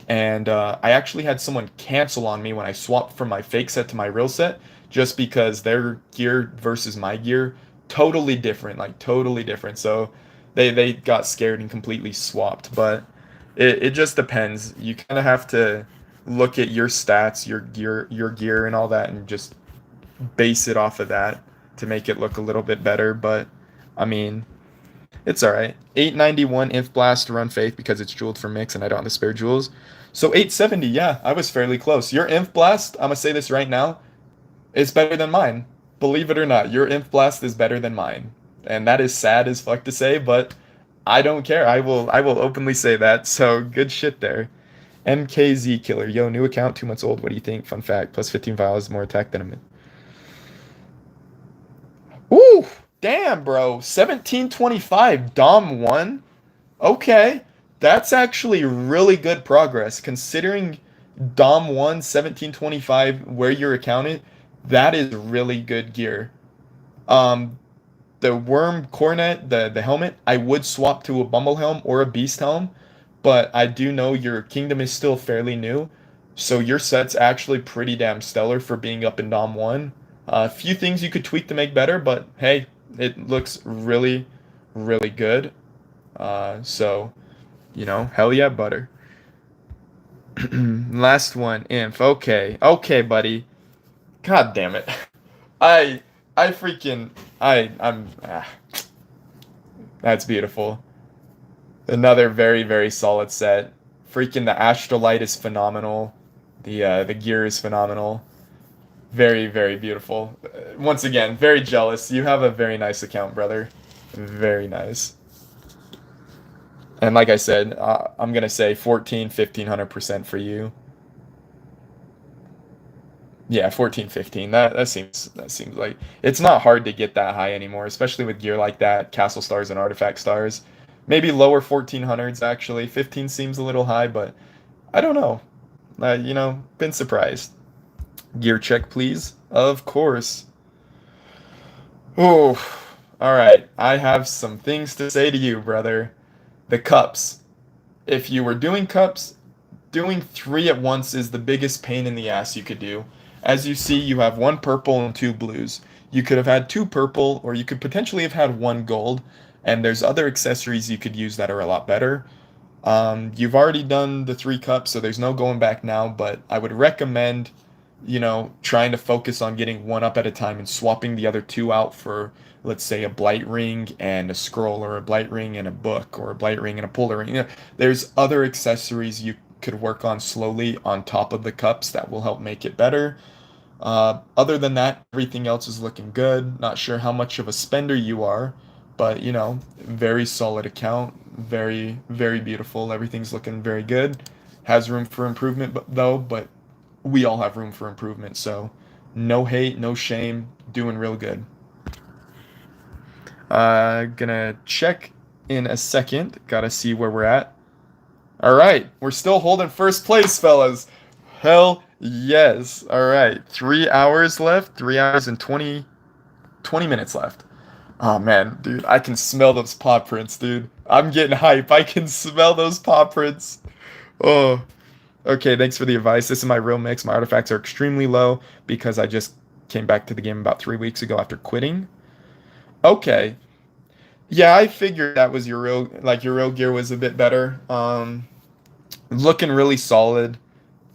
and I actually had someone cancel on me when I swapped from my fake set to my real set, just because their gear versus my gear totally different, like totally different. So they got scared and completely swapped. But it just depends. You kind of have to look at your stats, your gear and all that, and just base it off of that to make it look a little bit better. But I mean, it's all right. 891 Inf Blast to run Faith because it's jeweled for mix and I don't have to spare jewels. So 870, yeah, I was fairly close. Your Inf Blast, I'm gonna say this right now, is better than mine. Believe it or not, your Inf Blast is better than mine. And that is sad as fuck to say, but I don't care. I will openly say that. So good shit there. MKZ Killer. Yo, new account, 2 months old. What do you think? Fun fact. Plus 15 vials, more attack than a min. Ooh, damn, bro. 1725. Dom 1. Okay. That's actually really good progress. Considering Dom 1, 1725, where you're accounted, that is really good gear. Um, the worm cornet, the helmet, I would swap to a Bumble helm or a Beast helm, but I do know your kingdom is still fairly new, so your set's actually pretty damn stellar for being up in Dom 1. A few things you could tweak to make better, but hey, it looks really, really good. So, hell yeah, butter. Last one, Inf. Okay, okay, buddy. God damn it. I, I freaking, that's beautiful. Another very, very solid set. Freaking the Astrolight is phenomenal. The gear is phenomenal. Very, very beautiful. Once again, very jealous. You have a very nice account, brother. Very nice. And like I said, I'm gonna say 14, 1500% for you. Yeah, 14, 15. That seems like it's not hard to get that high anymore, especially with gear like that, castle stars and artifact stars. Maybe lower 1400s actually. 15 seems a little high, but I don't know. Been surprised. Gear check, please. Of course. Oh, all right. I have some things to say to you, brother. The cups. If you were doing cups, doing three at once is the biggest pain in the ass you could do. As you see, you have one purple and two blues. You could have had two purple, or you could potentially have had one gold, and there's other accessories you could use that are a lot better. You've already done the three cups, so there's no going back now, but I would recommend, trying to focus on getting one up at a time and swapping the other two out for, let's say, a blight ring and a scroll, or a blight ring and a book, or a blight ring and a polar ring. There's other accessories you could work on slowly on top of the cups that will help make it better. Other than that, everything else is looking good. Not sure how much of a spender you are, but very solid account. Very, very beautiful. Everything's looking very good. Has room for improvement, though, but we all have room for improvement. So no hate, no shame. Doing real good. Gonna check in a second. Gotta see where we're at. All right, we're still holding first place, fellas. Hell yes. All right, 3 hours left. 3 hours and 20 minutes left. Oh man, dude, I can smell those paw prints, dude. I'm getting hype. I can smell those paw prints. Oh, okay. Thanks for the advice. This is my real mix. My artifacts are extremely low because I just came back to the game about 3 weeks ago after quitting. Okay. Yeah, I figured that was your real gear was a bit better. Looking really solid.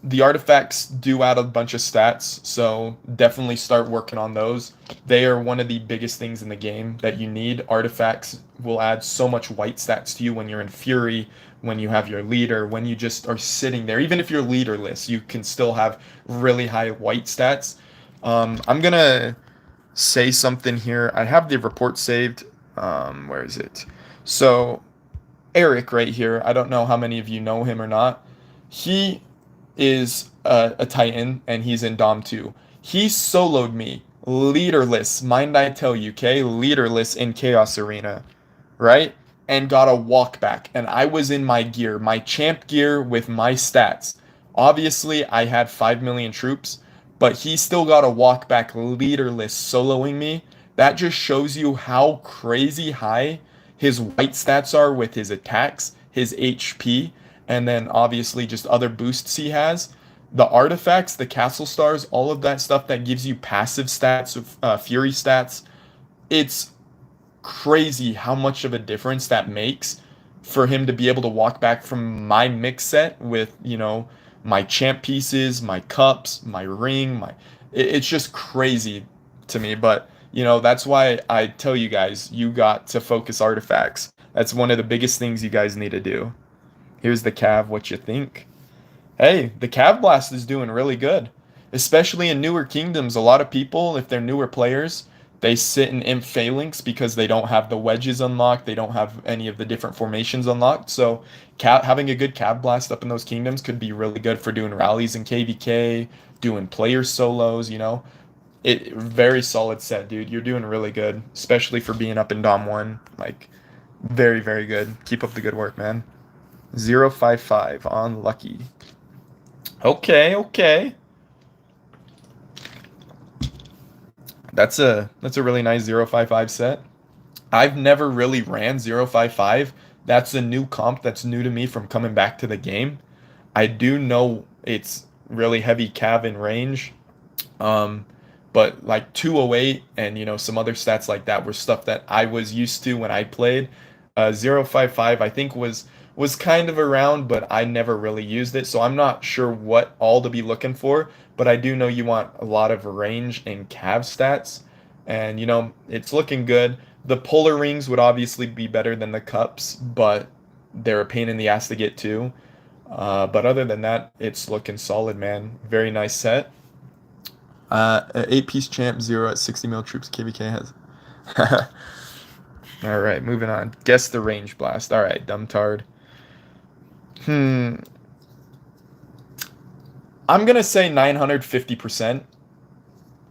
The artifacts do add a bunch of stats, so definitely start working on those. They are one of the biggest things in the game that you need. Artifacts will add so much white stats to you when you're in Fury, when you have your leader, when you just are sitting there. Even if you're leaderless, you can still have really high white stats. I'm gonna say something here. I have the report saved. Where is it? So Eric right here, I don't know how many of you know him or not. He is a Titan and he's in Dom 2. He soloed me, leaderless, mind I tell you, okay? Leaderless in Chaos Arena, right? And got a walk back. And I was in my gear, my champ gear with my stats. Obviously, I had 5 million troops, but he still got a walk back leaderless soloing me. That just shows you how crazy high his white stats are with his attacks, his HP, and then obviously just other boosts he has. The artifacts, the castle stars, all of that stuff that gives you passive stats, fury stats. It's crazy how much of a difference that makes for him to be able to walk back from my mix set with, my champ pieces, my cups, my ring, it's just crazy to me. But That's why I tell you guys, you got to focus artifacts. That's one of the biggest things you guys need to do. Here's the Cav, what you think? Hey, the Cav Blast is doing really good. Especially in newer kingdoms. A lot of people, if they're newer players, they sit in imp phalanx because they don't have the wedges unlocked. They don't have any of the different formations unlocked. So having a good Cav Blast up in those kingdoms could be really good for doing rallies in KVK, doing player solos. It very solid set, dude. You're doing really good, especially for being up in Dom 1. Like, very, very good. Keep up the good work, man. 055 on Lucky. Okay, okay. That's a really nice 055 set. I've never really ran 055. That's a new comp that's new to me from coming back to the game. I do know it's really heavy cav in range. Um, but like 208 and some other stats like that were stuff that I was used to when I played. 055 I think was kind of around, but I never really used it, so I'm not sure what all to be looking for. But I do know you want a lot of range and cav stats, and it's looking good. The polar rings would obviously be better than the cups, but they're a pain in the ass to get to. But other than that, it's looking solid, man. Very nice set. 8-piece champ, 0 at 60 mil troops KVK has. All right, moving on. Guess the range blast. All right, Dumbtard. I'm gonna say 950%.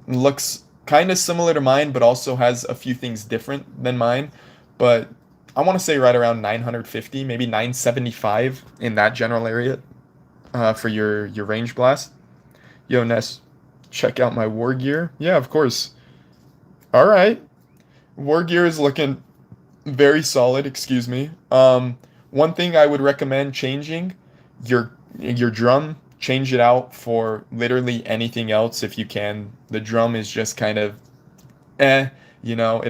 Looks kind of similar to mine, but also has a few things different than mine. But I want to say right around 950, maybe 975 in that general area for your range blast. Yo, Ness, check out my war gear. Yeah, of course. All right. War gear is looking very solid, excuse me. One thing I would recommend changing your drum, change it out for literally anything else if you can. The drum is just kind of it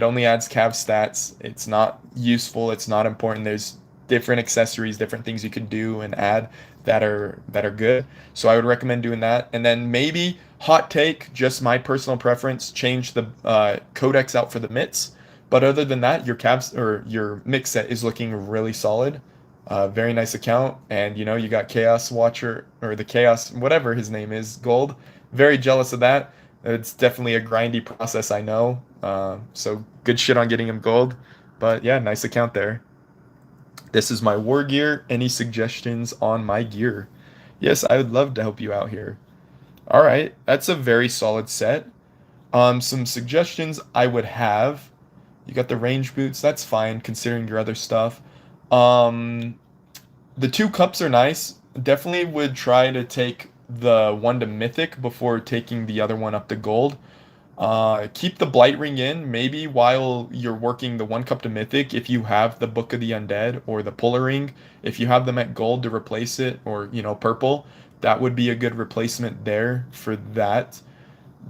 only adds cav stats. It's not useful, it's not important. There's different accessories, different things you could do and add that are good. So I would recommend doing that. And then maybe hot take, just my personal preference, change the codex out for the mitts. But other than that, your cabs or your mix set is looking really solid. Very nice account, and you got Chaos Watcher or the Chaos whatever his name is Gold. Very jealous of that. It's definitely a grindy process, I know. So good shit on getting him gold, but yeah, nice account there. This is my war gear. Any suggestions on my gear? Yes, I would love to help you out here. All right, that's a very solid set. Some suggestions I would have. You got the range boots. That's fine considering your other stuff. Um, the two cups are nice. Definitely would try to take the one to mythic before taking the other one up to gold. Keep the blight ring in, maybe while you're working the one cup to mythic, if you have the Book of the Undead or the Polar Ring, if you have them at gold to replace it, or purple, that would be a good replacement there for that.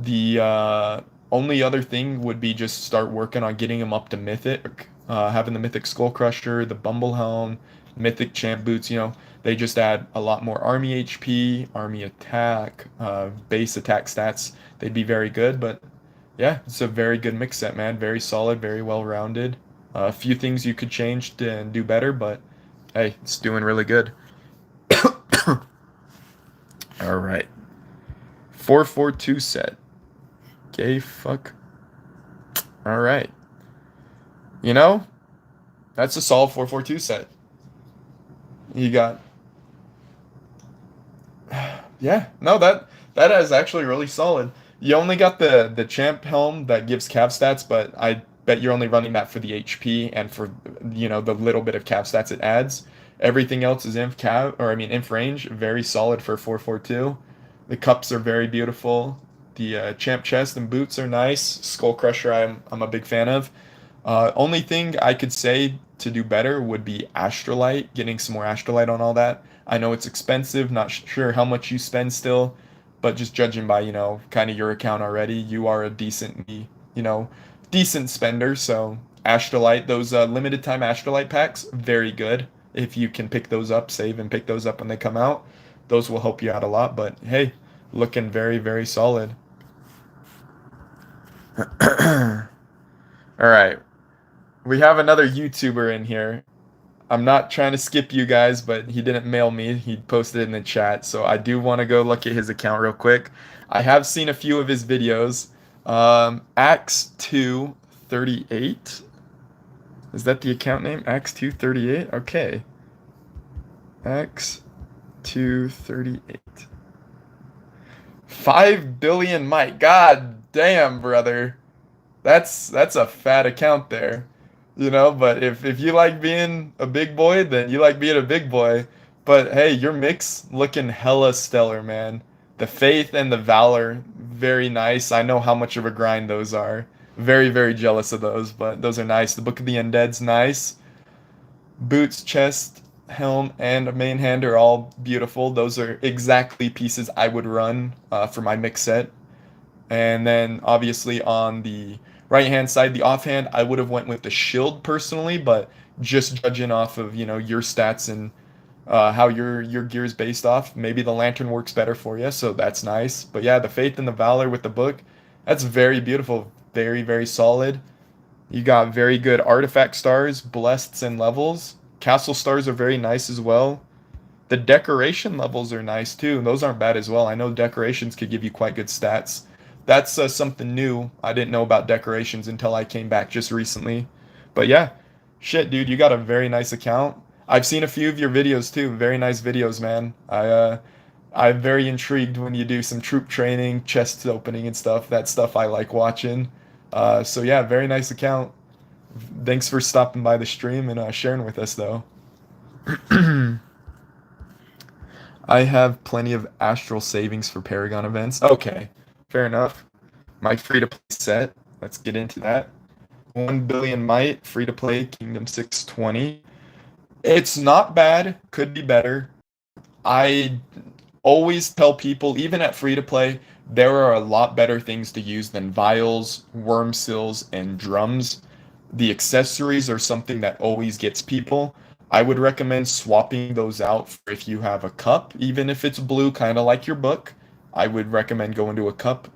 The only other thing would be just start working on getting them up to mythic, having the mythic skull crusher, the bumble helm, mythic champ boots. They just add a lot more army HP, army attack, base attack stats. They'd be very good, but yeah, it's a very good mix set, man. Very solid, very well rounded. A few things you could change and do better, but hey, it's doing really good. All right. 442 set. Gay fuck. All right. That's a solid 442 set. You got. Yeah, no, that is actually really solid. You only got the champ helm that gives cav stats, but I bet you're only running that for the HP and for the little bit of cav stats it adds. Everything else is inf range, very solid for 442. The cups are very beautiful. The champ chest and boots are nice. Skull Crusher, I'm a big fan of. Only thing I could say to do better would be Astrolite, getting some more Astrolite on all that. I know it's expensive, not sure how much you spend still, but just judging by, kind of your account already, you are a decent spender. So Astrolite, those limited time Astrolite packs, very good. If you can pick those up, save and pick those up when they come out, those will help you out a lot. But hey, looking very, very solid. All right. We have another YouTuber in here. I'm not trying to skip you guys, but he didn't mail me. He posted it in the chat, so I do want to go look at his account real quick. I have seen a few of his videos. Axe238. Is that the account name? Axe238? Okay. Axe238. 5 billion Mike. God damn, brother. That's a fat account there. But if you like being a big boy, then you like being a big boy. But hey, your mix looking hella stellar, man. The faith and the valor, very nice. I know how much of a grind those are. Very, very jealous of those, but those are nice. The Book of the Undead's nice. Boots, chest, helm, and main hand are all beautiful. Those are exactly pieces I would run for my mix set. And then obviously on the right hand side, the offhand, I would have went with the shield personally, but just judging off of your stats and how your gear is based off, maybe the lantern works better for you, so that's nice. But yeah, the faith and the valor with the book, that's very beautiful, very very solid. You got very good artifact stars, blesseds, and levels. Castle stars are very nice as well. The decoration levels are nice too. Those aren't bad as well. I know decorations could give you quite good stats. That's something new. I didn't know about decorations until I came back just recently. But yeah, shit, dude, you got a very nice account. I've seen a few of your videos too. Very nice videos, man. I'm very intrigued when you do some troop training, chest opening and stuff. That stuff I like watching. So yeah, very nice account. Thanks for stopping by the stream and sharing with us though. I have plenty of astral savings for Paragon events. Okay, fair enough. My free to play set. Let's get into that. 1 billion might, free to play, Kingdom 620. It's not bad, could be better. I always tell people, even at free to play, there are a lot better things to use than vials, worm seals, and drums. The accessories are something that always gets people. I would recommend swapping those out for if you have a cup, even if it's blue, kind of like your book. I would recommend going to a cup.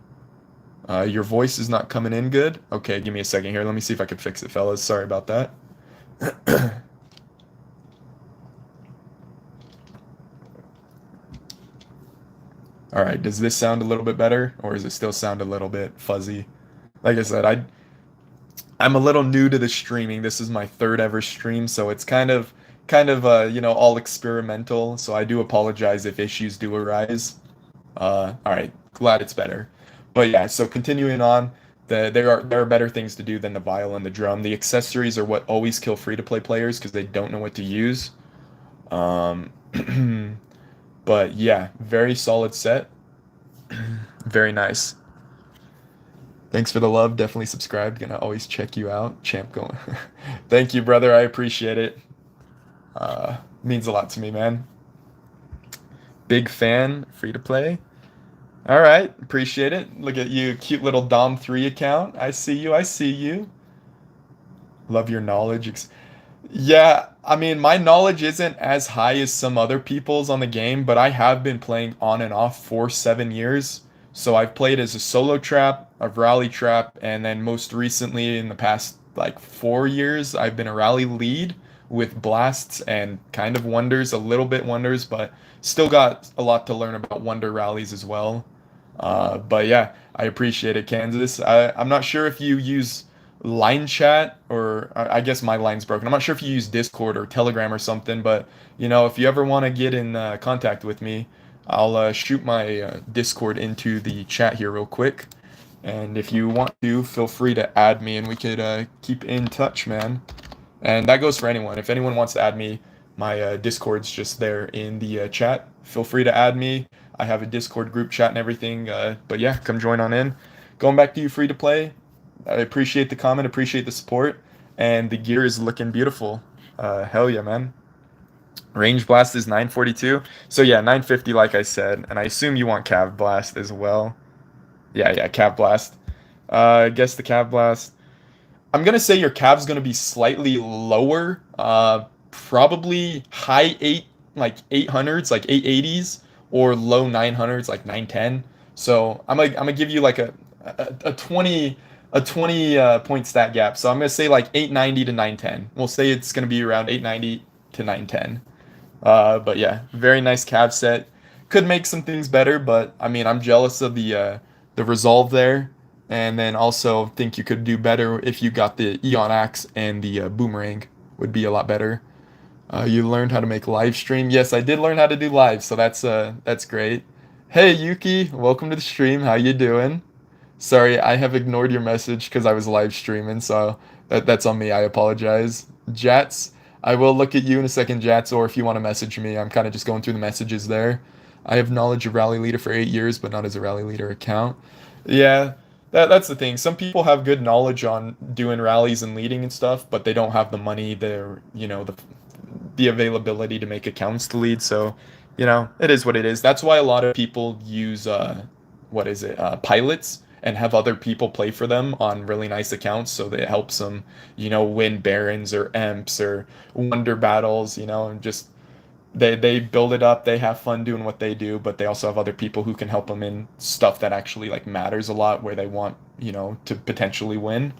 Your voice is not coming in good. Okay, give me a second here. Let me see if I can fix it, fellas. Sorry about that. All right, does this sound a little bit better, or does it still sound a little bit fuzzy? Like I said, I'm a little new to the streaming. This is my third ever stream, so it's kind of all experimental. So I do apologize if issues do arise. All right, glad it's better. But yeah, so continuing on, there are better things to do than the viol and the drum. The accessories are what always kill free to play players because they don't know what to use. Um, but yeah, very solid set. Very nice. Thanks for the love. Definitely subscribe. Gonna always check you out. Champ going. Thank you, brother. I appreciate it. Means a lot to me, man. Big fan. Free to play. All right. Appreciate it. Look at you, cute little Dom3 account. I see you. I see you. Love your knowledge. Yeah, I mean, my knowledge isn't as high as some other people's on the game, but I have been playing on and off for 7 years. So I've played as a solo trap, a rally trap, and then most recently in the past like 4 years, I've been a rally lead with blasts and kind of wonders, a little bit wonders, but still got a lot to learn about wonder rallies as well. But yeah, I appreciate it, Kansas. I'm not sure if you use line chat or I guess my line's broken. I'm not sure if you use Discord or Telegram or something, but if you ever want to get in contact with me, I'll shoot my Discord into the chat here real quick. And if you want to, feel free to add me and we could keep in touch, man. And that goes for anyone. If anyone wants to add me, my Discord's just there in the chat. Feel free to add me. I have a Discord group chat and everything. But yeah, come join on in. Going back to you, free to play. I appreciate the comment, appreciate the support, and the gear is looking beautiful. Hell yeah, man. Range blast is 942. So yeah, 950 like I said, and I assume you want cav blast as well. Yeah, cav blast. I guess the cav blast. I'm gonna say your cav's gonna be slightly lower. Probably high like 800s, like 880s, or low 900s, like 910. So I'm gonna give you like a 20 a 20 point stat gap. So I'm gonna say like 890 to 910. We'll say it's gonna be around 890 to 910. But yeah, very nice cav set. Could make some things better, but I mean, I'm jealous of the resolve there, and then also think you could do better if you got the Eon Axe and the boomerang would be a lot better. You learned how to make live stream. Yes, I did learn how to do live, so that's great. Hey Yuki, welcome to the stream. How you doing? Sorry, I have ignored your message because I was live streaming, so that's on me. I apologize. Jats, I will look at you in a second, Jats, or if you want to message me, I'm kind of just going through the messages there. I have knowledge of Rally Leader for 8 years, but not as a Rally Leader account. Yeah, that's the thing. Some people have good knowledge on doing rallies and leading and stuff, but they don't have the money, the availability to make accounts to lead. So, it is what it is. That's why a lot of people use what is it, pilots and have other people play for them on really nice accounts, so that it helps them, win barons or emps or wonder battles, and just they build it up. They have fun doing what they do, but they also have other people who can help them in stuff that actually like matters a lot, where they want, to potentially win.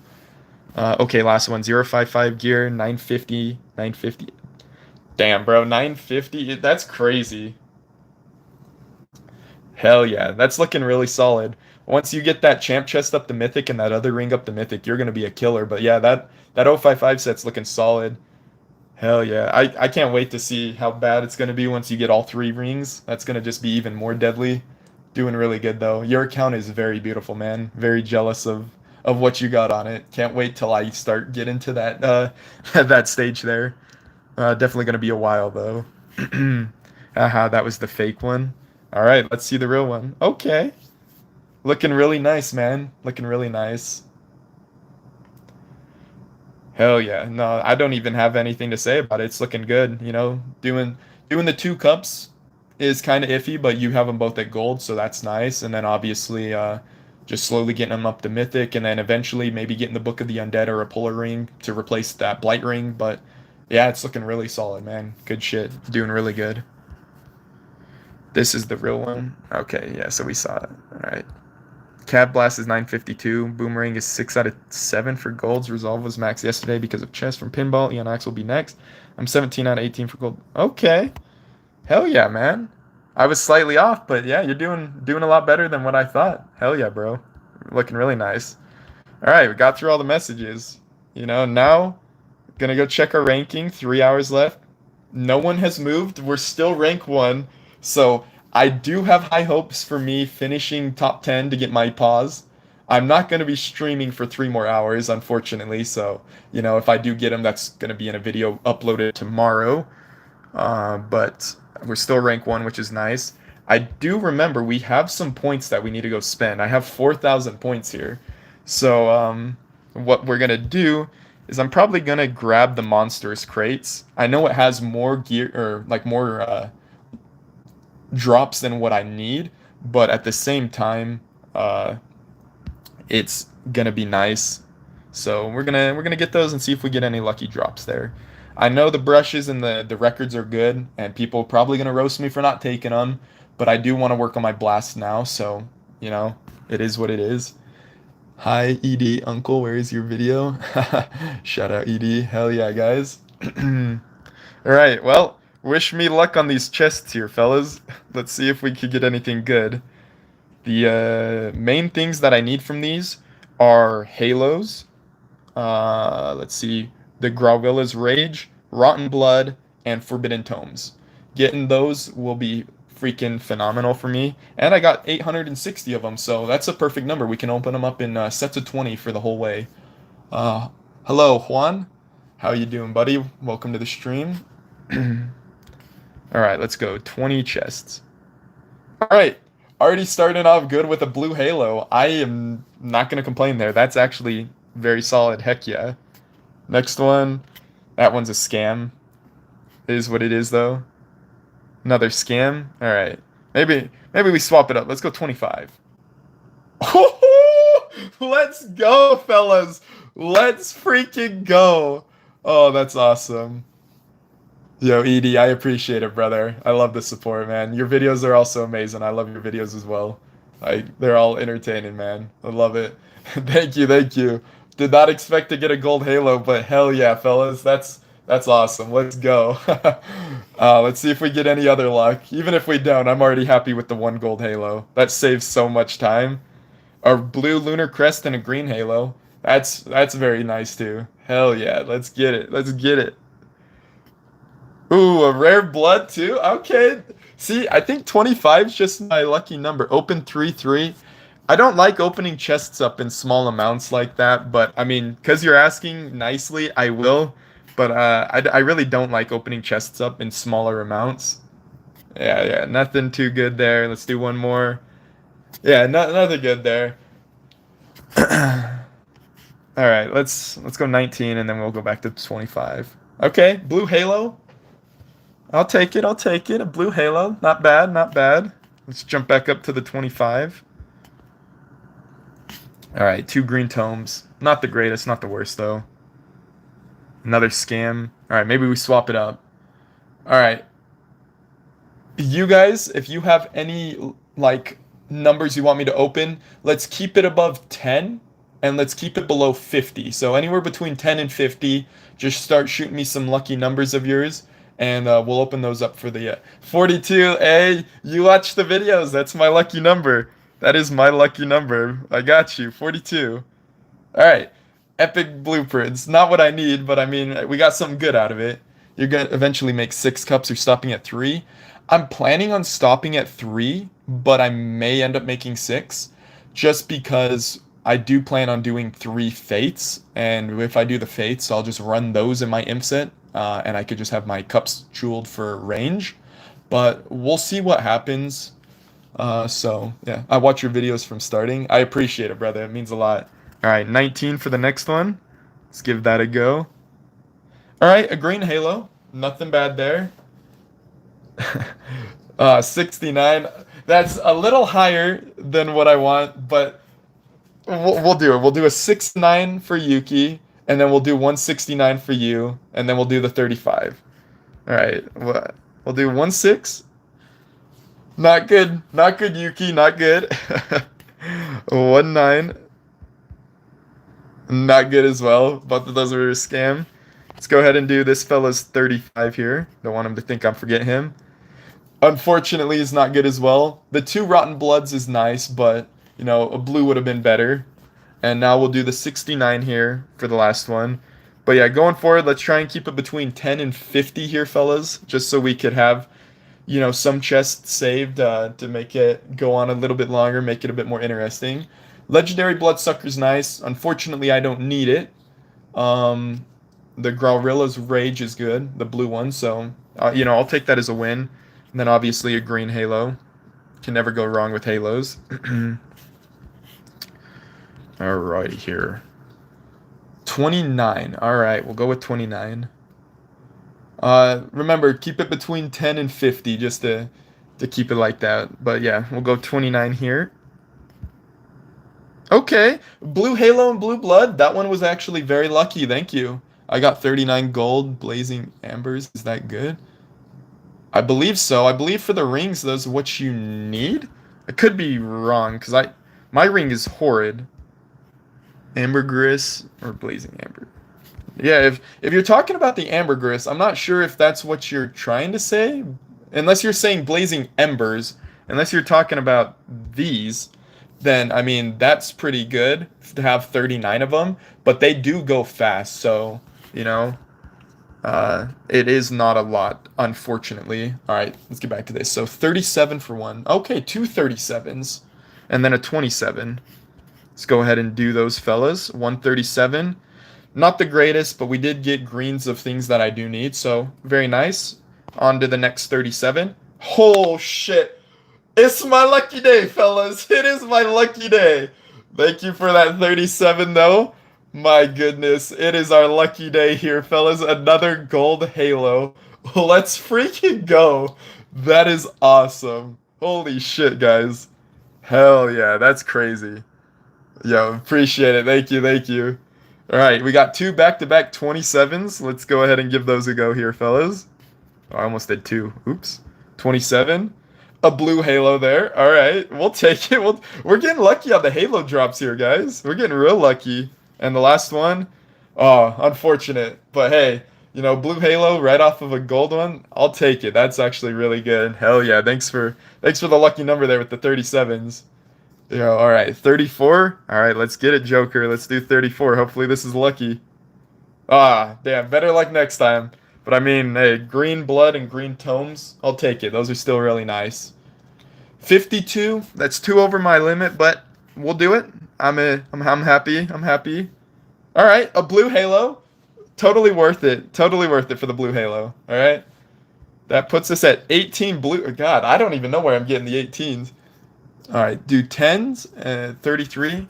Okay, last one, 055 gear, 950, 950. Damn, bro, 950. That's crazy. Hell yeah, that's looking really solid. Once you get that champ chest up the mythic and that other ring up the mythic, you're gonna be a killer. But yeah, that 055 set's looking solid. Hell yeah. I can't wait to see how bad it's gonna be once you get all three rings. That's gonna just be even more deadly. Doing really good though. Your account is very beautiful, man. Very jealous of what you got on it. Can't wait till I start getting to that that stage there. Definitely gonna be a while though. Haha, that was the fake one. All right, let's see the real one. Okay. Looking really nice, man. Looking really nice. Hell yeah. No, I don't even have anything to say about it. It's looking good, Doing the two cups is kind of iffy, but you have them both at gold, so that's nice. And then obviously just slowly getting them up to mythic, and then eventually maybe getting the Book of the Undead or a Puller ring to replace that Blight ring. But yeah, it's looking really solid, man. Good shit. Doing really good. This is the real one. Okay, yeah, so we saw it. All right. Cab Blast is 952. Boomerang is 6 out of 7 for golds. Resolve was max yesterday because of chest from Pinball. Eon Axe will be next. I'm 17 out of 18 for gold. Okay. Hell yeah, man. I was slightly off, but yeah, you're doing a lot better than what I thought. Hell yeah, bro. Looking really nice. All right, we got through all the messages. Now gonna go check our ranking. 3 hours left. No one has moved. We're still rank 1. So I do have high hopes for me finishing top 10 to get my pause. I'm not going to be streaming for 3 more hours, unfortunately. So, if I do get them, that's going to be in a video uploaded tomorrow. But we're still rank 1, which is nice. I do remember we have some points that we need to go spend. I have 4,000 points here. So, what we're going to do is I'm probably going to grab the monstrous crates. I know it has more gear, or like more drops than what I need, but at the same time, it's gonna be nice. So we're gonna get those and see if we get any lucky drops there. I know the brushes and the records are good, and people are probably gonna roast me for not taking them, but I do want to work on my blast now, so it is what it is. Hi ED Uncle, where is your video? Shout out ED, hell yeah guys. All right, well, wish me luck on these chests here, fellas. Let's see if we could get anything good. The main things that I need from these are halos. Let's see, the Grawilla's Rage, Rotten Blood, and Forbidden Tomes. Getting those will be freaking phenomenal for me. And I got 860 of them, so that's a perfect number. We can open them up in sets of 20 for the whole way. Hello, Juan. How you doing, buddy? Welcome to the stream. All right, let's go. 20 chests. All right, already starting off good with a blue halo. I am not going to complain there. That's actually very solid. Heck yeah. Next one. That one's a scam. It is what it is, though. Another scam. All right. Maybe we swap it up. Let's go 25. Let's go, fellas. Let's freaking go. Oh, that's awesome. Yo, Edie, I appreciate it, brother. I love the support, man. Your videos are also amazing. I love your videos as well. They're all entertaining, man. I love it. Thank you, thank you. Did not expect to get a gold halo, but hell yeah, fellas. That's awesome. Let's go. Let's see if we get any other luck. Even if we don't, I'm already happy with the one gold halo. That saves so much time. A blue lunar crest and a green halo. That's very nice too. Hell yeah, let's get it. Let's get it. Ooh, a rare blood too? Okay. See, I think 25 is just my lucky number. Open 3-3. I don't like opening chests up in small amounts like that, but I mean, because you're asking nicely, I will. But I really don't like opening chests up in smaller amounts. Yeah, yeah, nothing too good there. Let's do one more. Yeah, nothing good there. All right, let's go 19 and then we'll go back to 25. Okay, blue halo. I'll take it. I'll take it. A blue halo. Not bad. Not bad. Let's jump back up to the 25. All right, two green tomes. Not the greatest, not the worst though. Another scam. All right, maybe we swap it up. All right. You guys, if you have any like numbers you want me to open, let's keep it above 10 and let's keep it below 50. So anywhere between 10 and 50, just start shooting me some lucky numbers of yours and we'll open those up for the 42. Hey, you watch the videos. That's my lucky number. That is my lucky number. I got you. 42. All right. Epic blueprints. Not what I need, but I mean, we got something good out of it. You're going to eventually make 6 cups. You're stopping at 3. I'm planning on stopping at 3, but I may end up making 6 just because I do plan on doing 3 fates. And if I do the fates, I'll just run those in my imp set and I could just have my cups jeweled for range. But we'll see what happens. So yeah, I watch your videos from starting. I appreciate it, brother. It means a lot. All right, 19 for the next one. Let's give that a go. All right, a green halo. Nothing bad there. 69. That's a little higher than what I want, but we'll do it. We'll do a 69 for Yuki, and then we'll do 169 for you, and then we'll do the 35. All right, we'll do 16. Not good. Not good, Yuki. Not good. 19. Not good as well. Both of those were a scam. Let's go ahead and do this fella's 35 here. Don't want him to think I'm forgetting him. Unfortunately, is not good as well. The 2 Rotten Bloods is nice, but, you know, a blue would have been better. And now we'll do the 69 here for the last one. But yeah, going forward, let's try and keep it between 10 and 50 here, fellas, just so we could have, you know, some chests saved to make it go on a little bit longer, make it a bit more interesting. Legendary Bloodsucker's nice. Unfortunately, I don't need it. The Growlilla's Rage is good, the blue one, so, you know, I'll take that as a win. And then obviously a green halo. Can never go wrong with halos. Alright, here. 29. Alright, we'll go with 29. Remember, keep it between 10 and 50 just to keep it like that. But yeah, we'll go 29 here. Okay, blue halo and blue blood. That one was actually very lucky. Thank you. I got 39 gold blazing ambers. Is that good? I believe so. I believe for the rings, those are what you need. I could be wrong because my ring is horrid. Ambergris or blazing amber. Yeah, if you're talking about the ambergris, I'm not sure if that's what you're trying to say. Unless you're saying blazing embers, unless you're talking about these, then I mean that's pretty good to have 39 of them, but they do go fast, so you know. It is not a lot, unfortunately. All right, let's get back to this. So 37 for one. Okay, 2 37s, and then a 27. Let's go ahead and do those fellas. 137. Not the greatest, but we did get greens of things that I do need, so very nice. On to the next 37. Oh, shit. It's my lucky day, fellas. It is my lucky day. Thank you for that 37, though. My goodness, it is our lucky day here, fellas. Another gold halo. Let's freaking go. That is awesome. Holy shit, guys. Hell yeah, that's crazy. Yo, appreciate it. Thank you, thank you. All right, we got 2 back-to-back 27s. Let's go ahead and give those a go here, fellas. Oh, I almost did 2. Oops. 27. A blue halo there. All right, we'll take it. We're getting lucky on the halo drops here, guys. We're getting real lucky. And the last one, oh, unfortunate. But hey, blue halo right off of a gold one. I'll take it. That's actually really good. Hell yeah. Thanks for the lucky number there with the 37s. All right, 34. All right, let's get it, Joker. Let's do 34. Hopefully this is lucky. Ah, damn, better luck next time. But I mean, hey, green blood and green tomes, I'll take it. Those are still really nice. 52, that's two over my limit, but we'll do it. I'm happy. I'm happy. All right, a blue halo. Totally worth it. Totally worth it for the blue halo. All right. That puts us at 18 blue. God, I don't even know where I'm getting the 18s. All right, do 10s, 33.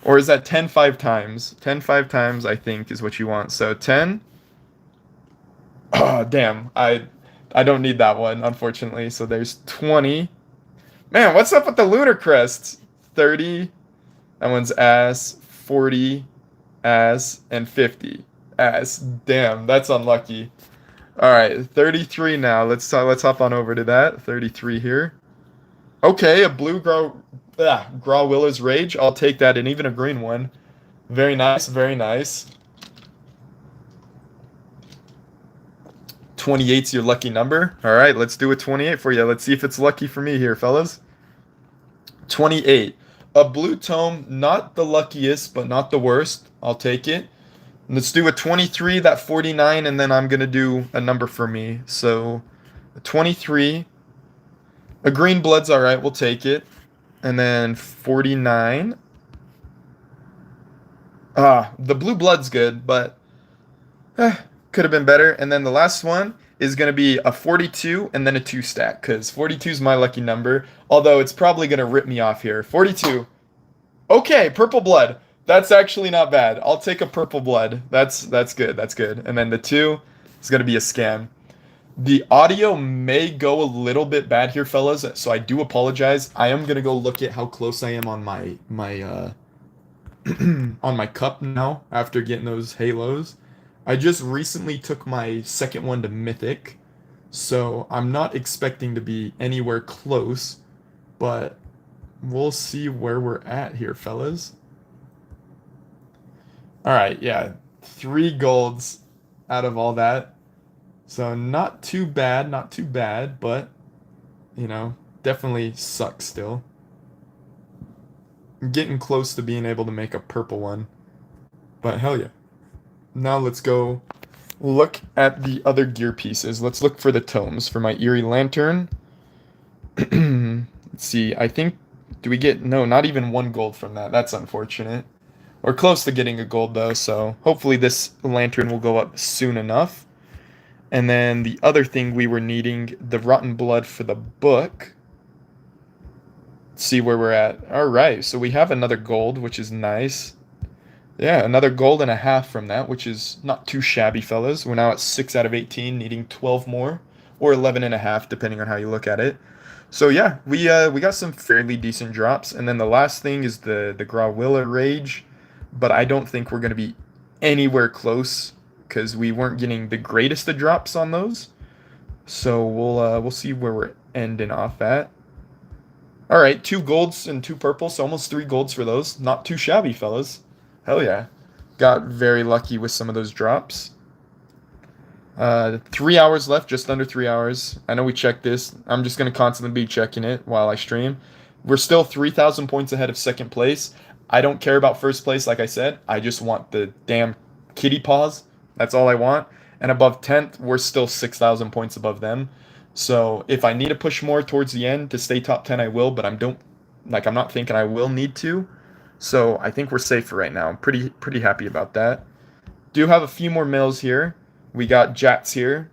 Or is that 10 5 times? 10 5 times, I think, is what you want. So 10. Oh, damn. I don't need that one, unfortunately. So there's 20. Man, what's up with the lunar crests? 30. That one's ass. 40. Ass. And 50. Ass. Damn, that's unlucky. All right, 33 now. Let's hop on over to that. 33 here. Okay, a blue Grawilla's Rage. I'll take that, and even a green one. Very nice, very nice. 28's your lucky number. All right, let's do a 28 for you. Let's see if it's lucky for me here, fellas. 28. A blue tome, not the luckiest, but not the worst. I'll take it. Let's do a 23, that 49, and then I'm going to do a number for me. So, 23. A green blood's all right. We'll take it. And then 49. The blue blood's good, but could have been better. And then the last one is going to be a 42 and then a 2 stack, because 42 is my lucky number, although it's probably going to rip me off here. 42. Okay, purple blood. That's actually not bad. I'll take a purple blood. That's good. That's good. And then the 2 is going to be a scam. The audio may go a little bit bad here, fellas, so I do apologize. I am going to go look at how close I am on my on my cup now after getting those halos. I just recently took my second one to Mythic, so I'm not expecting to be anywhere close, but we'll see where we're at here, fellas. All right, yeah, 3 golds out of all that. So not too bad, but, definitely sucks still. I'm getting close to being able to make a purple one, but hell yeah. Now let's go look at the other gear pieces. Let's look for the tomes for my Eerie Lantern. Let's see, I think, do we get, no, not even 1 gold from that. That's unfortunate. We're close to getting a gold though, so hopefully this lantern will go up soon enough. And then the other thing we were needing, the Rotten Blood for the book. Let's see where we're at. All right, so we have another gold, which is nice. Yeah, another gold and a half from that, which is not too shabby, fellas. We're now at 6 out of 18, needing 12 more, or 11 and a half, depending on how you look at it. So yeah, we got some fairly decent drops. And then the last thing is the Grawilla Rage, but I don't think we're going to be anywhere close, because we weren't getting the greatest of drops on those. So we'll see where we're ending off at. All right, 2 golds and 2 purples, so almost 3 golds for those. Not too shabby, fellas. Hell yeah. Got very lucky with some of those drops. 3 hours left, just under 3 hours. I know we checked this. I'm just going to constantly be checking it while I stream. We're still 3,000 points ahead of second place. I don't care about first place, like I said. I just want the damn kitty paws. That's all I want. And above 10th, we're still 6,000 points above them. So if I need to push more towards the end to stay top 10, I will. But I'm not thinking I will need to. So I think we're safe for right now. I'm pretty happy about that. Do have a few more mills here. We got Jats here.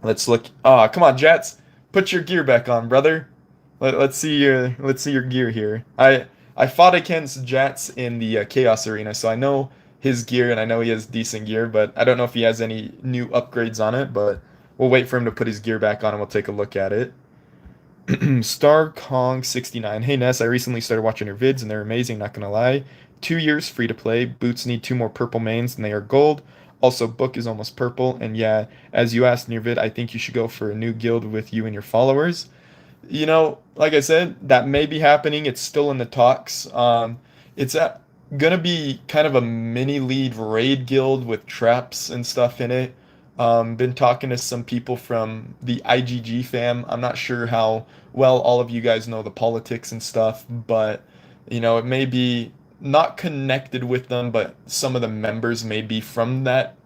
Let's look. Ah, come on, Jats. Put your gear back on, brother. Let's see your gear here. I fought against Jats in the Chaos Arena, so I know his gear, and I know he has decent gear, but I don't know if he has any new upgrades on it, but we'll wait for him to put his gear back on and we'll take a look at it. Star Kong 69. Hey Ness, I recently started watching your vids and they're amazing, not gonna lie. 2 years free to play. Boots need 2 more purple mains and they are gold. Also, book is almost purple. And yeah, as you asked in your vid, I think you should go for a new guild with you and your followers. Like I said, that may be happening. It's still in the talks. It's gonna be kind of a mini lead raid guild with traps and stuff in it. Been talking to some people from the IGG fam. I'm not sure how well all of you guys know the politics and stuff, but it may be not connected with them, but some of the members may be from that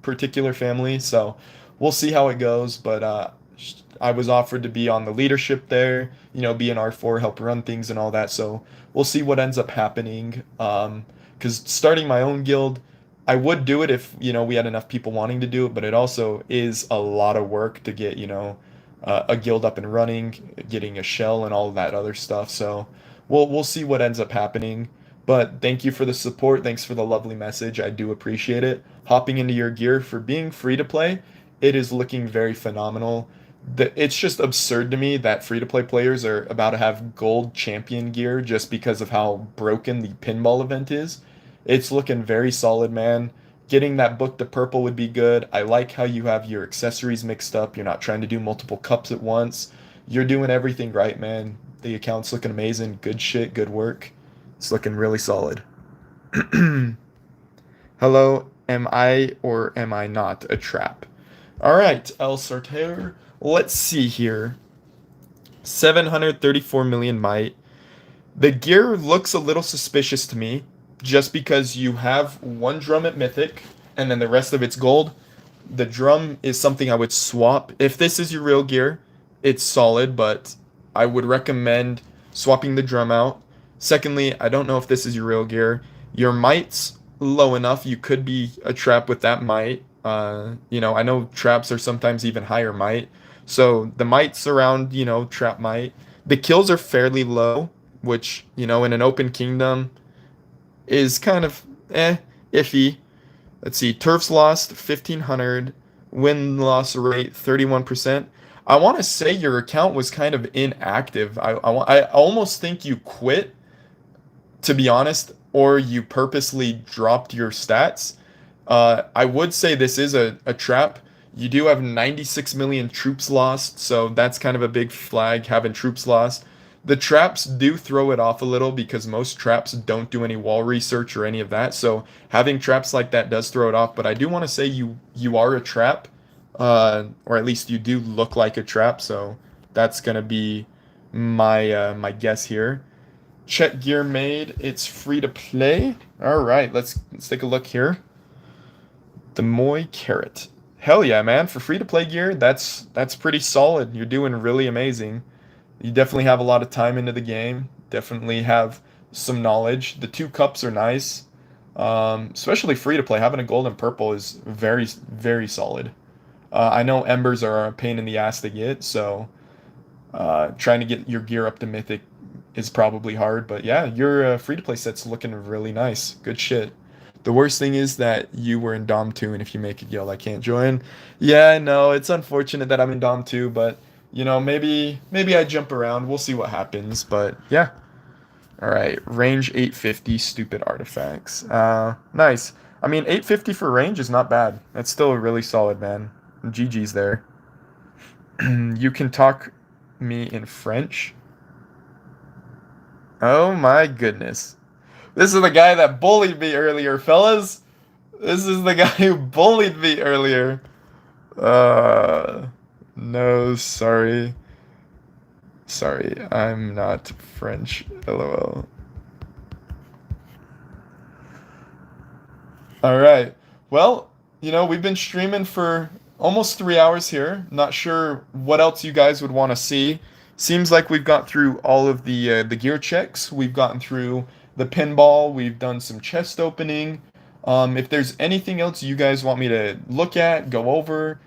particular family. So we'll see how it goes. But I was offered to be on the leadership there, be an R4, help run things and all that. So we'll see what ends up happening. Because starting my own guild, I would do it if, we had enough people wanting to do it, but it also is a lot of work to get, a guild up and running, getting a shell and all that other stuff. So we'll see what ends up happening. But thank you for the support. Thanks for the lovely message. I do appreciate it. Hopping into your gear for being free to play, it is looking very phenomenal. It's just absurd to me that free to play players are about to have gold champion gear just because of how broken the pinball event is. It's looking very solid, man. Getting that book to purple would be good. I like how you have your accessories mixed up. You're not trying to do multiple cups at once. You're doing everything right, man. The account's looking amazing. Good shit, good work. It's looking really solid. Hello, am I or am I not a trap? All right, El Sorter. Let's see here. 734 million might. The gear looks a little suspicious to me just because you have one drum at Mythic and then the rest of it's gold. The drum is something I would swap. If this is your real gear, it's solid, but I would recommend swapping the drum out. Secondly, I don't know if this is your real gear. Your might's low enough. You could be a trap with that might. I know traps are sometimes even higher might. So the might's around, trap might. The kills are fairly low, which, in an open kingdom is kind of iffy. Let's see, turfs lost 1,500, win loss rate 31%. I want to say your account was kind of inactive. I almost think you quit, to be honest, or you purposely dropped your stats. I would say this is a trap. You do have 96 million troops lost, so that's kind of a big flag, having troops lost. The traps do throw it off a little because most traps don't do any wall research or any of that. So having traps like that does throw it off. But I do want to say you are a trap, or at least you do look like a trap. So that's gonna be my guess here. Check gear made. It's free to play. All right, let's take a look here. The Moy Carrot. Hell yeah, man! For free to play gear, that's pretty solid. You're doing really amazing. You definitely have a lot of time into the game. Definitely have some knowledge. The two cups are nice, especially free to play. Having a gold and purple is very very solid. I know embers are a pain in the ass to get, so trying to get your gear up to mythic is probably hard. But yeah, your free to play set's looking really nice. Good shit. The worst thing is that you were in Dom 2, and if you make a guild, I can't join. Yeah, I know. It's unfortunate that I'm in Dom 2, but maybe I jump around. We'll see what happens. But yeah. All right, range 850, stupid artifacts. Nice. I mean, 850 for range is not bad. That's still really solid, man. GG's there. You can talk me in French. Oh my goodness. This is the guy that bullied me earlier, fellas. This is the guy who bullied me earlier. No, sorry. Sorry, I'm not French. LOL. All right. Well, we've been streaming for almost 3 hours here. Not sure what else you guys would want to see. Seems like we've got through all of the gear checks. We've gotten through the pinball. We've done some chest opening. If there's anything else you guys want me to look at, go over,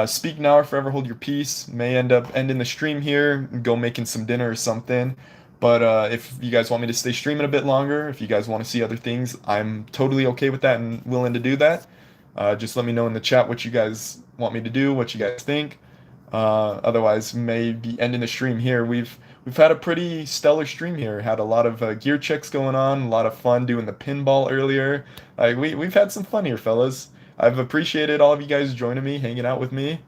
speak now or forever hold your peace. May end up ending the stream here, go making some dinner or something. But if you guys want me to stay streaming a bit longer, if you guys want to see other things, I'm totally okay with that and willing to do that. Just let me know in the chat what you guys want me to do, what you guys think. Otherwise, may be ending the stream here. We've had a pretty stellar stream here. Had a lot of gear checks going on, a lot of fun doing the pinball earlier. We've had some fun here, fellas. I've appreciated all of you guys joining me, hanging out with me.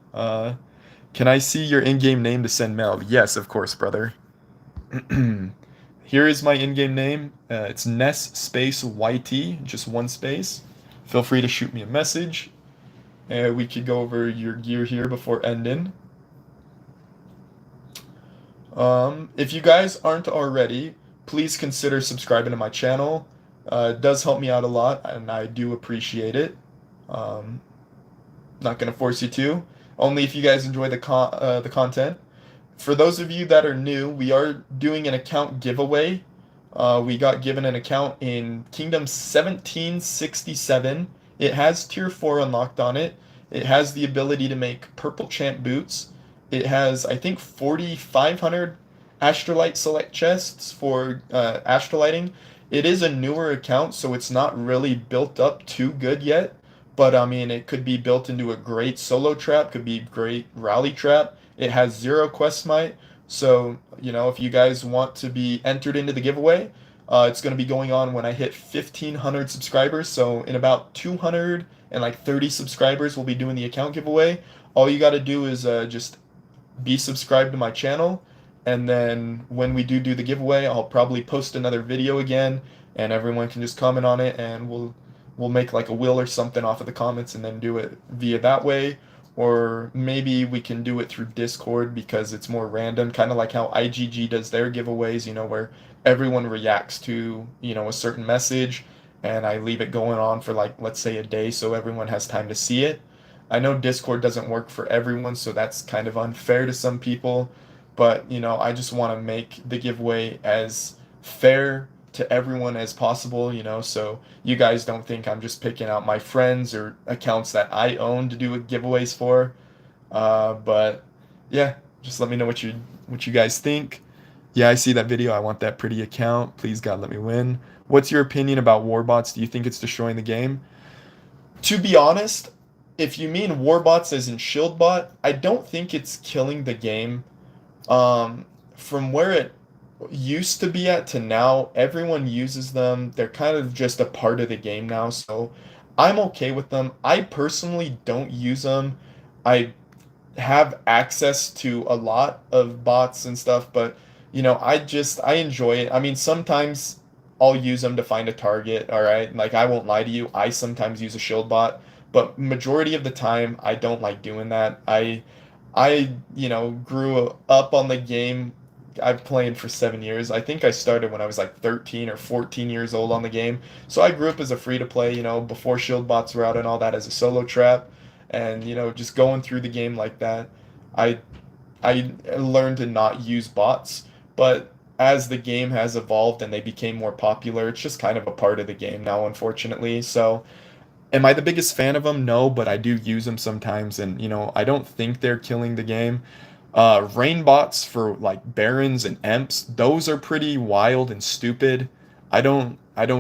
Can I see your in-game name to send mail? Yes, of course, brother. Here is my in-game name. It's Ness space YT, just one space. Feel free to shoot me a message. We could go over your gear here before ending. If you guys aren't already, please consider subscribing to my channel. It does help me out a lot, and I do appreciate it. Um, Not gonna force you to. Only if you guys enjoy the content. For those of you that are new, we are doing an account giveaway. We got given an account in Kingdom 1767. It has Tier 4 unlocked on it. It has the ability to make Purple Champ boots. It has, I think, 4,500 Astrolite select chests for Astrolighting. It is a newer account, so it's not really built up too good yet. But I mean, it could be built into a great solo trap, could be great rally trap. It has 0 quest smite, so if you guys want to be entered into the giveaway, it's going to be going on when I hit 1,500 subscribers. So in about 230 subscribers, we'll be doing the account giveaway. All you got to do is just be subscribed to my channel, and then when we do the giveaway, I'll probably post another video again, and everyone can just comment on it, and we'll make like a will or something off of the comments and then do it via that way. Or maybe we can do it through Discord because it's more random, kind of like how IGG does their giveaways, where everyone reacts to, a certain message, and I leave it going on for like, let's say a day so everyone has time to see it. I know Discord doesn't work for everyone, so that's kind of unfair to some people, but I just want to make the giveaway as fair to everyone as possible, so you guys don't think I'm just picking out my friends or accounts that I own to do giveaways for. But yeah, just let me know what you guys think. Yeah, I see that video. I want that pretty account. Please God, let me win. What's your opinion about warbots? Do you think it's destroying the game? To be honest, if you mean warbots as in shieldbot, I don't think it's killing the game. Um, from where it used to be at to now, everyone uses them. They're kind of just a part of the game now, so I'm okay with them. I personally don't use them. I have access to a lot of bots and stuff, but I enjoy it. I mean, sometimes I'll use them to find a target, all right? Like I won't lie to you, I sometimes use a shield bot, but majority of the time I don't like doing that. I grew up on the game. I've played for 7 years. I think I started when I was like 13 or 14 years old on the game. So I grew up as a free to play, before shield bots were out and all that, as a solo trap. And, just going through the game like that, I I learned to not use bots. But as the game has evolved and they became more popular, it's just kind of a part of the game now, unfortunately. So am I the biggest fan of them? No, but I do use them sometimes, and I don't think they're killing the game. Rain bots for like barons and emps, those are pretty wild and stupid. I don't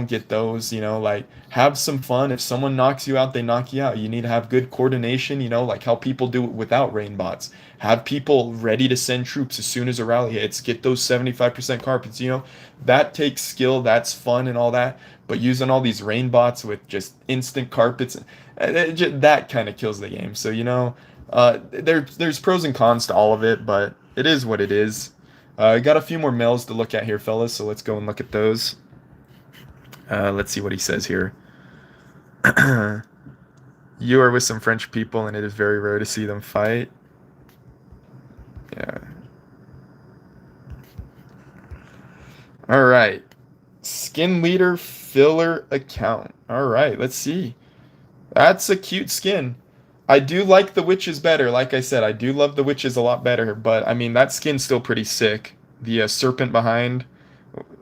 get those, like have some fun. If someone knocks you out, they knock you out. You need to have good coordination, like how people do it without rain bots. Have people ready to send troops as soon as a rally hits. Get those 75% carpets, that takes skill, that's fun and all that. But using all these rain bots with just instant carpets, that kind of kills the game. So there's pros and cons to all of it, but it is what it is. I got a few more mails to look at here, fellas. So let's go and look at those. Let's see what he says here. You are with some French people, and it is very rare to see them fight. Yeah. All right. Skin leader filler account. All right, let's see. That's a cute skin. I do like the witches better. Like I said, I do love the witches a lot better, but I mean that skin's still pretty sick. The serpent behind,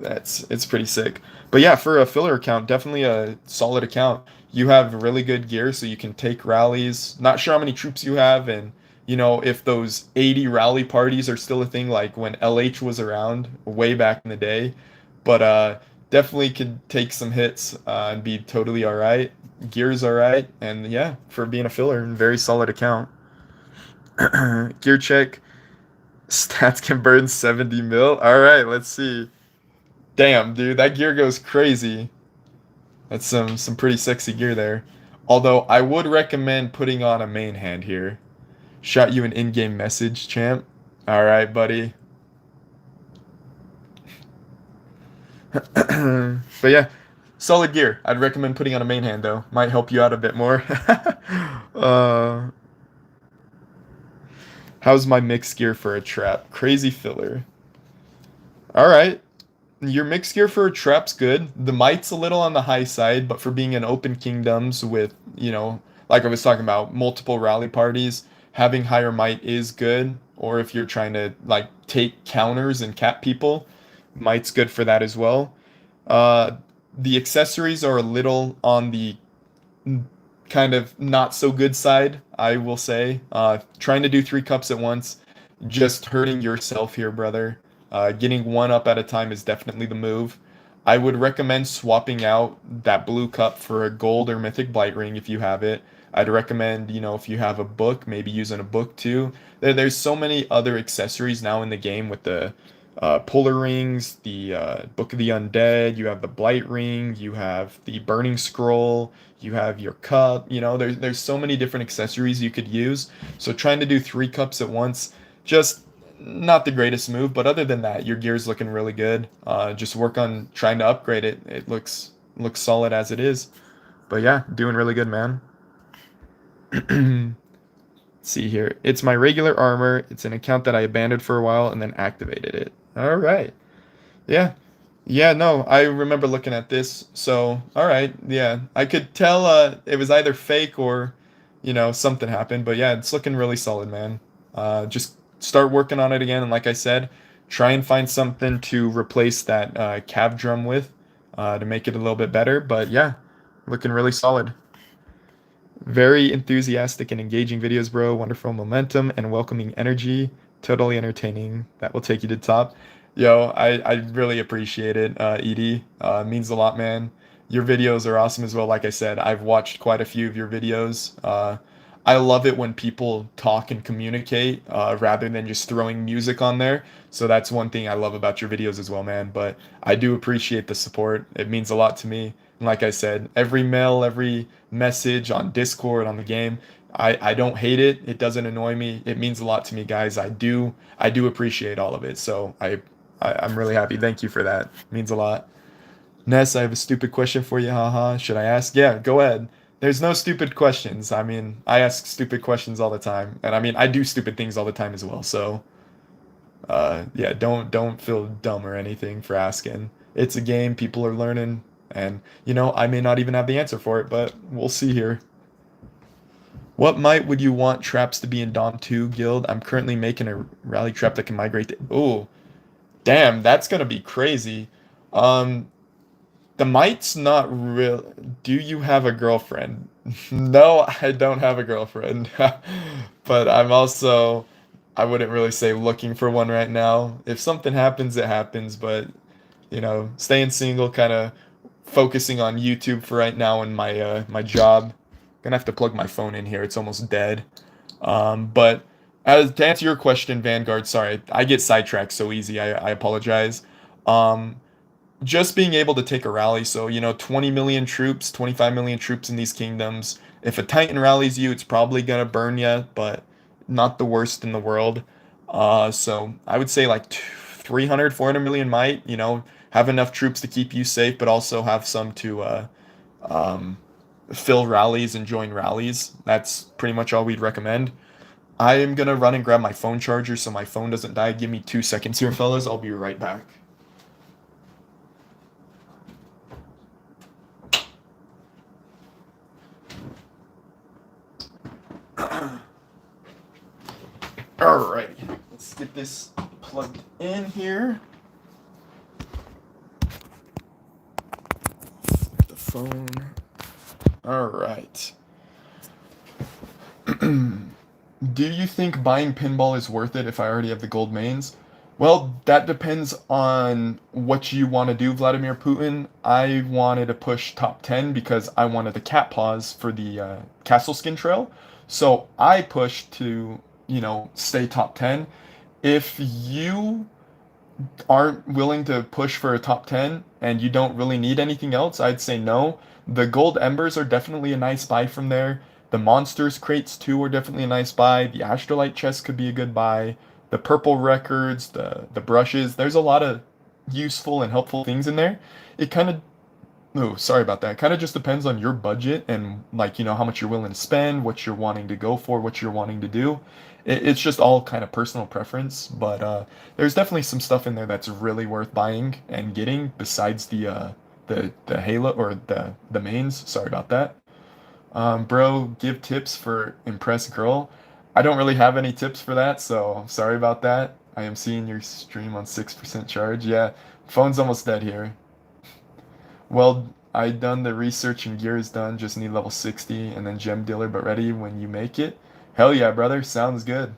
it's pretty sick. But yeah, for a filler account, definitely a solid account. You have really good gear, so you can take rallies. Not sure how many troops you have, and if those 80 rally parties are still a thing, like when LH was around way back in the day. But definitely could take some hits and be totally all right. Gear's all right, and yeah, for being a filler, very solid account. Gear check. Stats can burn 70 mil. All right, let's see. Damn, dude, that gear goes crazy. That's some pretty sexy gear there. Although I would recommend putting on a main hand here. Shot you an in-game message, champ. All right, buddy. But yeah, solid gear. I'd recommend putting on a main hand though. Might help you out a bit more. uh, how's my mixed gear for a trap? Crazy filler. All right. Your mixed gear for a trap's good. The might's a little on the high side, but for being in open kingdoms with, like I was talking about, multiple rally parties, having higher might is good. Or if you're trying to like take counters and cap people, might's good for that as well. Uh, the accessories are a little on the kind of not so good side, I will say. Trying to do 3 cups at once, just hurting yourself here, brother. Getting one up at a time is definitely the move. I would recommend swapping out that blue cup for a gold or mythic blight ring if you have it. I'd recommend, if you have a book, maybe using a book too. There's so many other accessories now in the game with the polar rings, the Book of the Undead, you have the blight ring, you have the burning scroll, you have your cup. There's so many different accessories you could use. So trying to do 3 cups at once, just not the greatest move. But other than that, your gear's looking really good. Just work on trying to upgrade it. It looks solid as it is. But yeah, doing really good, man. See here. It's my regular armor. It's an account that I abandoned for a while and then activated it. All right. Yeah. Yeah, no, I remember looking at this. So, all right. Yeah. I could tell it was either fake or, something happened, but yeah, it's looking really solid, man. Just start working on it again, and like I said, try and find something to replace that cav drum with to make it a little bit better, but yeah, looking really solid. Very enthusiastic and engaging videos, bro. Wonderful momentum and welcoming energy. Totally entertaining. That will take you to top. Yo, I really appreciate it, Edie. Means a lot, man. Your videos are awesome as well. Like I said, I've watched quite a few of your videos. I love it when people talk and communicate rather than just throwing music on there. So that's one thing I love about your videos as well, man. But I do appreciate the support. It means a lot to me. And like I said, every mail, every message on Discord, on the game, I don't hate it. It doesn't annoy me. It means a lot to me, guys. I do appreciate all of it. So I'm really happy. Thank you for that. It means a lot. Ness, I have a stupid question for you. Haha. Should I ask? Yeah, go ahead. There's no stupid questions. I mean, I ask stupid questions all the time, and I mean, I do stupid things all the time as well. So, yeah, don't feel dumb or anything for asking. It's a game. People are learning, and I may not even have the answer for it, but we'll see here. What might would you want traps to be in Dom 2 guild? I'm currently making a rally trap that can migrate to. Oh, damn, that's gonna be crazy. Um, the might's not real. Do you have a girlfriend? No, I don't have a girlfriend. But I wouldn't really say looking for one right now. If something happens, it happens. But, staying single, kind of focusing on YouTube for right now and my job. Gonna have to plug my phone in here. It's almost dead. But as to answer your question, Vanguard, sorry, I get sidetracked so easy. I apologize. Um, just being able to take a rally. So, 20 million troops, 25 million troops in these kingdoms. If a Titan rallies you, it's probably gonna burn you, but not the worst in the world. So I would say like 300, 400 million might, have enough troops to keep you safe, but also have some to um, fill rallies and join rallies. That's pretty much all we'd recommend. I am gonna run and grab my phone charger so my phone doesn't die. Give me 2 seconds here, fellas. I'll be right back. Alright, let's get this plugged in here. The phone. Alright. Do you think buying pinball is worth it if I already have the gold mains? Well, that depends on what you want to do, Vladimir Putin. I wanted to push top 10 because I wanted the cat paws for the castle skin trail. So I pushed to, stay top 10. If you aren't willing to push for a top 10 and you don't really need anything else, I'd say no. The gold embers are definitely a nice buy from there. The Monsters crates too are definitely a nice buy. The Astrolite chest could be a good buy. The purple records, the brushes. There's a lot of useful and helpful things in there. It kind of Oh, sorry about that. Kind of just depends on your budget and like, how much you're willing to spend, what you're wanting to go for, what you're wanting to do. It's just all kind of personal preference, but there's definitely some stuff in there that's really worth buying and getting besides the Halo or the mains. Sorry about that. Bro, give tips for impress girl. I don't really have any tips for that, so sorry about that. I am seeing your stream on 6% charge. Yeah, phone's almost dead here. Well, I done the research and gear is done. Just need level 60 and then gem dealer, but ready when you make it. Hell yeah, brother. Sounds good.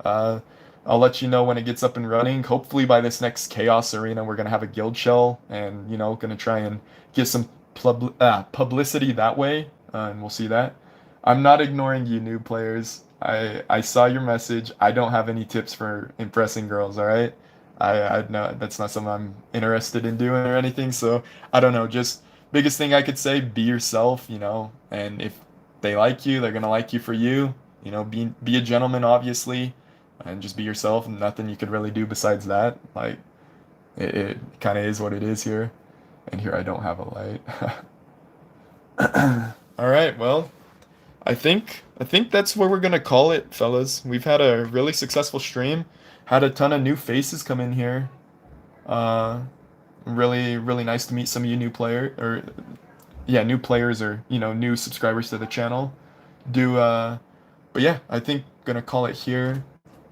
Uh, I'll let you know when it gets up and running. Hopefully by this next Chaos Arena, we're gonna have a guild shell and gonna try and get some publicity that way, and we'll see that. I'm not ignoring you, new players. I saw your message. I don't have any tips for impressing girls. All right. I know that's not something I'm interested in doing or anything. So I don't know. Just biggest thing I could say, be yourself, and if they like you, they're gonna like you for you. Be a gentleman, obviously, and just be yourself. Nothing you could really do besides that. Like it kind of is what it is here. And here I don't have a light. All right, well, I think that's where we're gonna call it, fellas. We've had a really successful stream. Had a ton of new faces come in here. Uh, really, really nice to meet some of you new player or yeah, new players or new subscribers to the channel. Do but yeah, I think gonna call it here.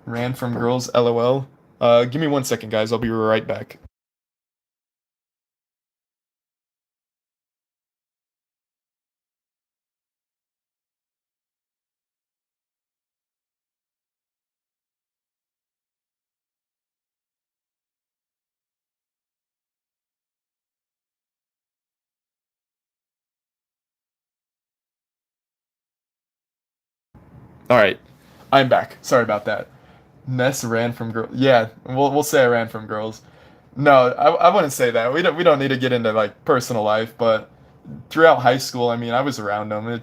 Ran from girls, LOL. Give me 1 second, guys. I'll be right back. All right, I'm back. Sorry about that. Ness ran from girls. Yeah, we'll say I ran from girls. No, I wouldn't say that. We don't need to get into like personal life, but throughout high school, I mean, I was around them,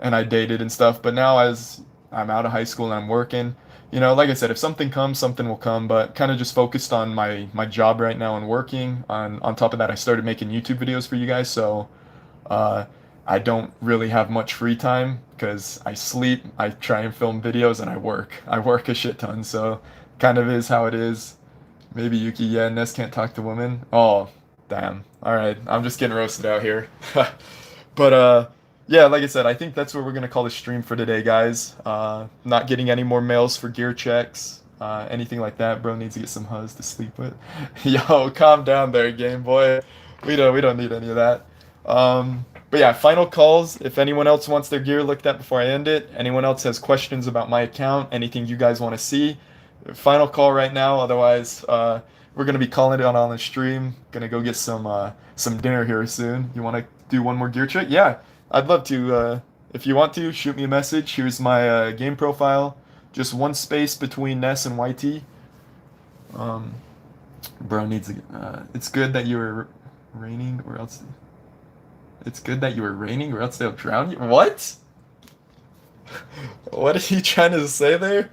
and I dated and stuff. But now, as I'm out of high school and I'm working, like I said, if something comes, something will come. But kind of just focused on my job right now and working. On top of that, I started making YouTube videos for you guys, so uh, I don't really have much free time because I sleep, I try and film videos, and I work. I work a shit ton, so kind of is how it is. Maybe Yuki, yeah, Ness can't talk to women. Oh, damn. All right, I'm just getting roasted out here. But yeah, like I said, I think that's what we're gonna call the stream for today, guys. Not getting any more mails for gear checks, anything like that. Bro needs to get some huzz to sleep with. Yo, calm down there, Game Boy. We don't need any of that. But yeah, final calls. If anyone else wants their gear looked at before I end it, anyone else has questions about my account, anything you guys want to see, final call right now. Otherwise, we're gonna be calling it on the stream. Gonna go get some dinner here soon. You want to do one more gear check? Yeah, I'd love to. If you want to, shoot me a message. Here's my game profile. Just one space between Ness and YT. Um, bro needs. It's good that you were raining, or else. It's good that you were raining, or else they'll drown you. What? What are you trying to say there?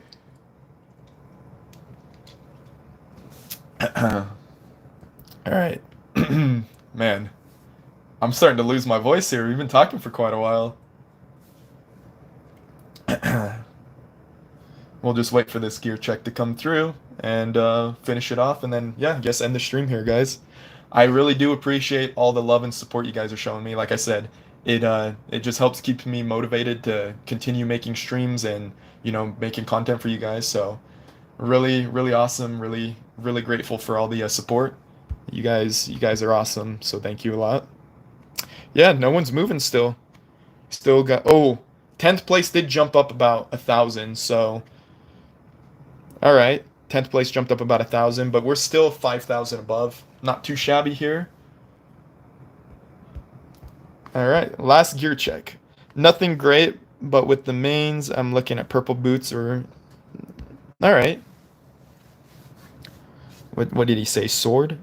All right. Man, I'm starting to lose my voice here. We've been talking for quite a while. We'll just wait for this gear check to come through and finish it off, and then yeah, I guess end the stream here, guys. I really do appreciate all the love and support you guys are showing me. Like I said, it just helps keep me motivated to continue making streams and making content for you guys. So really, really awesome. Really, really grateful for all the support. You guys are awesome. So thank you a lot. Yeah, no one's moving still. Still got 10th place did jump up about 1,000. So all right, 10th place jumped up about 1,000, but we're still 5,000 above. Not too shabby here. All right, last gear check. Nothing great, but with the mains, I'm looking at purple boots or. All right. What did he say? Sword?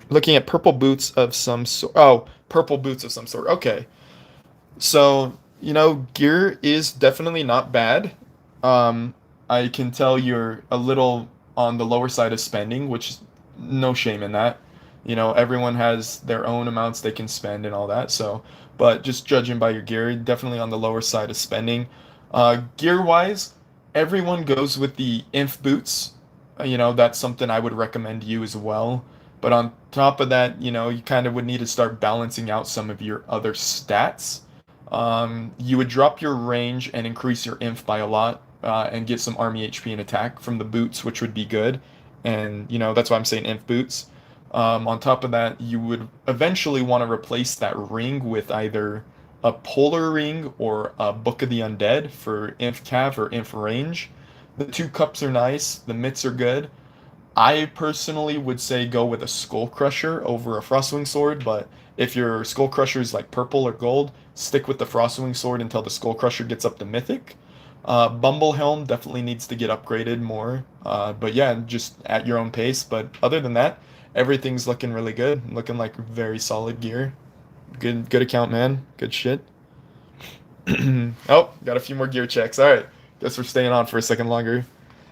Looking at purple boots of some sort. Oh, purple boots of some sort. Okay. So Gear is definitely not bad. Um, I can tell you're a little on the lower side of spending, which is no shame in that. Everyone has their own amounts they can spend and all that. So, but just judging by your gear, definitely on the lower side of spending. Gear wise, everyone goes with the inf boots. That's something I would recommend you as well. But on top of that, you kind of would need to start balancing out some of your other stats. You would drop your range and increase your inf by a lot, and get some army HP and attack from the boots, which would be good. And that's why I'm saying inf boots. On top of that, you would eventually want to replace that ring with either a polar ring or a Book of the Undead for inf cav or inf range. The two cups are nice. The mitts are good. I personally would say go with a Skull Crusher over a Frostwing Sword, but if your Skull Crusher is like purple or gold, stick with the Frostwing Sword until the Skull Crusher gets up to Mythic. Bumble Helm definitely needs to get upgraded more, but yeah, just at your own pace. But other than that, everything's looking really good, looking like very solid gear. Good account, man. Good shit. Oh, got a few more gear checks. All right, guess we're staying on for a second longer.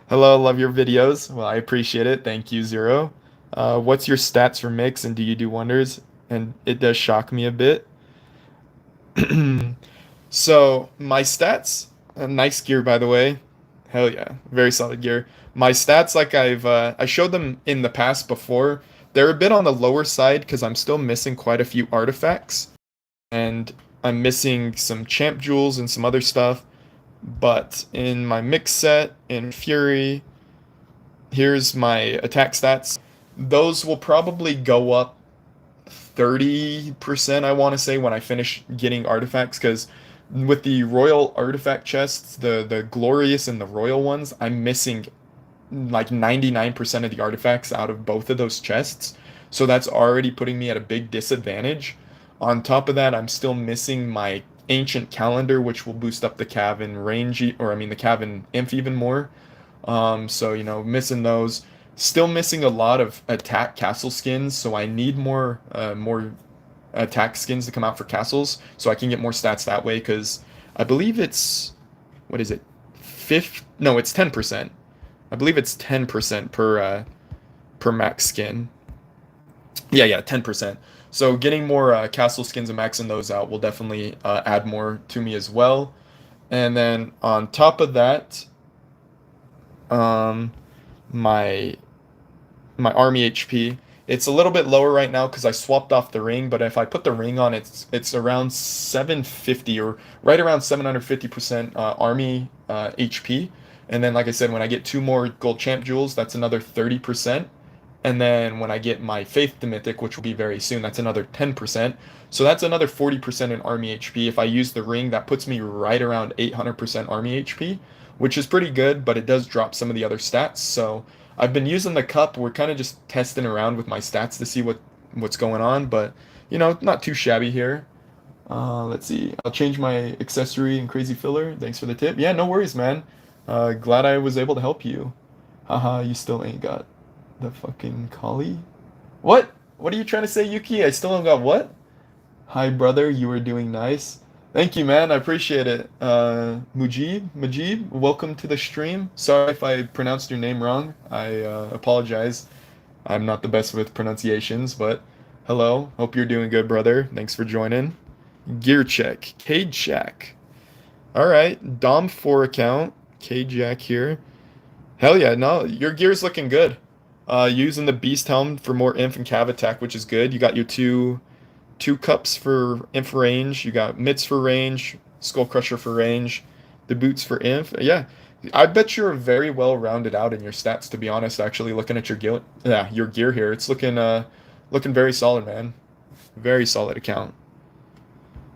Hello, love your videos. Well, I appreciate it. Thank you, Zero. What's your stats for mix and do you do wonders? And it does shock me a bit. So, my stats, nice gear by the way. Hell yeah, very solid gear. My stats, like I showed them in the past before, they're a bit on the lower side because I'm still missing quite a few artifacts and I'm missing some champ jewels and some other stuff. But in my mix set, in Fury, here's my attack stats. Those will probably go up 30%, I want to say, when I finish getting artifacts, because with the royal artifact chests, the glorious and the royal ones, I'm missing like 99% of the artifacts out of both of those chests. So that's already putting me at a big disadvantage. On top of that, I'm still missing my ancient calendar, which will boost up the Cav range, or I mean the Cav inf even more. So missing those. Still missing a lot of attack castle skins, so I need more attack skins to come out for castles, so I can get more stats that way. Because I believe it's what is it, fifth? No, it's 10%. I believe it's 10% per max skin. Yeah, 10%. So getting more castle skins and maxing those out will definitely add more to me as well. And then on top of that, um, my my army HP. It's a little bit lower right now because I swapped off the ring, but if I put the ring on, it's around 750 or right around 750% army HP. And then, like I said, when I get two more gold champ jewels, that's another 30%. And then when I get my faith to mythic, which will be very soon, that's another 10%. So that's another 40% in army HP. If I use the ring, that puts me right around 800% army HP, which is pretty good, but it does drop some of the other stats. So I've been using the cup. We're kind of just testing around with my stats to see what's going on, but not too shabby here. Let's see. I'll change my accessory and crazy filler. Thanks for the tip. Yeah, no worries, man. Glad I was able to help you. Haha, you still ain't got the fucking collie? What? What are you trying to say, Yuki? I still don't got what? Hi, brother. You were doing nice. Thank you, man. I appreciate it. Mujib, welcome to the stream. Sorry if I pronounced your name wrong. I apologize. I'm not the best with pronunciations, but hello. Hope you're doing good, brother. Thanks for joining. Gear check. Cage Jack. All right. Dom 4 account. Cage Jack here. Hell yeah. No, your gear's looking good. Using the Beast Helm for more inf and cav attack, which is good. You got your two cups for inf range. You got mitts for range, skull crusher for range, the boots for inf. Yeah, I bet you're very well rounded out in your stats. To be honest, actually looking at your gear here, it's looking very solid, man. Very solid account.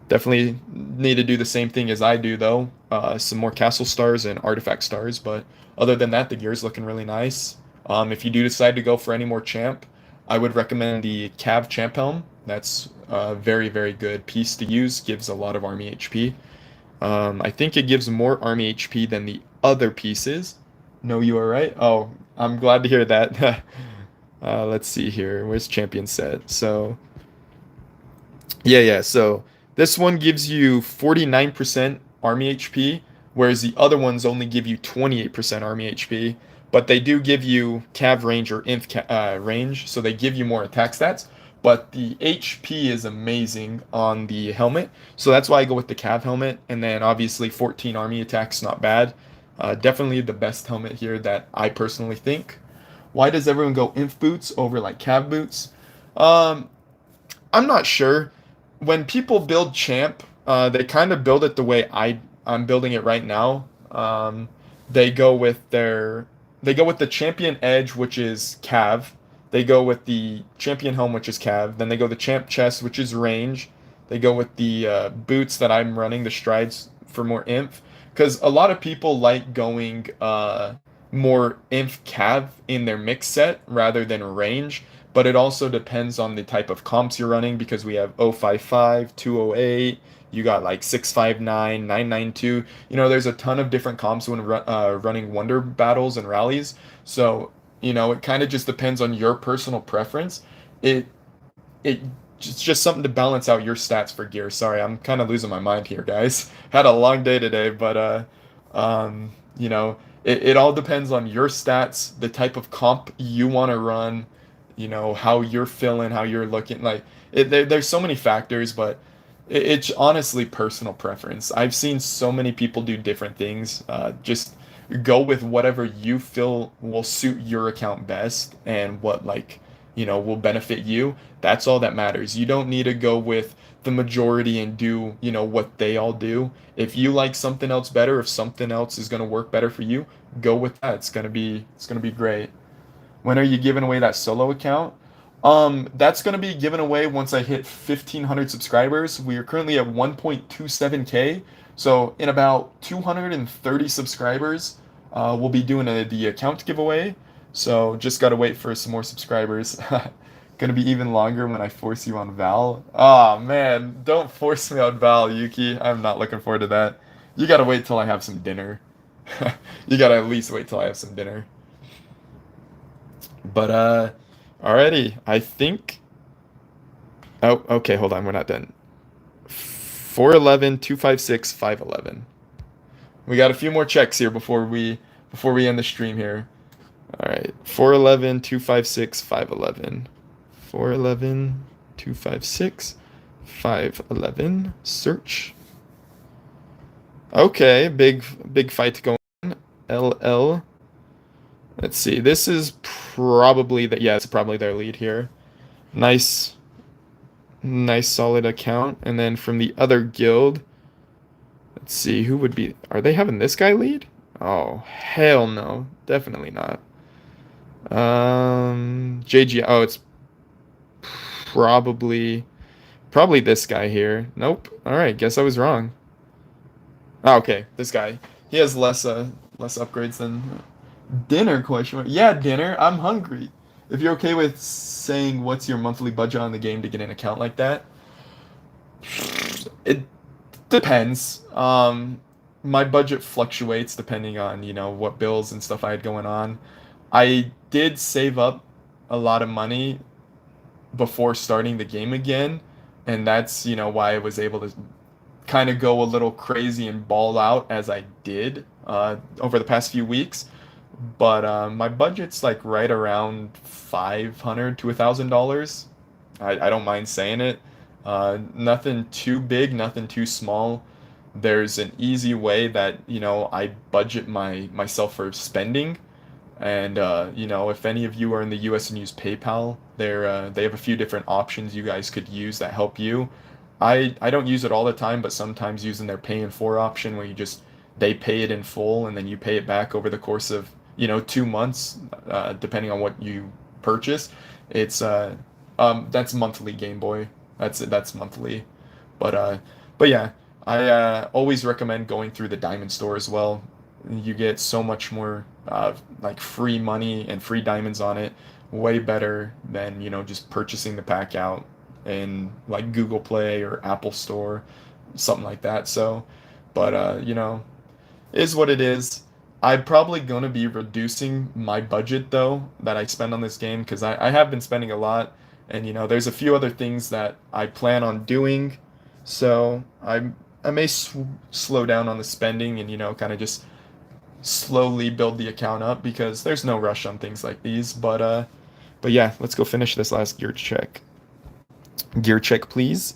Definitely need to do the same thing as I do though. Some more castle stars and artifact stars, but other than that, the gear's looking really nice. If you do decide to go for any more champ, I would recommend the Cav Champ Helm. That's a very, very good piece to use. Gives a lot of army HP. I think it gives more army HP than the other pieces. No, you are right. Oh, I'm glad to hear that. Let's see here. Where's champion set? So, yeah. So This one gives you 49% army HP, whereas the other ones only give you 28% army HP. But they do give you cav range or range, so they give you more attack stats. But the HP is amazing on the helmet, so that's why I go with the cav helmet. And then obviously 14 army attacks, not bad. Definitely the best helmet here that I personally think. Why does everyone go inf boots over like cav boots? Um, I'm not sure. When people build champ, they kind of build it the way I'm building it right now. They go with their they go with the champion edge, which is cav. They go with the champion helm, which is cav. Then they go the champ chest, which is range. They go with the boots that I'm running, the strides for more inf. Because a lot of people like going more inf cav in their mix set rather than range, but it also depends on the type of comps you're running because we have 055, 208, you got like 659, 992. There's a ton of different comps when running wonder battles and rallies. So, it kind of just depends on your personal preference. It it it's just something to balance out your stats for gear. Sorry, I'm kind of losing my mind here, guys. Had a long day today, but it all depends on your stats, the type of comp you want to run, how you're feeling, how you're looking. Like there's so many factors, but it's honestly personal preference. I've seen so many people do different things. Just go with whatever you feel will suit your account best and what will benefit you. That's all that matters. You don't need to go with the majority and do, what they all do. If you like something else better, if something else is going to work better for you, go with that. It's going to be great. When are you giving away that solo account? That's going to be given away once I hit 1,500 subscribers. We are currently at 1.27K. So in about 230 subscribers, we'll be doing the account giveaway. So just got to wait for some more subscribers. Gonna be even longer when I force you on Val. Oh man, don't force me on Val, Yuki. I'm not looking forward to that. You gotta wait till I have some dinner. You gotta at least wait till I have some dinner. But alrighty. I think. Oh, okay. Hold on. We're not done. 411, 256, 511. We got a few more checks here before we end the stream here. All right. 411, 256, 511. 411, 256, 511. Search. Okay. Big fight going on. LL. Let's see. This is probably it's probably their lead here. Nice solid account. And then from the other guild, let's see who would be. Are they having this guy lead? Oh, hell no. Definitely not. JG. Oh, it's probably this guy here. Nope. All right, guess I was wrong. Oh, okay, this guy. He has less upgrades than dinner question mark. Yeah, dinner. I'm hungry. If you're okay with saying what's your monthly budget on the game to get an account like that, it depends. My budget fluctuates depending on, what bills and stuff I had going on. I did save up a lot of money before starting the game again, and that's, why I was able to kind of go a little crazy and ball out as I did over the past few weeks. But my budget's like right around $500 to $1,000. I don't mind saying it. Nothing too big, nothing too small. There's an easy way that I budget myself for spending. And if any of you are in the U.S. and use PayPal, they have a few different options you guys could use that help you. I don't use it all the time, but sometimes using their pay in 4 option where they pay it in full and then you pay it back over the course of 2 months, depending on what you purchase. It's that's monthly, Game Boy. That's monthly, but yeah, I always recommend going through the Diamond Store as well. You get so much more like free money and free diamonds on it, way better than just purchasing the pack out in like Google Play or Apple Store, something like that. So, but is what it is. I'm probably going to be reducing my budget though that I spend on this game because I have been spending a lot, and there's a few other things that I plan on doing So I may slow down on the spending and kind of just slowly build the account up because there's no rush on things like these. But yeah, let's go finish this last gear check. Gear check, please.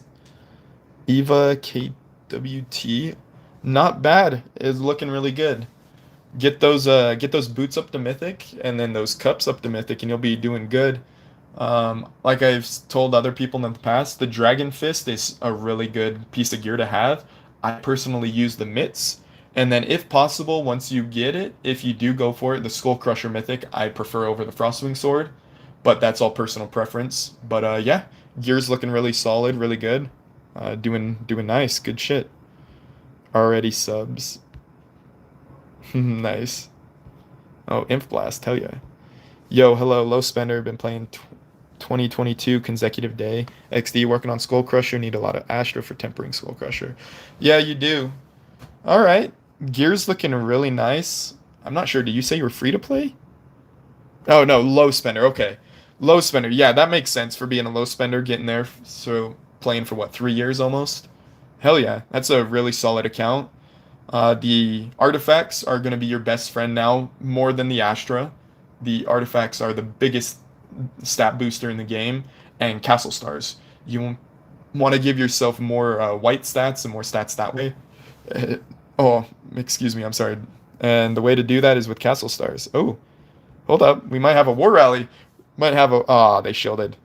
Eva KWT, not bad. It's looking really good. Get those boots up to mythic and then those cups up to mythic and you'll be doing good. Like I've told other people in the past, the Dragon Fist is a really good piece of gear to have. I personally use the mitts, and then if possible, once you get it, if you do go for it, the Skull Crusher Mythic I prefer over the Frostwing Sword, but that's all personal preference. But yeah, gear's looking really solid, really good. Doing nice, good shit. Already subs. Nice. Oh, Imp Blast, hell yeah. Yo, hello, low spender. Been playing 2022 consecutive day. XD working on Skull Crusher. Need a lot of Astra for tempering Skull Crusher. Yeah, you do. All right. Gear's looking really nice. I'm not sure. Did you say you were free to play? Oh, no, low spender. Okay. Low spender. Yeah, that makes sense for being a low spender, getting there. So playing for what, 3 years almost? Hell yeah. That's a really solid account. The artifacts are going to be your best friend now, more than the Astra. The artifacts are the biggest stat booster in the game, and Castle Stars. You want to give yourself more white stats and more stats that way. Oh, excuse me, I'm sorry. And the way to do that is with Castle Stars. Oh, hold up. We might have a war rally. Might have a. Ah, they shielded.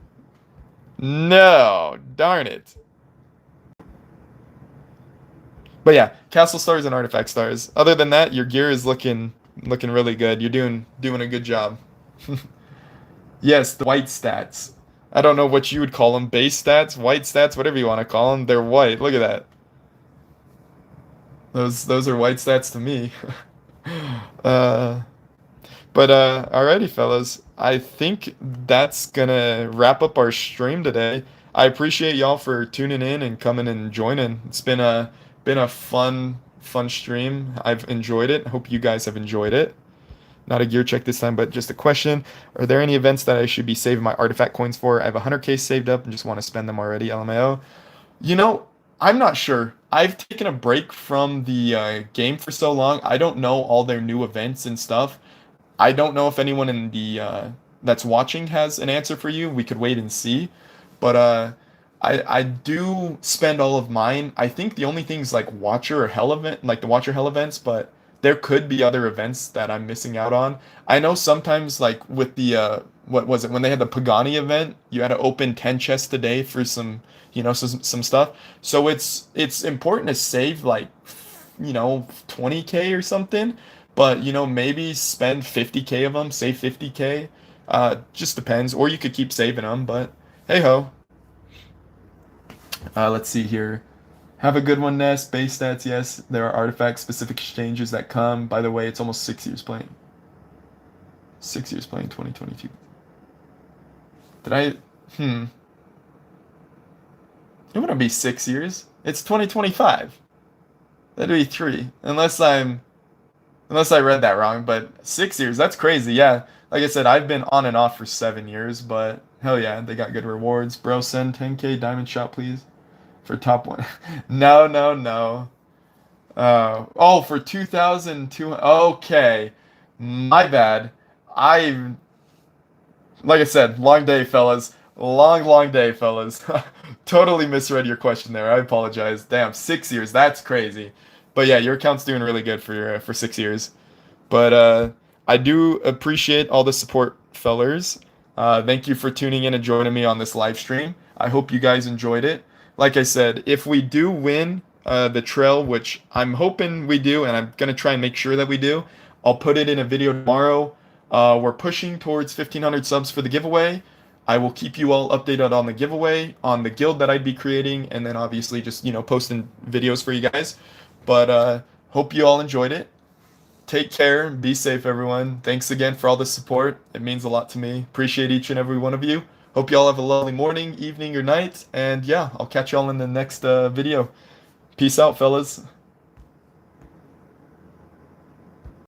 No, darn it. But yeah, Castle Stars and Artifact Stars. Other than that, your gear is looking really good. You're doing a good job. Yes, the white stats. I don't know what you would call them. Base stats, white stats, whatever you want to call them. They're white. Look at that. Those are white stats to me. uh, but alrighty, fellas. I think that's gonna wrap up our stream today. I appreciate y'all for tuning in and coming and joining. It's been a fun stream. I've enjoyed it. Hope you guys have enjoyed it. Not a gear check this time, but just a question. Are there any events that I should be saving my artifact coins for? I have 100k saved up and just want to spend them already, LMAO. You know, I'm not sure. I've taken a break from the game for so long. I don't know all their new events and stuff. I don't know if anyone in the that's watching has an answer for you. We could wait and see. But I do spend all of mine. I think the only things like Watcher or Hell event, like the Watcher Hell events, but there could be other events that I'm missing out on. I know sometimes like with the what was it when they had the Pagani event, you had to open 10 chests a day for some some stuff. So it's important to save like 20k or something, but maybe spend 50k of them, save 50k. Just depends, or you could keep saving them, but hey ho. Let's see here. Have a good one, Ness. Base stats, yes. There are artifact-specific exchanges that come. By the way, it's almost 6 years playing. 6 years playing 2022. Did I... It wouldn't be 6 years. It's 2025. That'd be 3. Unless I read that wrong, but 6 years, that's crazy, yeah. Like I said, I've been on and off for 7 years, but hell yeah, they got good rewards. Bro, send 10k diamond shot, please. For top one. No, no, no. Oh, for 2002. Okay. My bad. I, like I said, long day, fellas. Long day, fellas. Totally misread your question there. I apologize. Damn, 6 years. That's crazy. But yeah, your account's doing really good for 6 years. But I do appreciate all the support, fellers. Thank you for tuning in and joining me on this live stream. I hope you guys enjoyed it. Like I said, if we do win the trail, which I'm hoping we do, and I'm going to try and make sure that we do, I'll put it in a video tomorrow. We're pushing towards 1,500 subs for the giveaway. I will keep you all updated on the giveaway, on the guild that I'd be creating, and then obviously just, posting videos for you guys. But hope you all enjoyed it. Take care. Be safe, everyone. Thanks again for all the support. It means a lot to me. Appreciate each and every one of you. Hope you all have a lovely morning, evening, or night. And yeah, I'll catch y'all in the next video. Peace out, fellas.